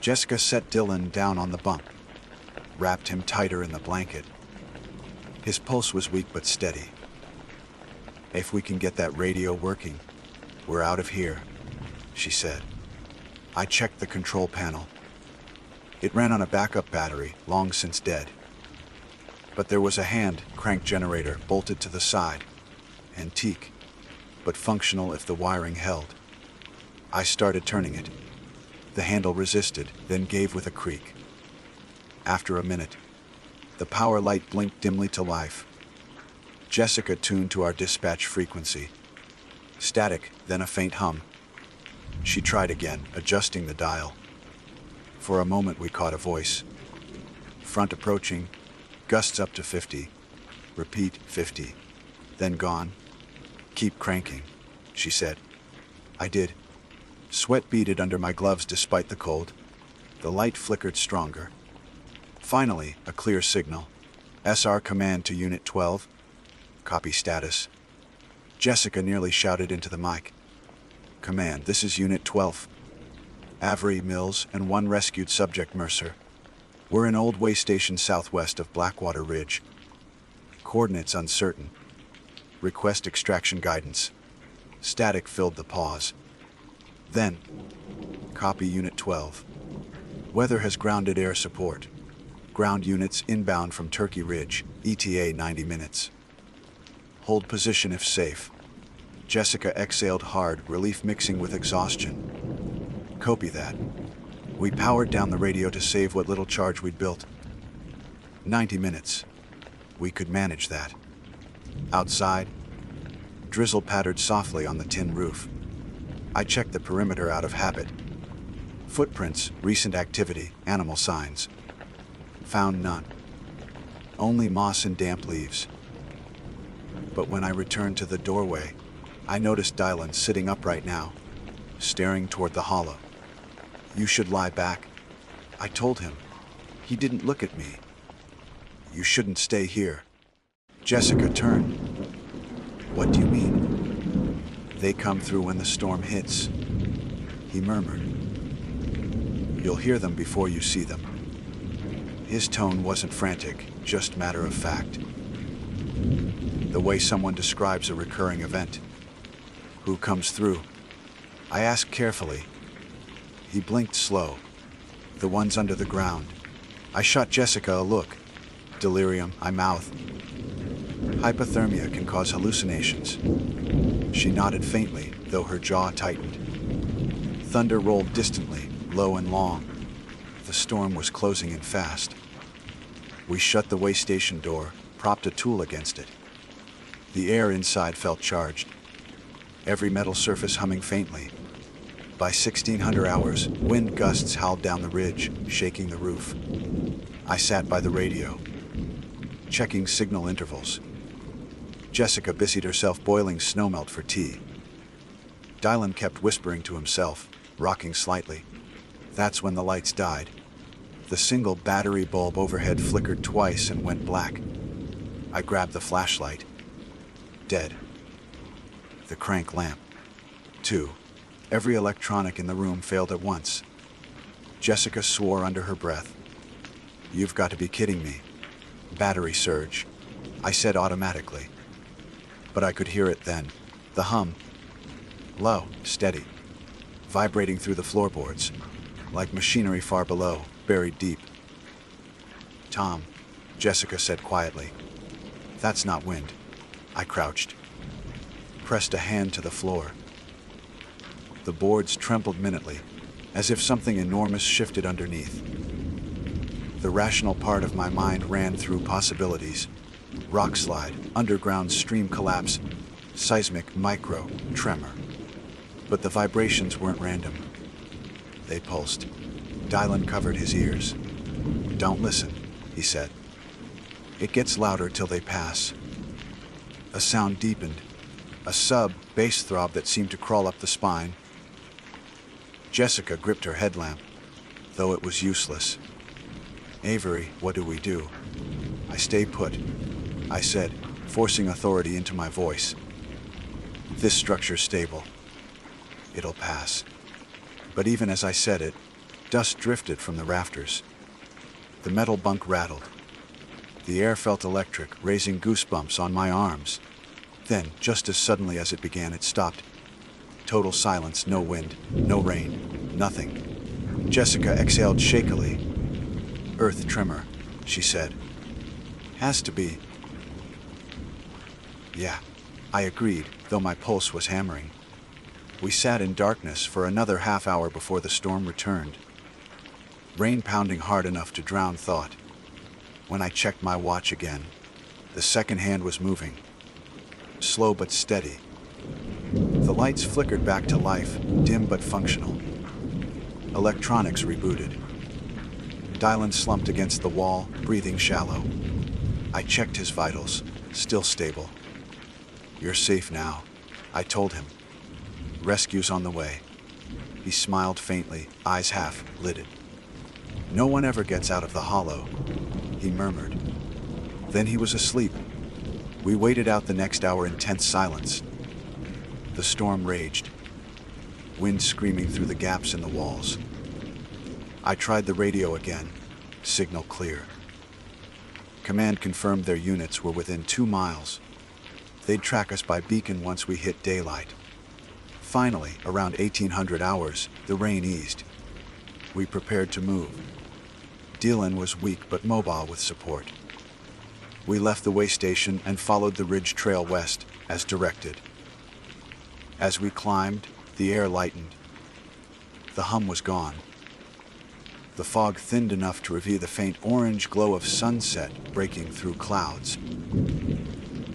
Jessica set Dylan down on the bunk, wrapped him tighter in the blanket. His pulse was weak but steady. "If we can get that radio working, we're out of here," she said. I checked the control panel. It ran on a backup battery, long since dead. But there was a hand crank generator bolted to the side. Antique, but functional if the wiring held. I started turning it. The handle resisted, then gave with a creak. After a minute, the power light blinked dimly to life. Jessica tuned to our dispatch frequency. Static, then a faint hum. She tried again, adjusting the dial. For a moment we caught a voice. "Front approaching, gusts up to 50. Repeat, 50. Then gone. Keep cranking," she said. I did. Sweat beaded under my gloves despite the cold. The light flickered stronger. Finally, a clear signal. "SR command to Unit 12. Copy status." Jessica nearly shouted into the mic. "Command, this is Unit 12. Avery, Mills, and one rescued subject, Mercer. We're in Old Way Station southwest of Blackwater Ridge. Coordinates uncertain. Request extraction guidance." Static filled the pause. Then, "Copy Unit 12. Weather has grounded air support. Ground units inbound from Turkey Ridge, ETA 90 minutes. Hold position if safe." Jessica exhaled hard, relief mixing with exhaustion. "Copy that." We powered down the radio to save what little charge we'd built. 90 minutes. We could manage that. Outside, drizzle pattered softly on the tin roof. I checked the perimeter out of habit. Footprints, recent activity, animal signs. Found none. Only moss and damp leaves. But when I returned to the doorway, I noticed Dylan sitting upright now, staring toward the hollow. "You should lie back," I told him. He didn't look at me. "You shouldn't stay here." Jessica turned. "What do you mean?" "They come through when the storm hits," he murmured. "You'll hear them before you see them." His tone wasn't frantic, just matter of fact. the way someone describes a recurring event. Who comes through? I asked carefully. He blinked slow. The ones under the ground. I shot Jessica a look. Delirium, I mouthed. Hypothermia can cause hallucinations. She nodded faintly, though her jaw tightened. Thunder rolled distantly, low and long. The storm was closing in fast. We shut the way station door, propped a tool against it. The air inside felt charged, every metal surface humming faintly. By 1600 hours, wind gusts howled down the ridge, shaking the roof. I sat by the radio, checking signal intervals. Jessica busied herself boiling snowmelt for tea. Dylan kept whispering to himself, rocking slightly. That's when the lights died. The single battery bulb overhead flickered twice and went black. I grabbed the flashlight. Dead. The crank lamp. Too. Every electronic in the room failed at once. Jessica swore under her breath. You've got to be kidding me. Battery surge, I said automatically. But I could hear it then. The hum. Low, steady. Vibrating through the floorboards. Like machinery far below, buried deep. Tom, Jessica said quietly. That's not wind. I crouched. Pressed a hand to the floor. The boards trembled minutely, as if something enormous shifted underneath. The rational part of my mind ran through possibilities. Rock slide, underground stream collapse, seismic micro tremor. But the vibrations weren't random. They pulsed. Dylan covered his ears. Don't listen, he said. It gets louder till they pass. A sound deepened, a sub-bass throb that seemed to crawl up the spine. Jessica gripped her headlamp, though it was useless. Avery, what do we do? I stay put, I said, forcing authority into my voice. This structure's stable. It'll pass. But even as I said it, dust drifted from the rafters. The metal bunk rattled. The air felt electric, raising goosebumps on my arms. Then, just as suddenly as it began, it stopped. Total silence, no wind, no rain, nothing. Jessica exhaled shakily. Earth tremor, she said. Has to be. Yeah, I agreed, though my pulse was hammering. We sat in darkness for another half hour before the storm returned. Rain pounding hard enough to drown thought. When I checked my watch again, the second hand was moving. Slow but steady. The lights flickered back to life, dim but functional. Electronics rebooted. Dylan slumped against the wall, breathing shallow. I checked his vitals, still stable. You're safe now, I told him. Rescue's on the way. He smiled faintly, eyes half lidded. No one ever gets out of the hollow, he murmured. Then he was asleep. We waited out the next hour in tense silence. The storm raged, wind screaming through the gaps in the walls. I tried the radio again, signal clear. Command confirmed their units were within 2 miles. They'd track us by beacon once we hit daylight. Finally, around 1800 hours, the rain eased. We prepared to move. Dylan was weak but mobile with support. We left the way station and followed the ridge trail west, as directed. As we climbed, the air lightened. The hum was gone. The fog thinned enough to reveal the faint orange glow of sunset breaking through clouds.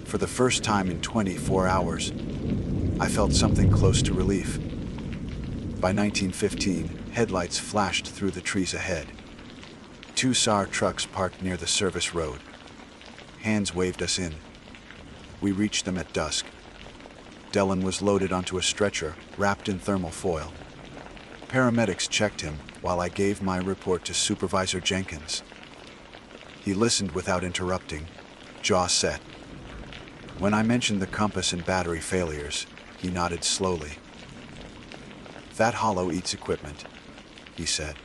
For the first time in 24 hours, I felt something close to relief. By 1915, headlights flashed through the trees ahead. 2 SAR trucks parked near the service road. Hands waved us in. We reached them at dusk. Dylan was loaded onto a stretcher, wrapped in thermal foil. Paramedics checked him while I gave my report to Supervisor Jenkins. He listened without interrupting, jaw set. When I mentioned the compass and battery failures, he nodded slowly. That hollow eats equipment, he said.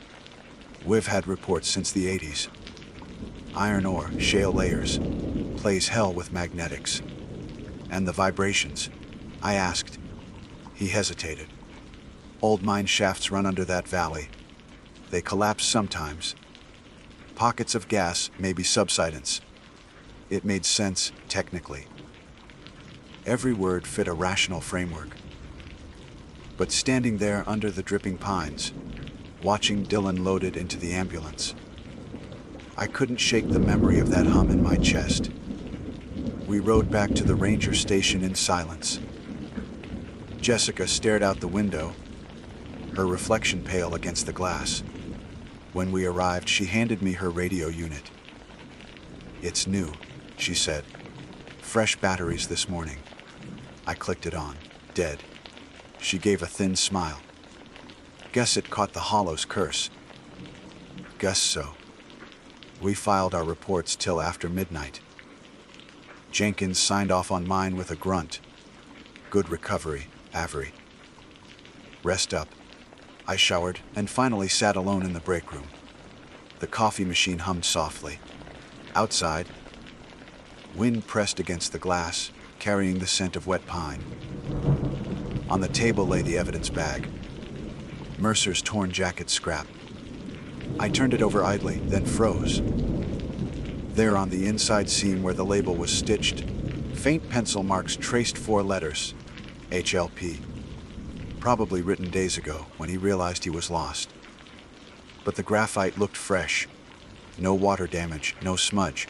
We've had reports since the 80s. Iron ore, shale layers, plays hell with magnetics. And the vibrations? I asked. He hesitated. Old mine shafts run under that valley. They collapse sometimes. Pockets of gas, maybe subsidence. It made sense, technically. Every word fit a rational framework. But standing there under the dripping pines, watching Dylan loaded into the ambulance, I couldn't shake the memory of that hum in my chest. We rode back to the ranger station in silence. Jessica stared out the window, her reflection pale against the glass. When we arrived, she handed me her radio unit. "It's new," she said. "Fresh batteries this morning." I clicked it on. Dead. She gave a thin smile. "Guess it caught the Hollow's curse." "Guess so." We filed our reports till after midnight. Jenkins signed off on mine with a grunt. "Good recovery, Avery." "Rest up." I showered and finally sat alone in the break room. The coffee machine hummed softly. Outside, wind pressed against the glass, carrying the scent of wet pine. On the table lay the evidence bag. Mercer's torn jacket scrap. I turned it over idly, then froze. There on the inside seam where the label was stitched, faint pencil marks traced 4 letters, HLP. Probably written days ago when he realized he was lost. But the graphite looked fresh. No water damage, no smudge.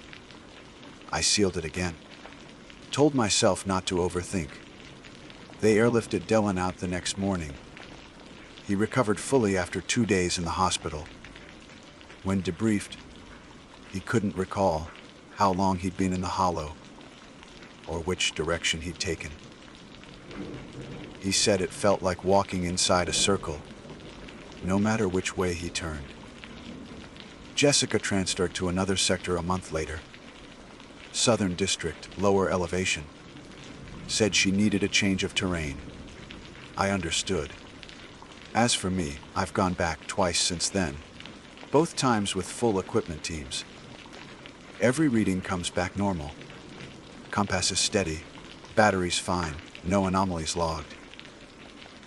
I sealed it again. Told myself not to overthink. They airlifted Dylan out the next morning. He recovered fully after 2 days in the hospital. When debriefed, he couldn't recall how long he'd been in the hollow or which direction he'd taken. He said it felt like walking inside a circle, no matter which way he turned. Jessica transferred to another sector a month later. Southern District, lower elevation. Said she needed a change of terrain. I understood. As for me, I've gone back twice since then, both times with full equipment teams. Every reading comes back normal. Compass is steady, batteries fine, no anomalies logged.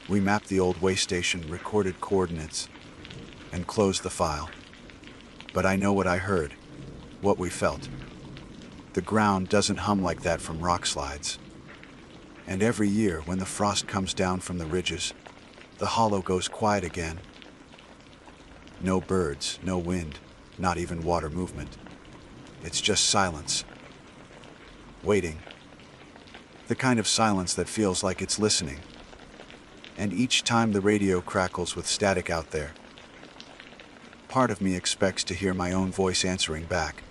We mapped the old way station, recorded coordinates, and closed the file. But I know what I heard, what we felt. The ground doesn't hum like that from rock slides. And every year, when the frost comes down from the ridges, the hollow goes quiet again. No birds, no wind, not even water movement. It's just silence. Waiting. The kind of silence that feels like it's listening. And each time the radio crackles with static out there, part of me expects to hear my own voice answering back.